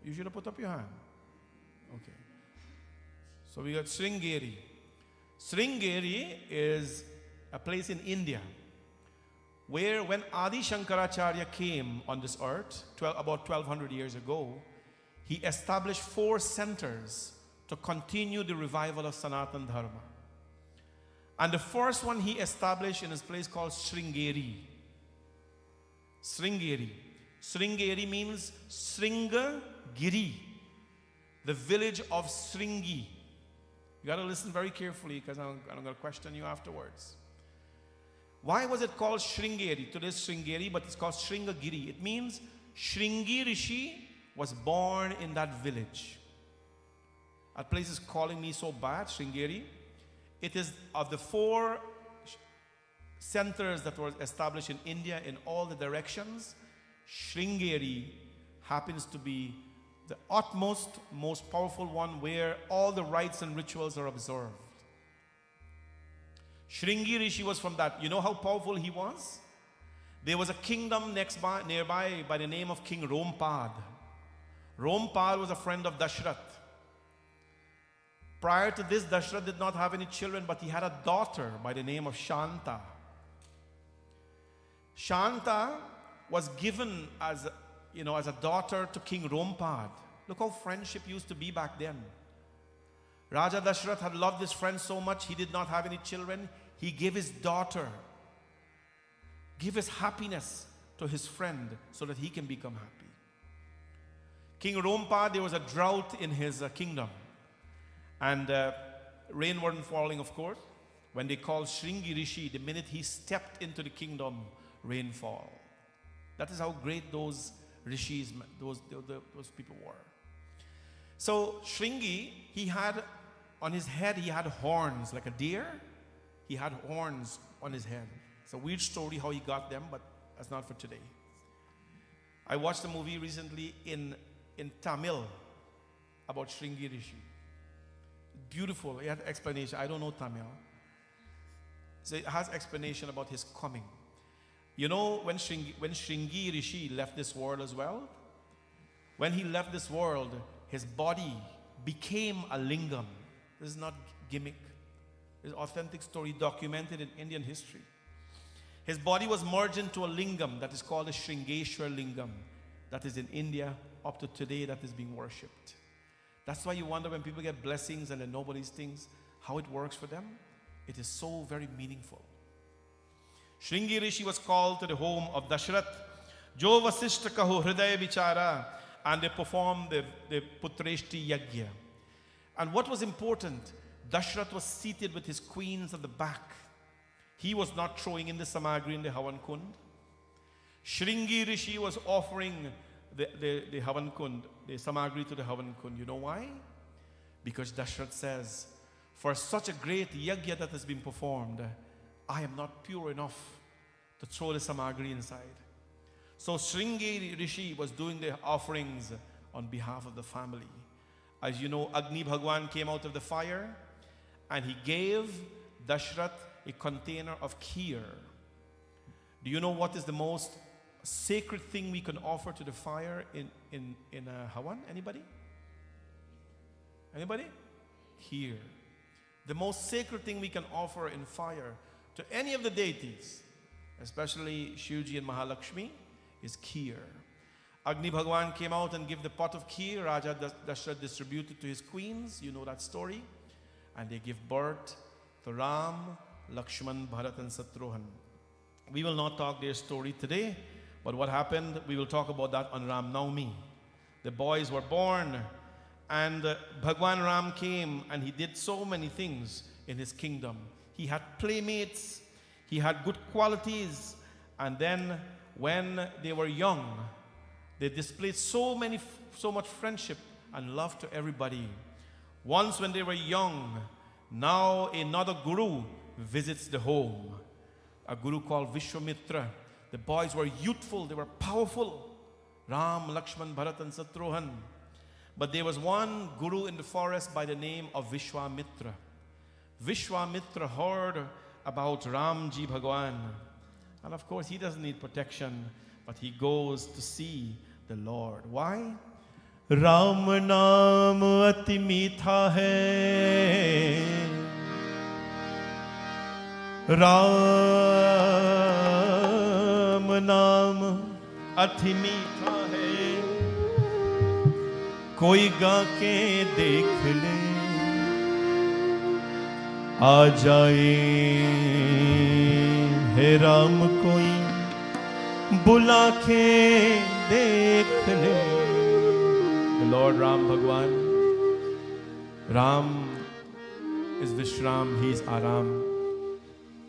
You should have put up your hand. Okay. So we got Sringeri. Sringeri is a place in India where when Adi Shankaracharya came on this earth about 1200 years ago, he established 4 centers to continue the revival of Sanatana Dharma. And the first one he established in his place called Sringeri. Sringeri. Sringeri means Sringagiri, the village of Sringi. You got to listen very carefully because I'm going to question you afterwards. Why was it called Sringeri? Today is Sringeri, but it's called Sringagiri. It means Shringi Rishi was born in that village. That place is calling me so bad, Sringeri. It is of the 4 centers that were established in India in all the directions. Sringeri happens to be the utmost, most powerful one where all the rites and rituals are observed. Shringi Rishi was from that. You know how powerful he was? There was a kingdom nearby by the name of King Rompad. Rompad was a friend of Dashrath. Prior to this, Dashrath did not have any children, but he had a daughter by the name of Shanta. Shanta was given as a daughter to King Rompad. Look how friendship used to be back then. Raja Dashrath had loved his friend so much, he did not have any children. He gave his daughter, give his happiness to his friend so that he can become happy. King Rompad, there was a drought in his kingdom. And rain wasn't falling, of course. When they called Shringi Rishi, the minute he stepped into the kingdom, rainfall. That is how great those rishis, those people were. So Shringi, he had on his head, he had horns like a deer. He had horns on his head. It's a weird story how he got them, but that's not for today. I watched a movie recently in Tamil about Shringi Rishi. Beautiful. It had explanation. I don't know Tamil. So it has explanation about his coming. You know when Shringi Rishi left this world as well? When he left this world, his body became a lingam. This is not gimmick. It's an authentic story documented in Indian history. His body was merged into a lingam that is called a Shringeshwar lingam. that is in India up to today that is being worshipped. That's why you wonder when people get blessings and they know about these things, how it works for them. It is so very meaningful. Shringi Rishi was called to the home of Dashrath. Jo Vasishta kaho hriday bichara. And they performed the Putreshti Yagya. And what was important, Dashrath was seated with his queens at the back. He was not throwing in the samagri in the Havan Kund. Shringi Rishi was offering the Havan Kund, the samagri to the Havan Kund. You know why? Because Dashrath says, for such a great yagya that has been performed, I am not pure enough to throw the samagri inside. So Shringi Rishi was doing the offerings on behalf of the family. As you know, Agni Bhagwan came out of the fire and he gave Dashrath a container of kheer. Do you know what is the most sacred thing we can offer to the fire in Havan? Anybody? Anybody? Kheer. The most sacred thing we can offer in fire to any of the deities, especially Shivji and Mahalakshmi, is kheer. Agni Bhagwan came out and gave the pot of kheer. Raja Dashrath distributed to his queens. You know that story. And they give birth to Ram, Lakshman, Bharat and Satruhan. We will not talk their story today, but what happened, we will talk about that on Ram Navami. The boys were born and Bhagwan Ram came and he did so many things in his kingdom. He had playmates, he had good qualities, and then when they were young, they displayed so much friendship and love to everybody. Once when they were young, now another guru visits the home. A guru called Vishwamitra. The boys were youthful, they were powerful. Ram, Lakshman, Bharat and Satruhan. But there was one guru in the forest by the name of Vishwamitra. Vishwamitra heard about Ramji Bhagwan. And of course, he doesn't need protection, but he goes to see the Lord. Why? Ram naam ati meetha hai. Ram naam ati meetha hai. Koi ga ke dekh le. आ जाए हे राम कोई बुला के देख ले. The Lord Ram Bhagwan. Ram is Vishram, he is Aram.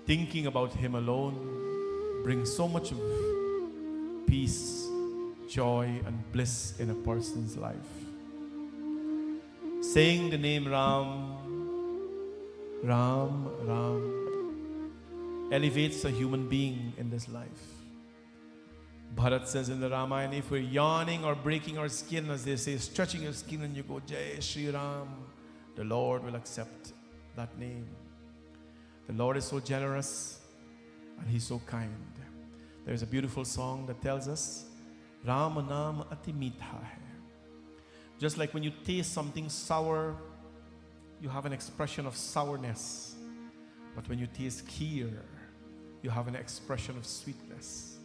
Thinking about him alone brings so much of peace, joy and bliss in a person's life. Saying the name Ram, Ram, Ram elevates a human being in this life. Bharat says in the Ramayan, if we're yawning or breaking our skin, as they say, stretching your skin and you go, Jai Shri Ram, the Lord will accept that name. The Lord is so generous and He's so kind. There's a beautiful song that tells us, Ram naam ati meetha hai. Just like when you taste something sour, you have an expression of sourness. But when you taste kheer, you have an expression of sweetness.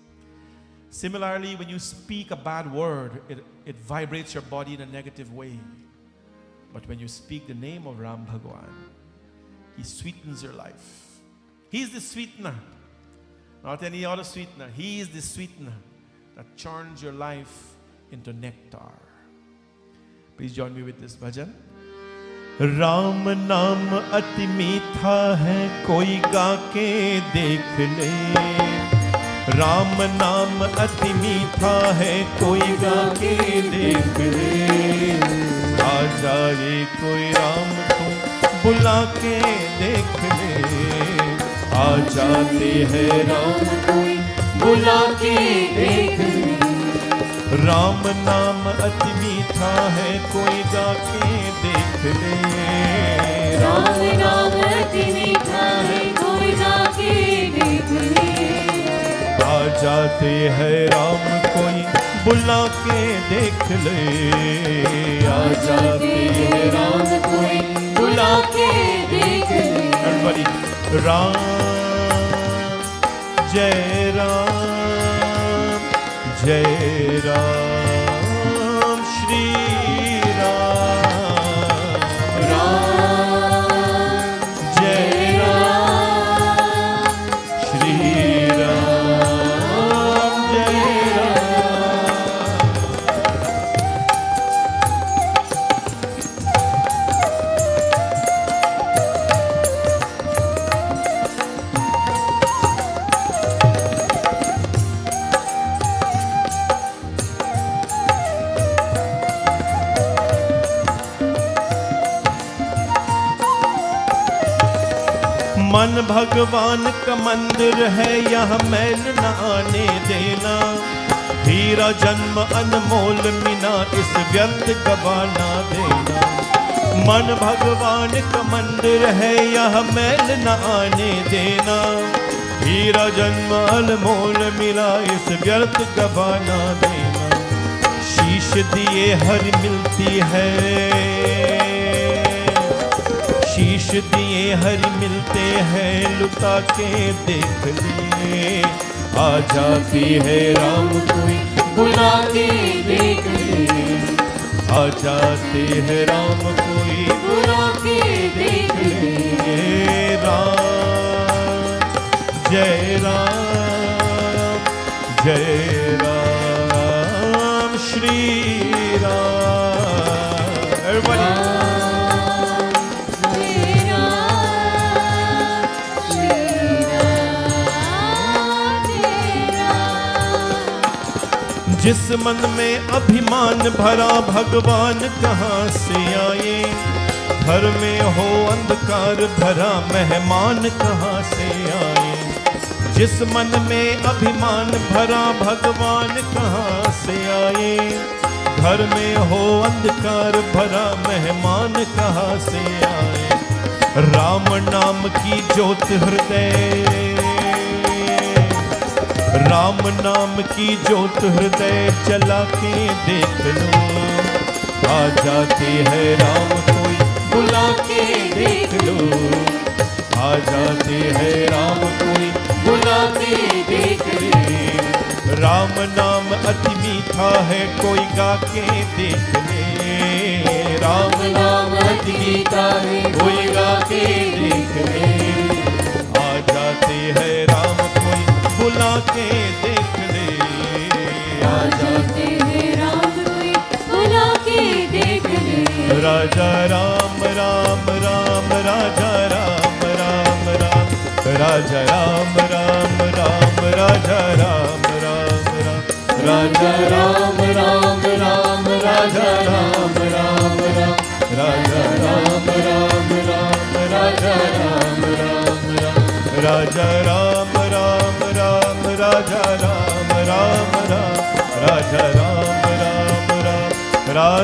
Similarly, when you speak a bad word, it vibrates your body in a negative way. But when you speak the name of Ram Bhagwan, He sweetens your life. He's the sweetener, not any other sweetener. He is the sweetener that turns your life into nectar. Please join me with this bhajan. Ram नाम अति मीठा है कोई गा के देख ले. राम नाम अति मीठा है कोई गा के देख ले. आ जाए कोई राम को बुला के देख ले. आ जाते हैं राम कोई बुला के देख ले. राम नाम अति मीठा है कोई गा के देख ले.
राम नाम अति मीठा है कोई गा के देख ले.
आ जाते हैं राम कोई बुला के देख ले. आ जाते हैं राम कोई बुला के देख ले. Everybody, राम जय राम जय राम. मन भगवान का मंदिर है, यह मैल न आने देना। हीरा जन्म अनमोल मीना, इस व्यर्थ गवाना देना। मन भगवान का मंदिर है, यह मैल न आने देना। हीरा जन्म अनमोल मिला, इस व्यर्थ गवाना देना। शीश दिए हर मिलती है, शीश दिए हर मिलते हैं, लुटा के देख लिए। आ जाती है राम कोई बुला के देख ले। आ जाते हैं राम कोई
बुला के देख
ले। राम जय राम जय राम श्री राम। Everybody. जिस मन में अभिमान भरा, भगवान कहाँ से आए। घर में हो अंधकार भरा, मेहमान कहाँ से आए। जिस मन में अभिमान भरा, भगवान कहाँ से आए। घर में हो अंधकार भरा, मेहमान कहाँ से आए। राम नाम की ज्योत हृदय, राम नाम की ज्योत हृदय जला के देख लो। आ जाते हैं राम कोई बुला के देख लो। आ जाते हैं राम कोई बुला के देख ले। राम नाम अति मीठा है, कोई गा के देख ले। राम नाम अति मीठा है, कोई गा के देख ले। आ जाते हैं राम कोई बुला के देख ले।
आ जाते हैं राम कोई बुला के देख ले।
राजा राम राम राम राजा राम राम राम। राजा राम राम राम राजा राम राम राम। राजा राम राम राम राजा राम राम राम। राजा राम राम राम राजा राम राम राम। राजा राम राम राम राजा राम राम राम। राजा राम राम राम राजा राम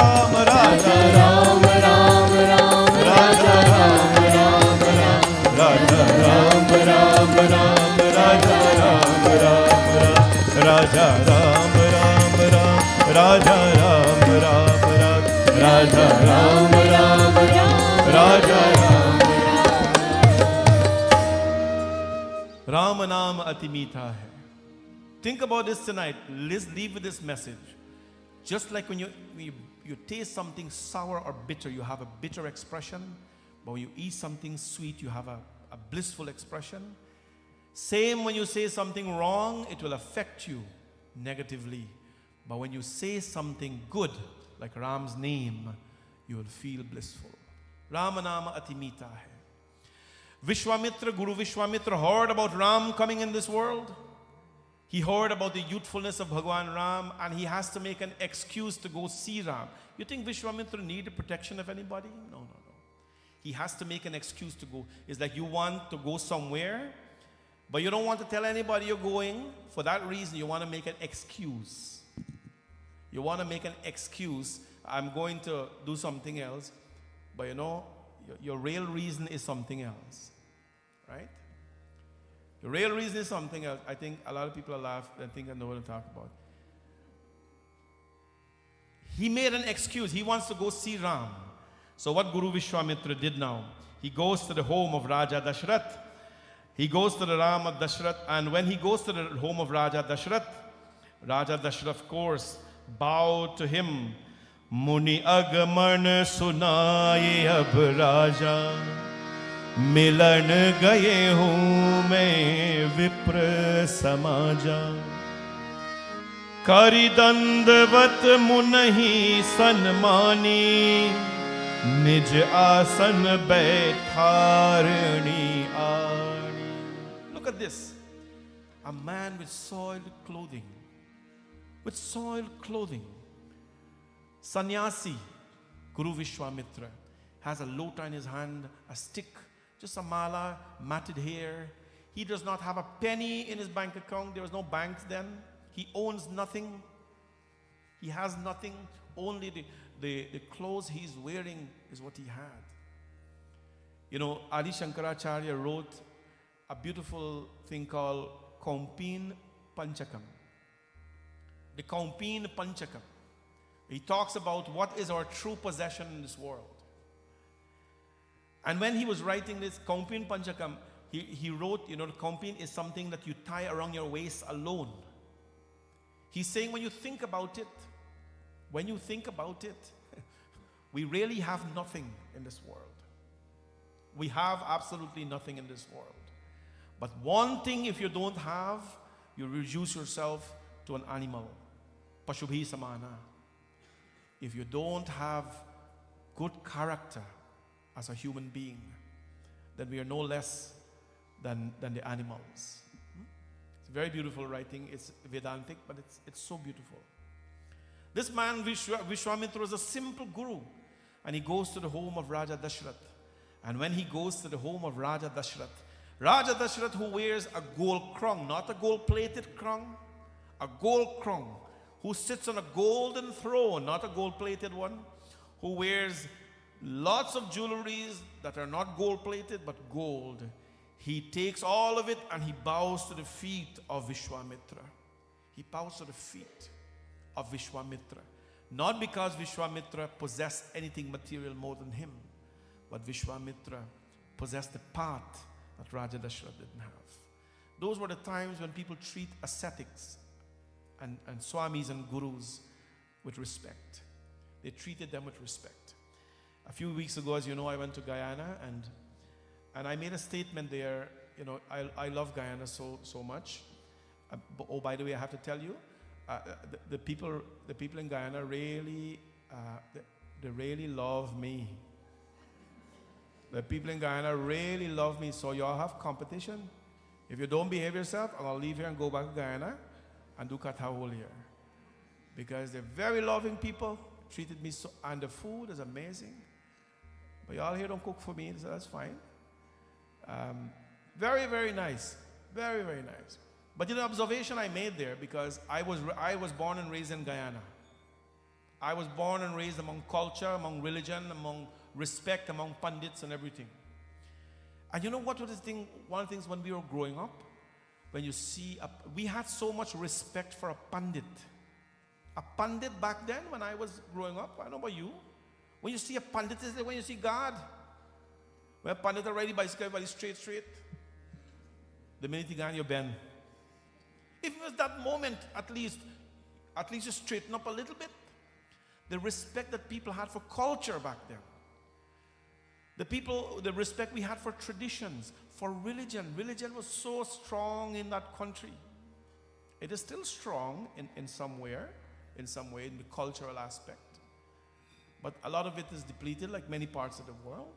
राम राम। राजा राम राम राम राजा राम राम राम। राजा राम राम राम राजा राम राम राम। राजा राम राम राम राजा राम राम राम। राजा राम राम राम राजा राम। राम नाम अति मीठा है। Think about this tonight. Let's leave with this message. Just like when you taste something sour or bitter, you have a bitter expression. But when you eat something sweet, you have a blissful expression. Same when you say something wrong, it will affect you negatively. But when you say something good, like Ram's name, you will feel blissful. Ram nama ati meeta hai. Vishwamitra, Guru Vishwamitra heard about Ram coming in this world. He heard about the youthfulness of Bhagwan Ram, and he has to make an excuse to go see Ram. You think Vishwamitra needed protection of anybody? No, no, no. He has to make an excuse to go. It's like you want to go somewhere, but you don't want to tell anybody you're going. For that reason, you want to make an excuse. You want to make an excuse. I'm going to do something else, but you know, your real reason is something else, right? The real reason is something else. I think a lot of people are laughing and think I know what I'm talking about. He made an excuse. He wants to go see Ram. So what Guru Vishwamitra did now, he goes to the home of Raja Dashrath. He goes to the Ram of Dashrath, and when he goes to the home of Raja Dashrath, of course, bowed to him. Muni agaman sunaye ab Raja, मिलन गए हूँ मैं विप्र समाजा। करि दंडवत मुनहि सन्मानी, निज आसन बैठारणी आनी। Look at this. A man with soiled clothing. With soiled clothing. Sannyasi, Guru Vishwamitra, has a lota in his hand, a stick, just a mala, matted hair. He does not have a penny in his bank account. There was no banks then. He owns nothing. He has nothing. Only the clothes he's wearing is what he had. You know, Adi Shankaracharya wrote a beautiful thing called Kaumpin Panchakam. The Kaumpin Panchakam. He talks about what is our true possession in this world. And when he was writing this Kaumpin Panchakam, he wrote, you know, the Kaumpin is something that you tie around your waist alone. He's saying when you think about it, we really have nothing in this world. We have absolutely nothing in this world. But one thing, if you don't have, you reduce yourself to an animal. Pashubhi samana. If you don't have good character as a human being, then we are no less than the animals. It's very beautiful writing. It's Vedantic, but it's so beautiful. This man, Vishwamitra, was a simple guru. And he goes to the home of Raja Dashrath. And when he goes to the home of Raja Dashrath, who wears a gold crown, not a gold-plated crown, a gold crown, who sits on a golden throne, not a gold-plated one, who wears lots of jewelries that are not gold-plated but gold. He takes all of it and he bows to the feet of Vishwamitra. He bows to the feet of Vishwamitra. Not because Vishwamitra possessed anything material more than him, but Vishwamitra possessed the path that Raja Dashrath didn't have. Those were the times when people treat ascetics and swamis and gurus with respect. They treated them with respect. A few weeks ago, as you know, I went to Guyana and I made a statement there. You know, I love Guyana so much. Oh, by the way, I have to tell you, the people in Guyana really, they really love me. The people in Guyana really love me. So y'all have competition. If you don't behave yourself, I'll leave here and go back to Guyana and do Kata here. Because they're very loving people, treated me so, and the food is amazing. But y'all here don't cook for me, so that's fine. Very, very nice. Very, very nice. But you know, observation I made there, because I was born and raised in Guyana. I was born and raised among culture, among religion, among respect, among pundits and everything. And you know what was the thing? One of the things when we were growing up, when you see, we had so much respect for a pandit. A pandit back then, when I was growing up, I don't know about you, when you see a pandit, it's like when you see God. When a pandit are riding bicycle, everybody straight. The minute you go on, you bend. If it was that moment, at least you straighten up a little bit. The respect that people had for culture back then. The respect we had for traditions, for religion. Religion was so strong in that country. It is still strong in some way, in the cultural aspect. But a lot of it is depleted, like many parts of the world.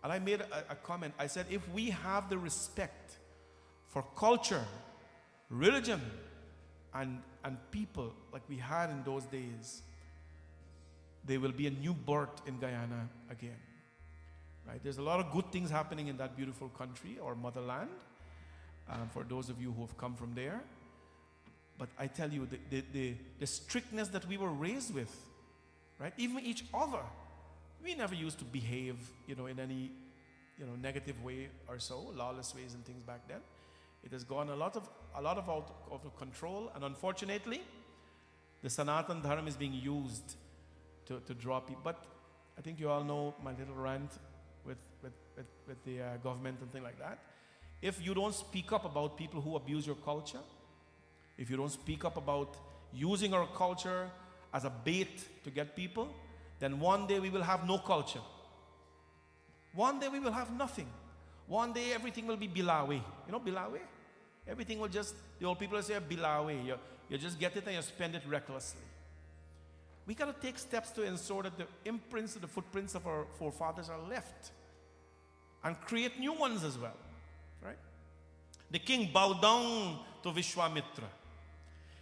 And I made a comment. I said, if we have the respect for culture, religion, and people like we had in those days, there will be a new birth in Guyana again. Right? There's a lot of good things happening in that beautiful country, or motherland, for those of you who have come from there. But I tell you, the strictness that we were raised with, right? Even each other, we never used to behave, you know, in any, you know, negative way or so, lawless ways and things back then. It has gone a lot of out of control, and unfortunately, the Sanatan Dharma is being used to draw people. But I think you all know my little rant with the government and things like that. If you don't speak up about people who abuse your culture, if you don't speak up about using our culture as a bait to get people, then one day we will have no culture. One day we will have nothing. One day everything will be bilawe. You know bilawe? Everything will just, the old people say bilawe. You just get it and you spend it recklessly. We got to take steps to ensure that the imprints, the footprints of our forefathers are left, and create new ones as well, right? The king bowed down to Vishwamitra.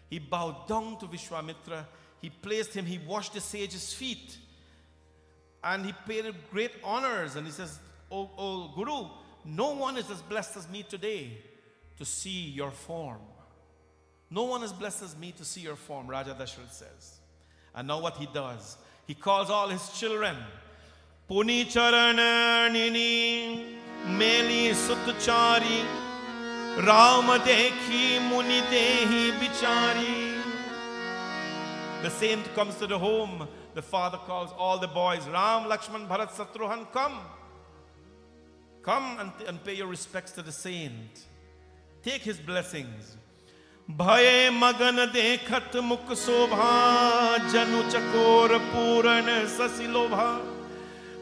He bowed down to Vishwamitra. He placed him, he washed the sage's feet, and he paid him great honors. And he says, oh Guru, no one is as blessed as me today to see your form. No one is blessed as me to see your form, Raja Dashrath says. And now what he does, he calls all his children. Puni charananini meli sutchari Ram dekhi muni dehi bichari. The saint comes to the home. The father calls all the boys. Ram, Lakshman, Bharat, Satruhan, come. Come and pay your respects to the saint. Take his blessings. Bhaye magan dekhat mukh sobha janu chakor puran sasilobha.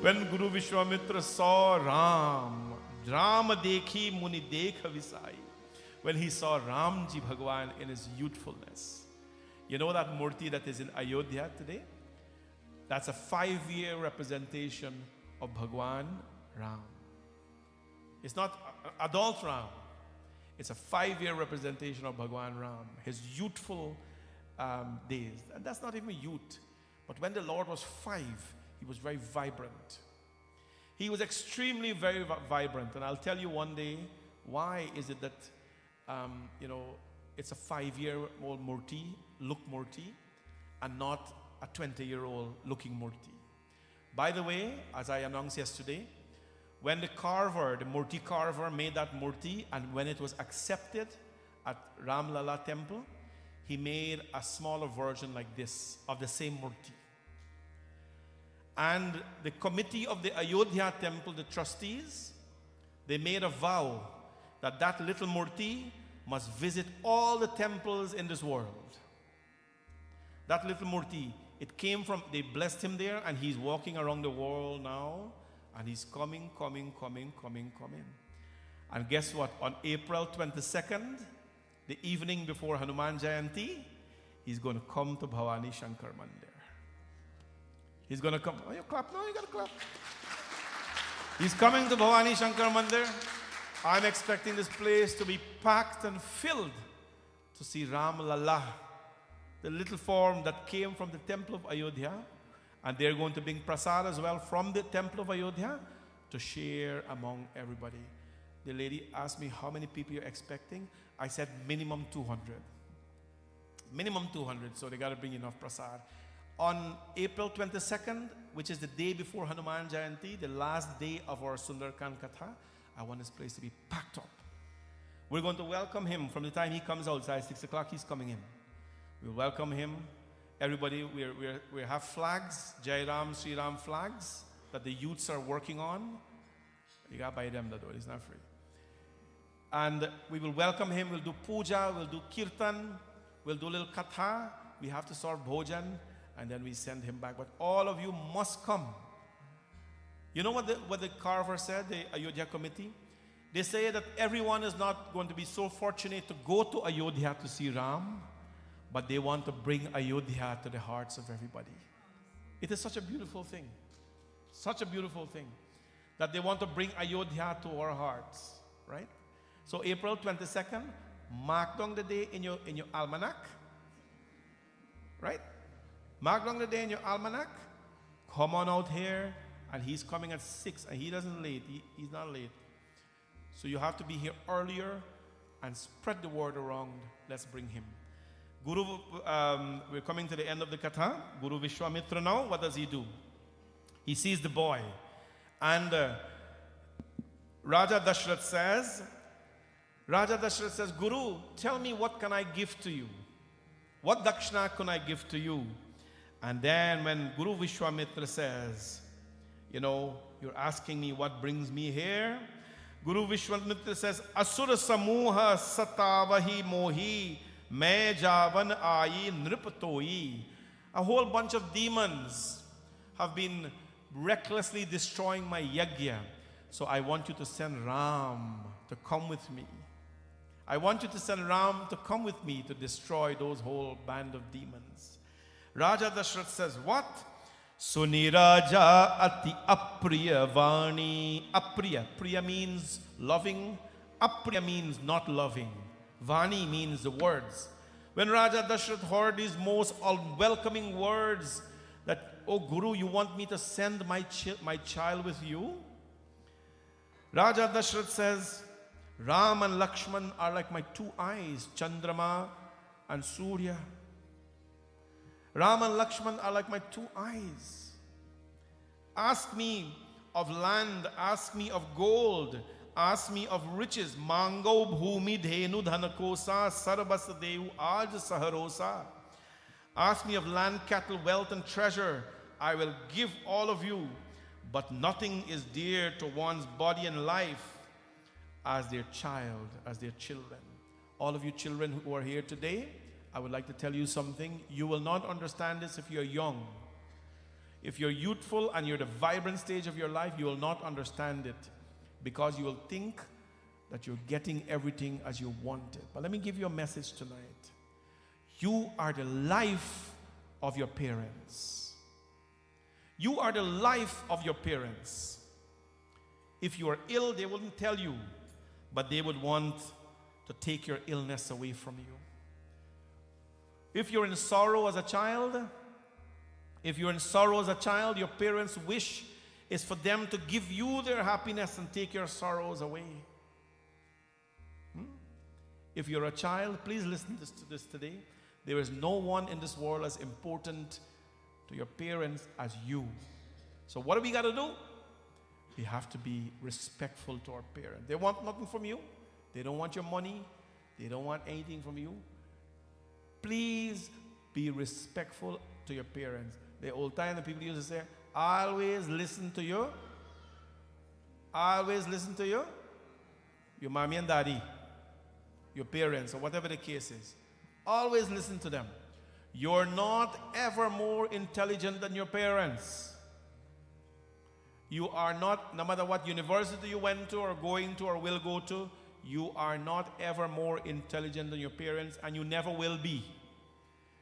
When Guru Vishwamitra saw Ram dekhi muni dekh visai. When he saw Ramji Bhagwan in his youthfulness. You know that murti that is in Ayodhya today? That's a 5-year representation of Bhagwan Ram. It's not adult Ram. It's a 5-year representation of Bhagwan Ram, his youthful days. And that's not even youth. But when the Lord was 5, he was very vibrant. He was extremely very vibrant. And I'll tell you one day, why is it that, it's a 5-year-old murti, look murti, and not a 20-year-old looking murti. By the way, as I announced yesterday, when the murti carver made that murti, and when it was accepted at Ram Lala temple, he made a smaller version like this of the same murti. And the committee of the Ayodhya temple, the trustees, they made a vow that that little murti must visit all the temples in this world. That little murti, they blessed him there, and he's walking around the world now, and he's coming. And guess what? On April 22nd, the evening before Hanuman Jayanti, he's going to come to Bhavani Shankar Mandir. He's going to come. Oh, you clap? No, you got to clap. He's coming to Bhavani Shankar Mandir. I'm expecting this place to be packed and filled to see Ram Lalla, the little form that came from the temple of Ayodhya. And they're going to bring prasad as well from the temple of Ayodhya to share among everybody. The lady asked me how many people you're expecting. I said minimum 200. Minimum 200, so they got to bring enough prasad. On April 22nd, which is the day before Hanuman Jayanti, the last day of our Sundarkan Kata, I want this place to be packed up. We're going to welcome him from the time he comes outside, 6 o'clock, he's coming in. We'll welcome him. Everybody, we have flags, Jai Ram, Sri Ram flags that the youths are working on. You got to buy them, though, it's not free. And we will welcome him, we'll do puja, we'll do kirtan, we'll do a little katha, we have to serve bhojan, and then we send him back. But all of you must come. You know what the carver said, the Ayodhya committee? They say that everyone is not going to be so fortunate to go to Ayodhya to see Ram, but they want to bring Ayodhya to the hearts of everybody. It is such a beautiful thing. Such a beautiful thing. That they want to bring Ayodhya to our hearts. Right? So April 22nd, mark down the day in your almanac. Right? Mark down the day in your almanac. Come on out here. And he's coming at 6. And he doesn't late. He's not late. So you have to be here earlier and spread the word around. Let's bring him. Guru, we're coming to the end of the Kata. Guru Vishwamitra now, what does he do? He sees the boy. And Raja Dashrath says, Guru, tell me what can I give to you? What dakshina can I give to you? And then when Guru Vishwamitra says, you're asking me what brings me here. Guru Vishwamitra says, Asura samuha satavahi mohi मैं जावन आई नृपतोई. A whole bunch of demons have been recklessly destroying my yajna. So I want you to send Ram to come with me. I want you to send Ram to come with me to destroy those whole band of demons. Raja Dashrath says, what? Suniraja ati apriya vani. Apriya. Priya means loving. Apriya means not loving. Vani means the words. When Raja Dashrath heard these most unwelcoming words that, oh Guru, you want me to send my child with you? Raja Dashrath says, Ram and Lakshman are like my two eyes, Chandrama and Surya. Ram and Lakshman are like my two eyes. Ask me of land, ask me of gold, ask me of riches. Mango bhumi dhenu dhanakosa sarabas devu aj saharosa. Ask me of land, cattle, wealth and treasure. I will give all of you. But nothing is dear to one's body and life as their child, as their children. All of you children who are here today, I would like to tell you something. You will not understand this if you're young. If you're youthful and you're at a vibrant stage of your life, you will not understand it because you will think that you're getting everything as you want it. But let me give you a message tonight. You are the life of your parents. You are the life of your parents. If you are ill, they wouldn't tell you, but they would want to take your illness away from you. If you're in sorrow as a child, your parents' wish is for them to give you their happiness and take your sorrows away. If you're a child, please listen to this today. There is no one in this world as important to your parents as you. So what do we got to do? We have to be respectful to our parents. They want nothing from you. They don't want your money. They don't want anything from you. Please be respectful to your parents. The old time, the people used to say, always listen to you. Always listen to you. Your mommy and daddy. Your parents, or whatever the case is. Always listen to them. You're not ever more intelligent than your parents. You are not, no matter what university you went to or going to or will go to, you are not ever more intelligent than your parents, and you never will be.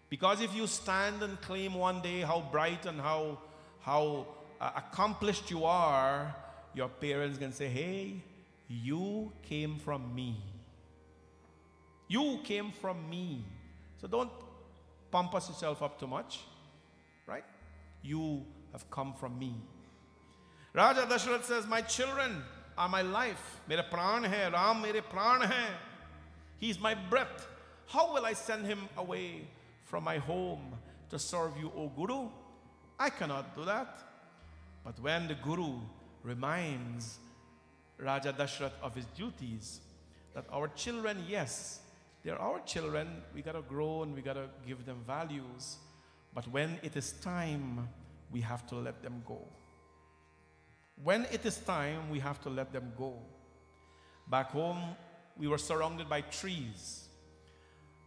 Because if you stand and claim one day how bright and how accomplished you are, your parents can say, hey, you came from me. You came from me. So don't pampas yourself up too much, right? You have come from me. Raja Dashrath says, my children are my life. Mere pran hai, Ram mere pran hai. He's my breath. How will I send him away from my home to serve you, O Guru? I cannot do that. But when the Guru reminds Raja Dashrath of his duties, that our children, yes, they're our children, we got to grow and we got to give them values. But when it is time, we have to let them go. When it is time, we have to let them go. Back home, we were surrounded by trees.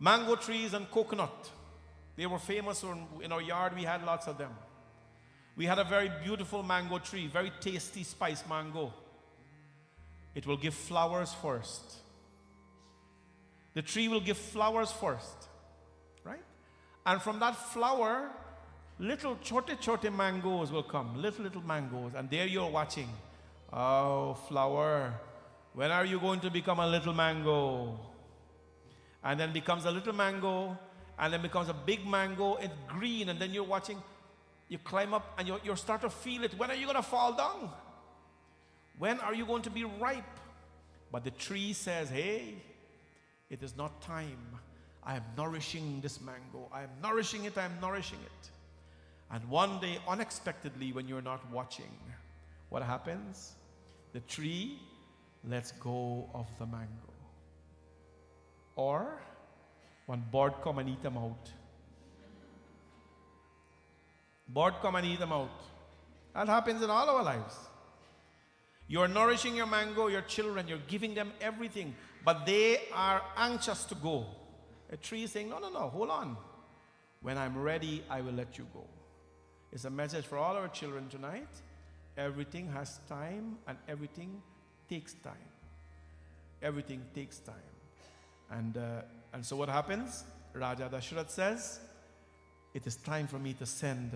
Mango trees and coconut. They were famous. In our yard, we had lots of them. We had a very beautiful mango tree, very tasty spiced mango. It will give flowers first. The tree will give flowers first, right? And from that flower, little chote mangoes will come, little mangoes. And there you're watching. Oh, flower, when are you going to become a little mango? And then becomes a little mango, and then becomes a big mango. It's green, and then you're watching. You climb up, and you start to feel it. When are you going to fall down? When are you going to be ripe? But the tree says, hey, it is not time. I am nourishing this mango. I am nourishing it. I am nourishing it. And one day, unexpectedly, when you're not watching, what happens? The tree lets go of the mango. Or one bird come and eat them out. Bird come and eat them out. That happens in all our lives. You're nourishing your mango, your children, you're giving them everything, but they are anxious to go. A tree is saying, no, hold on. When I'm ready, I will let you go. It's a message for all our children tonight. Everything has time, and everything takes time. Everything takes time. And so what happens? Raja Dashrath says, it is time for me to send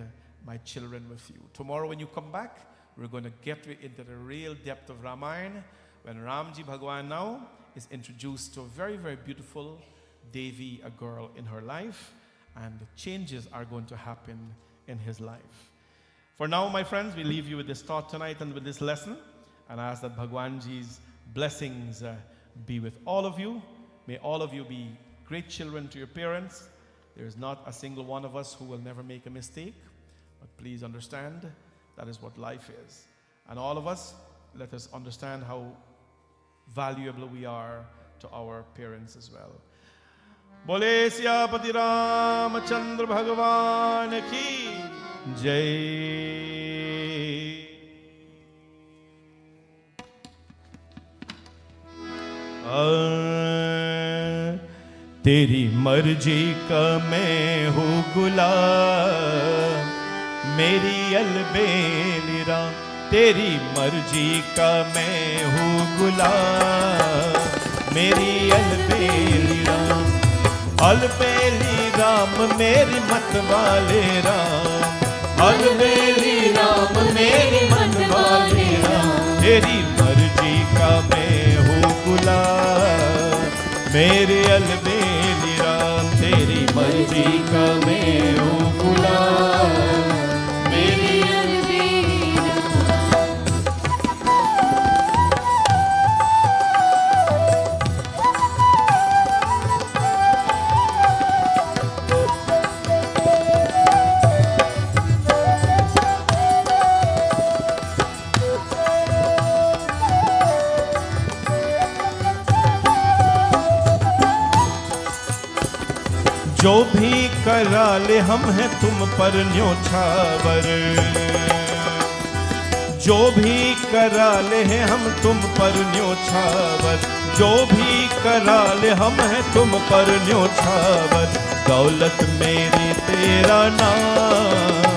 my children with you. Tomorrow when you come back, we're going to get into the real depth of Ramayan, when Ramji Bhagwan now is introduced to a very, very beautiful Devi, a girl in her life, and the changes are going to happen in his life. For now, my friends, we leave you with this thought tonight and with this lesson. and I ask that Bhagwanji's blessings be with all of you. May all of you be great children to your parents. There is not a single one of us who will never make a mistake, but please understand that is what life is. And all of us, let us understand how valuable we are to our parents as well. Bole Siyapati Ramachandra Bhagavan ki Jai. तेरी मर्जी का मैं हूँ गुलाम, मेरी अलबेलिरा। तेरी मर्जी का मैं हूँ गुलाम, मेरी अलबेलिरा। अलबेली राम मेरी मत वाले राम, अलबेली राम मेरी मत वाले राम। तेरी मर्जी का मैं हूँ गुलाम, मेरे अलबेली राम। तेरी मर्जी का मैं हूँ गुलाम, मेरी अलबेली राम। जो भी करा ले हम हैं तुम पर न्योछावर, जो भी करा ले हैं हम तुम पर न्योछावर। जो भी करा ले हम हैं तुम पर न्योछावर। दौलत मेरी तेरा नाम,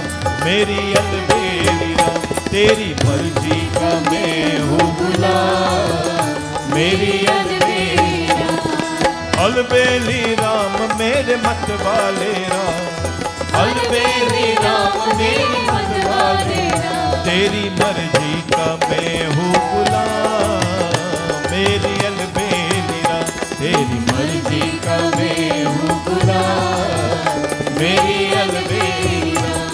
मेरी अलबेली राम। तेरी मर्जी का मैं हूँ गुलाम, मेरी अलबेली राम। अलबेली राम मेरे मत वाले राम, अलबेली राम मेरे मत वाले राम। तेरी मर्जी का मैं हूँ गुलाम, मेरी अलबेली राम। तेरी मर्जी का मैं हूँ गुलाम, मेरी अलबेली राम।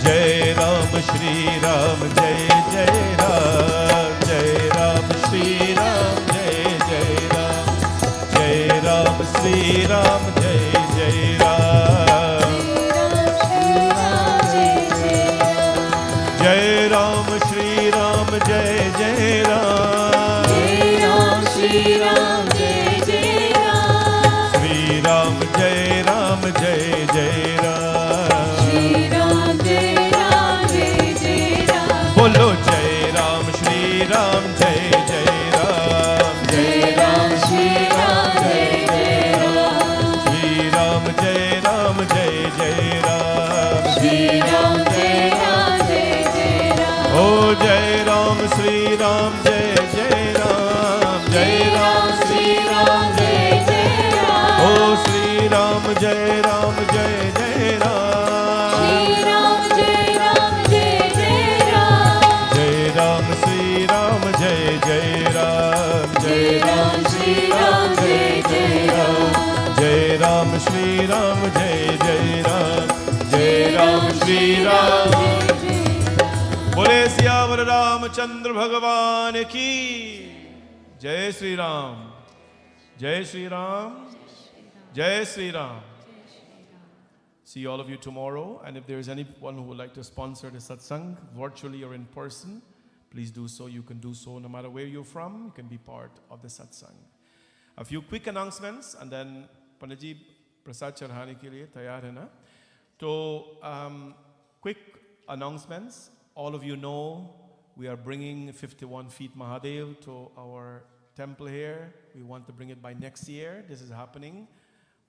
जय राम श्री राम जय जय राम, जय राम श्री राम जय जय राम। जय राम श्री राम जय जय राम, जय राम श्री राम जय जय राम। जय राम श्री राम जय जय राम, श्री राम जय राम जय जय राम। श्री राम जय राम जय जय राम। बोलो जय राम श्री राम जय जय राम, जय राम श्री राम जय जय राम। श्री राम जय राम जय जय राम, श्री राम जय राम जय जय राम। ओ जय राम श्री राम जय जय राम, जय राम श्री राम जय जय राम। ओ श्री राम जय राम जय जय राम, श्री राम जय राम जय जय राम। जय राम श्री राम जय जय राम, जय राम श्री राम जय जय राम। जय राम श्री राम जय जय राम, जय राम श्री राम। बोले सियावर रामचंद्र भगवान की जय। श्री राम जय श्री राम जय Shri Ram. See all of you tomorrow, and if there is anyone who would like to sponsor the satsang virtually or in person, please do so. You can do so no matter where you're from. You can be part of the satsang. A few quick announcements, and then Panaji Prasad चढ़ाने के लिए तैयार है ना? तो quick announcements. All of you know we are bringing 51 feet Mahadev to our temple here. We want to bring it by next year. This is happening.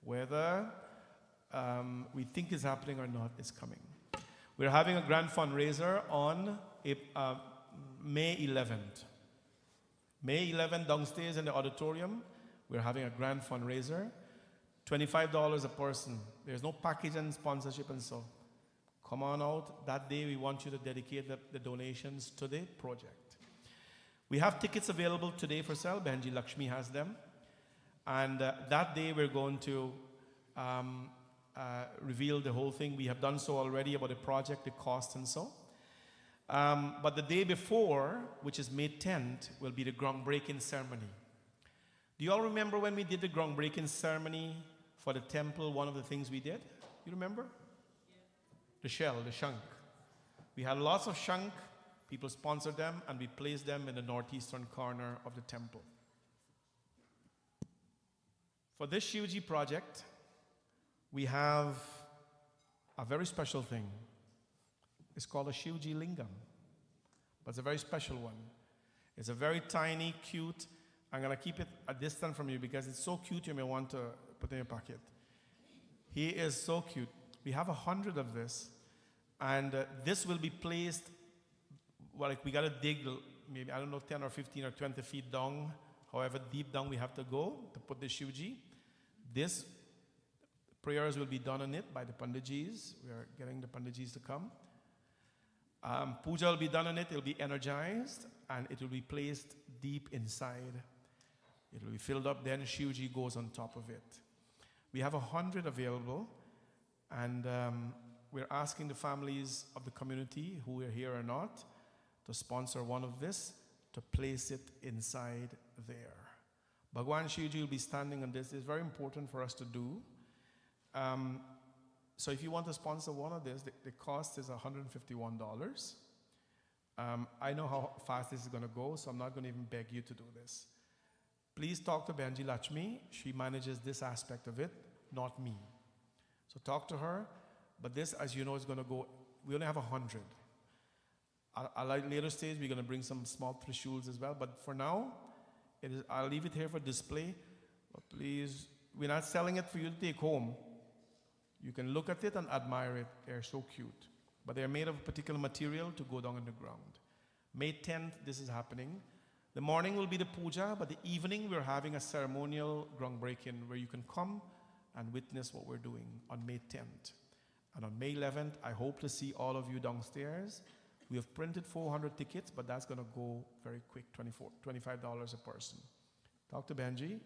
Whether we think is happening or not, is coming. We're having a grand fundraiser on May 11th. May 11th, downstairs in the auditorium, we're having a grand fundraiser. $25 a person. There's no package and sponsorship and so. Come on out. That day we want you to dedicate the donations to the project. We have tickets available today for sale. Benji Lakshmi has them. And that day we're going to reveal the whole thing. We have done so already about the project, the cost and so. But the day before, which is May 10th, will be the groundbreaking ceremony. Do you all remember when we did the groundbreaking ceremony for the temple? One of the things we did? You remember? The shell, the shank. We had lots of shank. People sponsored them, and we placed them in the northeastern corner of the temple. For this Shivji project, we have a very special thing. It's called a Shivji Lingam, but it's a very special one. It's a very tiny, cute. I'm going to keep it a distance from you because it's so cute you may want to put it in your pocket. He is so cute. We have 100 of this, and this will be placed, well, like we got to dig maybe, 10 or 15 or 20 feet down, however deep down we have to go to put the Shivji. This prayers will be done on it by the Panditjis. We are getting the Panditjis to come. Puja will be done on it. It will be energized, and it will be placed deep inside. It will be filled up, then Shivji goes on top of it. We have 100 available, and we're asking the families of the community, who are here or not, to sponsor one of this, to place it inside there. Bhagwan Shivji will be standing on this. It's very important for us to do. So if you want to sponsor one of this, the cost is $151. I know how fast this is going to go, so I'm not going to even beg you to do this. Please talk to Benji Lakshmi. She manages this aspect of it, not me. So talk to her. But this, as you know, is going to go, we only have 100. At a later stage, we're going to bring some small trishuls as well. But for now, I'll leave it here for display. But please, we're not selling it for you to take home. You can look at it and admire it. They're so cute. But they're made of a particular material to go down in the ground. May 10th, this is happening. The morning will be the puja, but the evening we're having a ceremonial groundbreaking where you can come and witness what we're doing on May 10th. And on May 11th, I hope to see all of you downstairs. We have printed 400 tickets, but that's going to go very quick, $25 a person. Talk to Benji,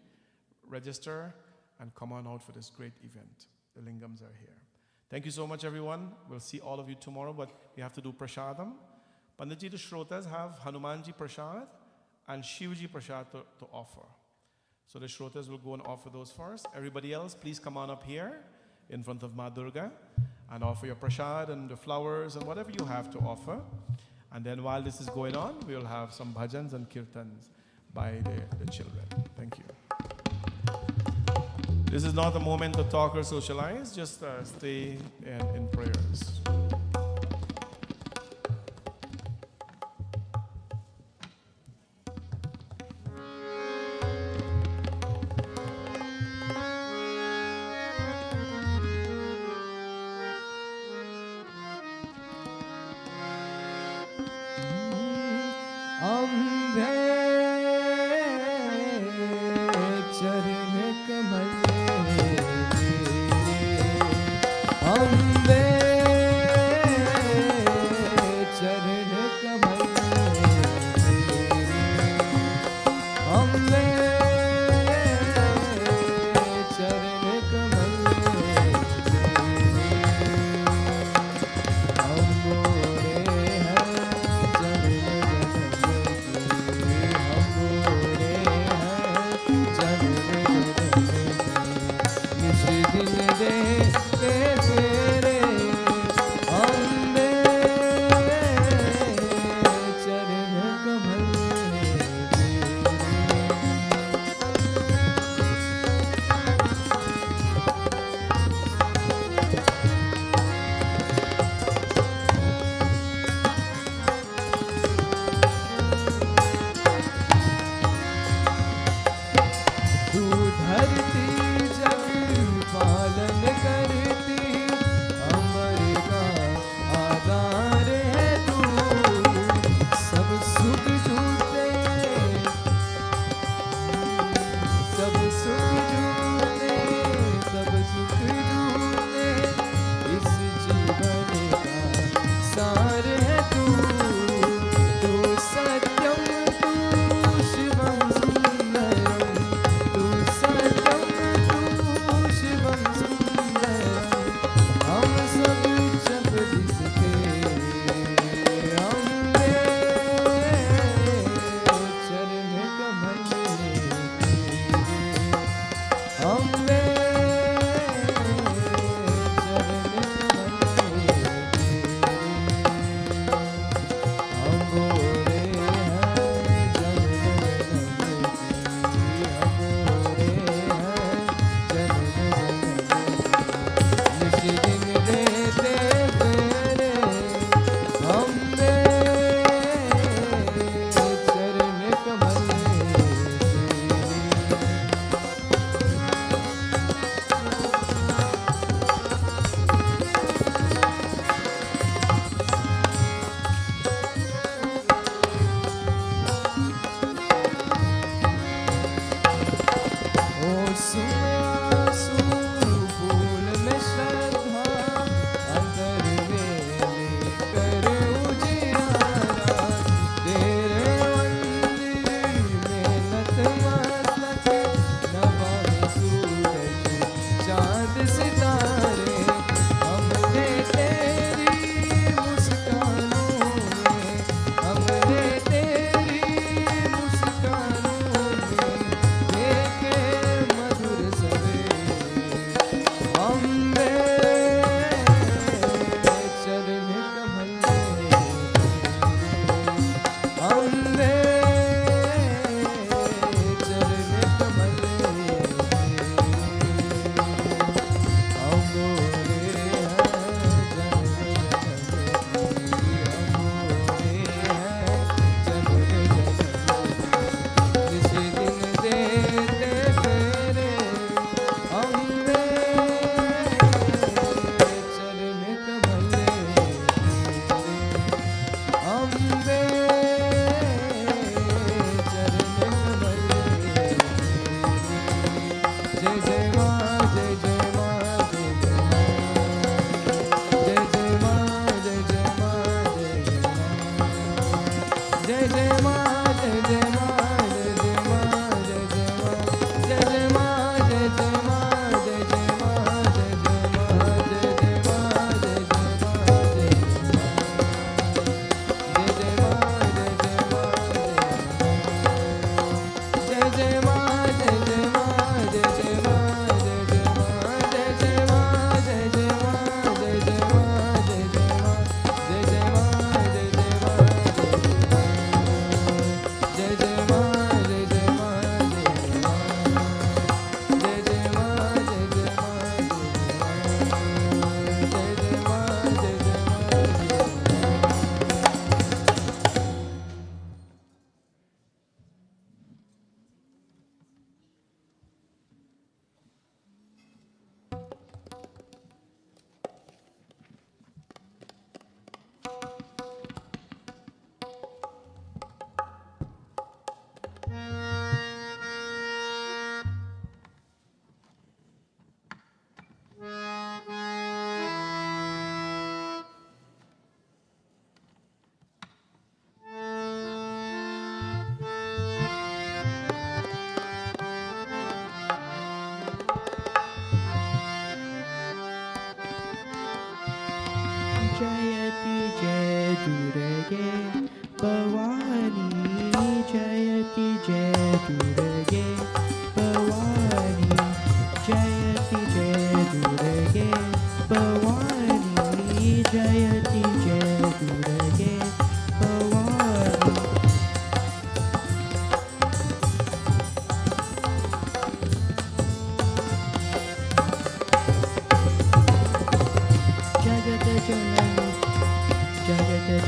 register, and come on out for this great event. The lingams are here. Thank you so much, everyone. We'll see all of you tomorrow, but we have to do prasadam. Panditji, the Shrotas have Hanumanji Prasad and Shivji Prasad to offer. So the Shrotas will go and offer those first. Everybody else, please come on up here in front of Ma Durga and offer your prasad and the flowers and whatever you have to offer. And then while this is going on, we'll have some bhajans and kirtans by the children. Thank you. This is not a moment to talk or socialize, just stay in prayers.
Ambe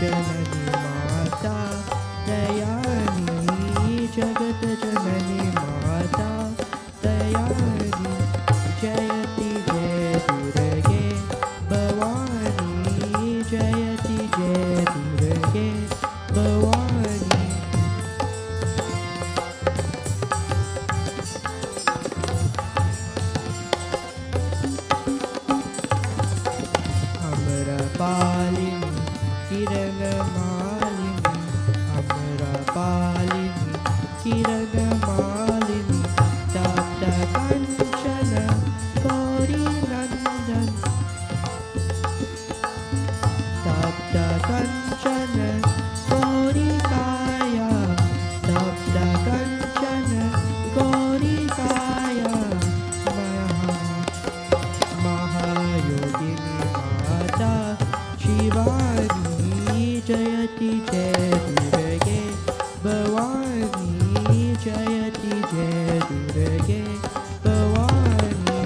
जननी माता दयानी जगत जननी माता दयानी जयति जय दुर्गे भवानी जयति जय दुर्गे भवानी अमरपालिनी किरणमालिनी अमरपालिनी किरणमालिनी तप्त कंचन गौरी नंदन तप्त कंचन गौरी काया तप्त कंचन गौरी काया महायोगिनी माता शिवानी जयति जय दुर्गे भवानी जयति जय दुर्गे भवानी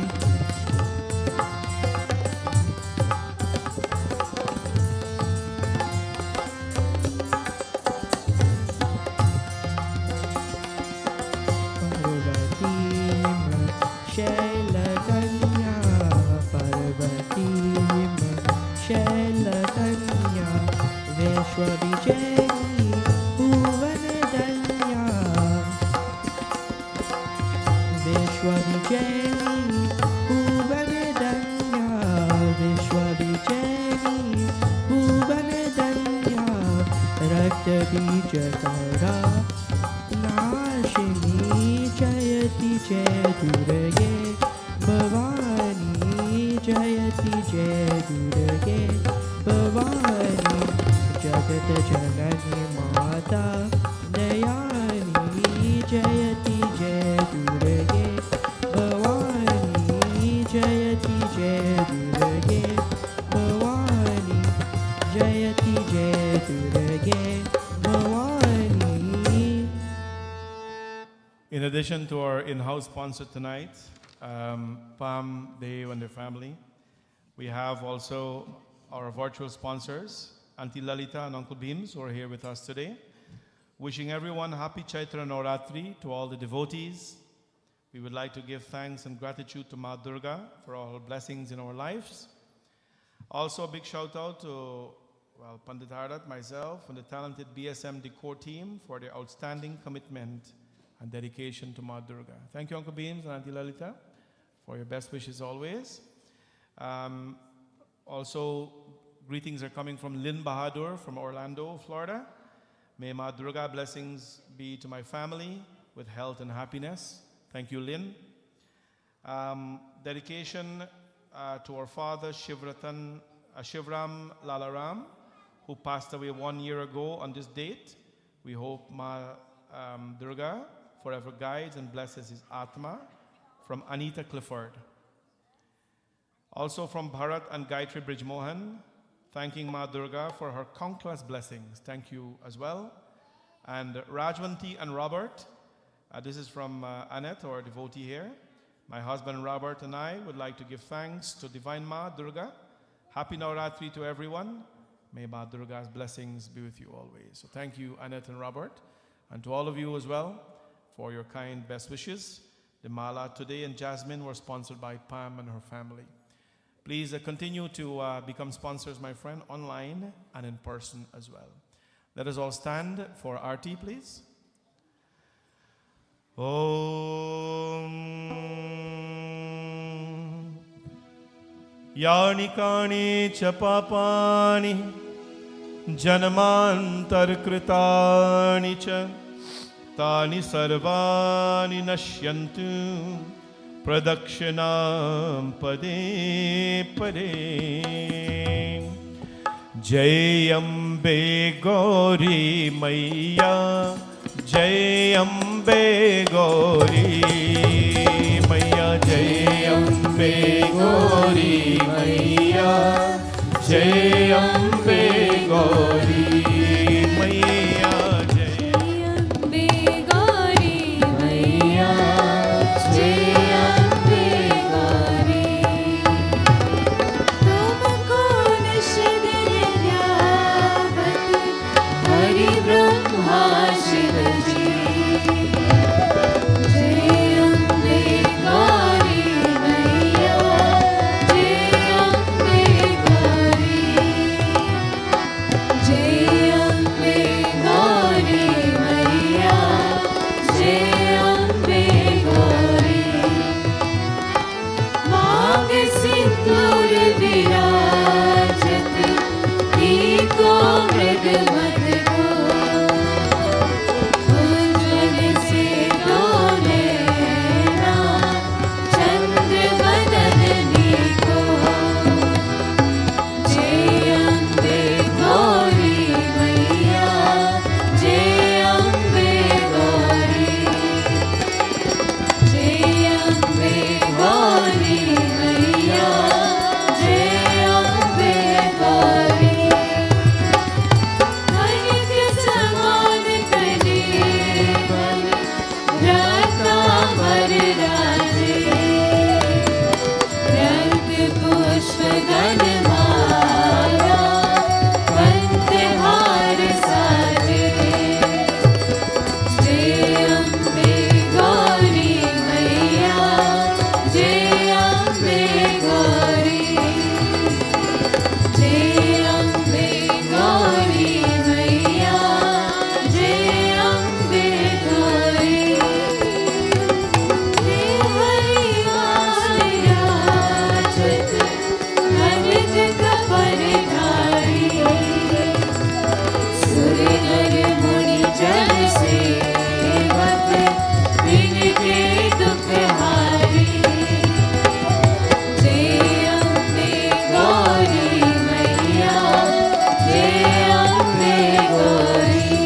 पार्वतीं शैलकन्या विश्वविजयी भुवनधन्या विश्वविजयी भुवनधन्या विश्वविजयी भुवनधन्या रक्तबीजकरा नाशिनी जयति जय दुर्गे भवानी जयति जय दुर्गे भवानी जगत जननी माता दयानी जयति जय दुर्गे भवानी जयति जय दुर्गे भवानी जयति जय दुर्गे Bhavani.
In addition to our in-house sponsor tonight, Pam, Dave, and their family, we have also our virtual sponsors, Auntie Lalita and Uncle Beams, who are here with us today. Wishing everyone happy Chaitra Navraatri. To all the devotees, we would like to give thanks and gratitude to Ma Durga for all her blessings in our lives. Also, a big shout out to Pandit Harat, myself, and the talented BSM Decor team for their outstanding commitment and dedication to Ma Durga. Thank you, Uncle Beams and Auntie Lalita, for your best wishes always. Also, greetings are coming from Lynn Bahadur from Orlando, Florida. May Ma Durga blessings be to my family with health and happiness. Thank you, Lynn. Dedication to our father, Shivram Lalaram, who passed away 1 year ago on this date. We hope Ma Durga forever guides and blesses his Atma. From Anita Clifford. Also from Bharat and Gayatri Brijmohan, thanking Ma Durga for her countless blessings. Thank you as well. And Rajwanti and Robert, this is from Annette, our devotee here. My husband Robert and I would like to give thanks to Divine Ma Durga. Happy Navratri to everyone. May Ma Durga's blessings be with you always. So thank you, Annette and Robert, and to all of you as well for your kind best wishes. The Mala today and Jasmine were sponsored by Pam and her family. Please continue to become sponsors, my friend, online and in person as well. Let us all stand for Aarti, please. Om Yani Kani Chapapani Janamantar Kritani Cha Tani Sarvani Nashyantu Pradakshinam Pade Pade Jayambe Gauri Maya Jayambe Gauri Maya Jayambe Gauri Maya Jayambe Gauri Maya
Jayambe Gauri Maya Jayambe Gauri Tumko nishad को मृग मद को उज्ज्वल से डोले ना चंद्र बदलनी को जय अम्बे गौरी मैया जय अम्बे गौरी जय अम्बे गौरी मैया जय अम्बे गौरी हरित समान कने बल रत्नावर राजे रक्त पुष्प गणमाला कंठहार साजे जय अम्बे गौरी मैया जय अम्बे गौरी जय अम्बे गौरी मैया जय अम्बे गौरी हे हरियाचत हरित कपरधारी सुर नर मुनि जन सेवक विनते दुख हारी जय अम्बे गौरी मैया जय अम्बे गौरी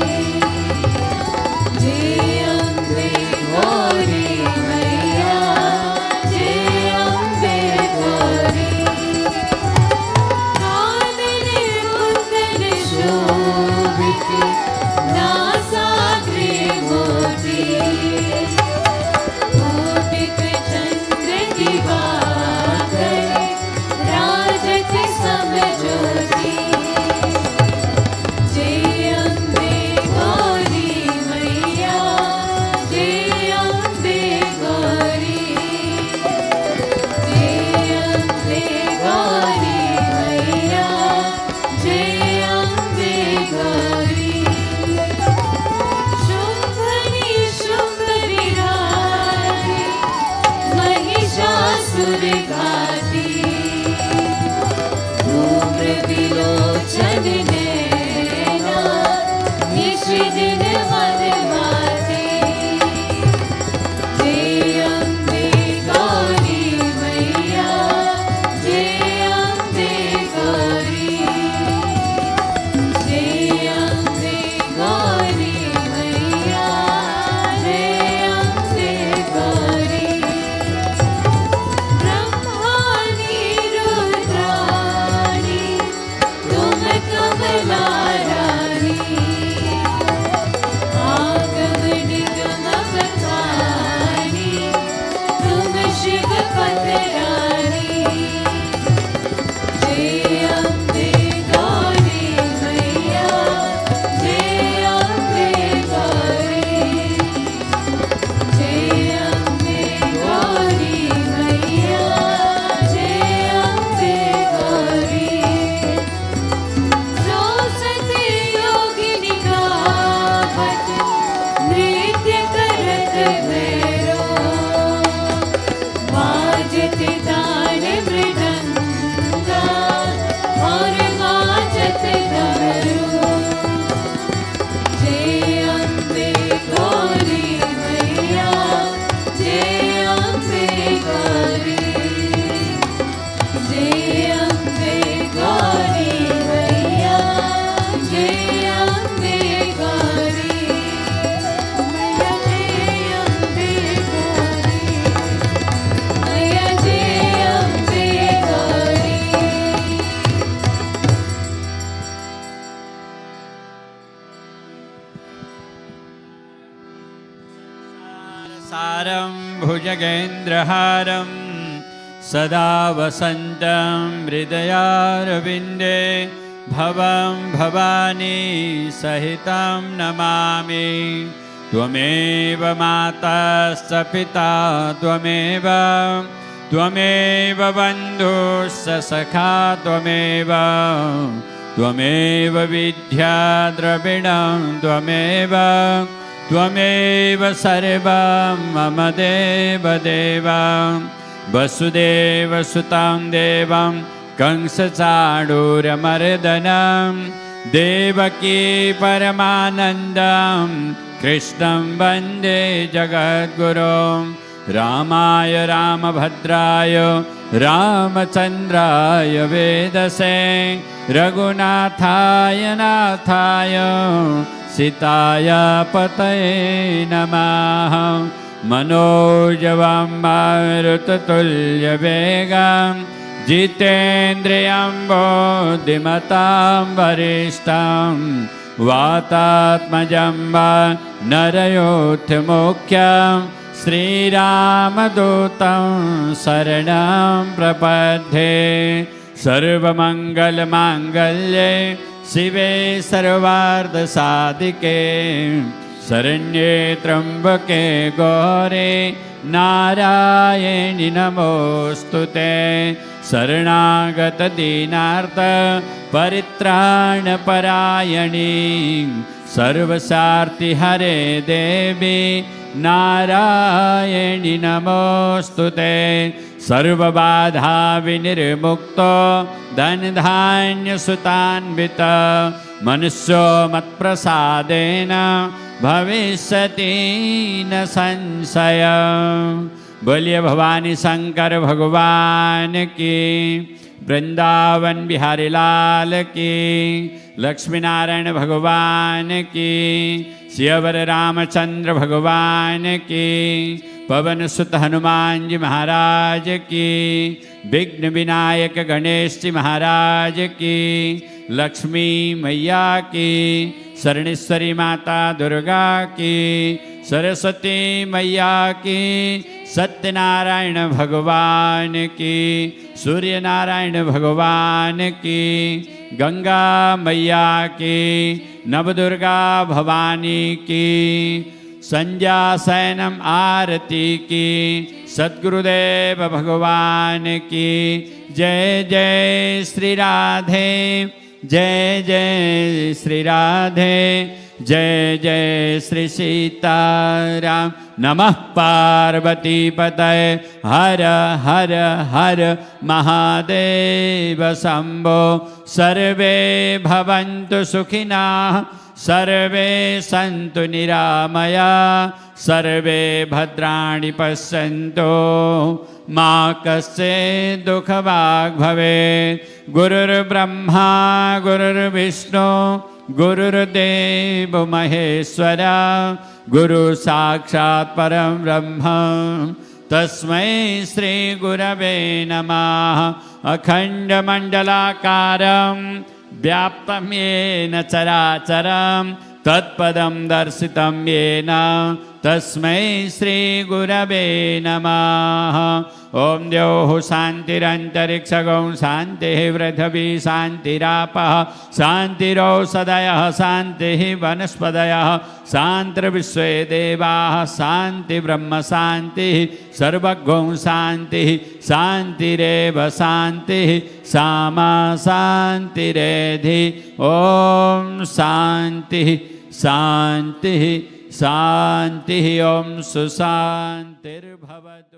जय अम्बे गौरी मैया जय अम्बे गौरी कानन कुंडल शोभित नासाग्रे मोती कोटिक चंद्र दिवाकर राजत सब ज्योति जय अम्बे गौरी मैया जय अम्बे गौरी जय अम्बे गौरी मैया जय अम्बे गौरी शुंभनि शुंभनिराधि महिषासुर घाती धूम्र विलोचन नैना निशिदिन मदमाती जय अम्बे गौरी मैया जय अम्बे गौरी जय अम्बे गौरी मैया जय अम्बे गौरी ब्रह्माणि रुद्राणि तुम कमलारानी आगम निगम बखानी तुम शिव पतरानी जय अम्बे गौरी मैया जय अम्बे गौरी जय अम्बे गौरी मैया जय अम्बे गौरी जो सत योगिनी गावत नृत्य करत भैरो बाजत तान मृदंगा और वाजत डमरू जय अम्बे गौरी मैया जय अम्बे गौरी जय अम्बे गौरी मैया जय अम्बे गौरी मैया जय अम्बे गौरी मैया जय अम्बे गौरी
सारं भुजगेन्द्रहारं सदा वसन्तं हृदयारविन्दे भवं भवानी सहितं नमामि त्वमेव माता स पिता त्वमेव त्वमेव बन्धुश्च सखा त्वमेव त्वमेव विद्या द्रविणं त्वमेव त्वमेव सर्वं मम देवदेव वसुदेवसुतं देवं कंसचाणूरमर्दनं देवकी परमानन्दं कृष्णं वन्दे जगद्गुरुं रामाय रामभद्राय रामचन्द्राय वेदसे रघुनाथाय नाथाय सीताय पतये नमः मनोजवं मारुततुल्यवेगं जितेन्द्रियं बुद्धिमतां वरिष्ठं वातात्मजं वा नरयोत्तमुख्यं श्रीरामदूतं शरणं प्रपद्ये सर्वमङ्गलमाङ्गल्ये शिवे सर्वार्धसाधिके शरण्ये त्र्यम्बके गौरे नारायणि नमोऽस्तुते शरणागतदीनार्थ परित्राणपरायणी सर्वसार्थिहरे देवी नारायणि नमोऽस्तुते सर्वबाधा विनिर्मुक्तो धनधान्यसुतान्वित मनुष्यो मत्प्रसादेन भविष्यति न संशय। बोलिए भवानी शंकर भगवान की, वृंदावन बिहारी लाल की, लक्ष्मी नारायण भगवान की, शिवर रामचंद्र भगवान की, पवन सुत हनुमान जी महाराज की, विघ्न विनायक गणेश जी महाराज की, लक्ष्मी मैया की, शरणेश्वरी माता दुर्गा की, सरस्वती मैया की, सत्यनारायण भगवान की, सूर्य नारायण भगवान की, गंगा मैया की, नवदुर्गा भवानी की, संध्यासैनम आरती की, सद्गुरुदेव भगवान की। जय जय श्री राधे, जय जय श्री राधे, जय जय श्री सीताराम। नमः पार्वती पतये हर हर हर महादेव शंभो। सर्वे भवन्तु सुखिनः, सर्वे सन्तु निरामया, सर्वे भद्राणि पश्यन्तु मा कश्चित् दुःखभाग् भवेत्। गुरुर्ब्रह्मा गुरुर्विष्णु गुरुर्देव महेश्वरा, गुरु साक्षात् परं ब्रह्म तस्मै श्री गुरवे नमः। अखण्डमण्डलाकारं व्याप्तं येन चराचरं तत्पदं दर्शितं येन तस्मै श्री गुरवे नमः। ओम द्यौः शान्तिरन्तरिक्षगं शान्तिः पृथिवी शान्तिरापः शान्तिरौषधयः शान्तिः वनस्पतयः शान्तिर्विश्वे देवाः शान्तिर्ब्रह्म शान्तिः सर्वगं शान्तिः शान्तिरेव शान्तिः सामा शान्तिरेधि। ओम शान्तिः शान्तिः शान्तिः। ओम सुशान्तिर्भवतु।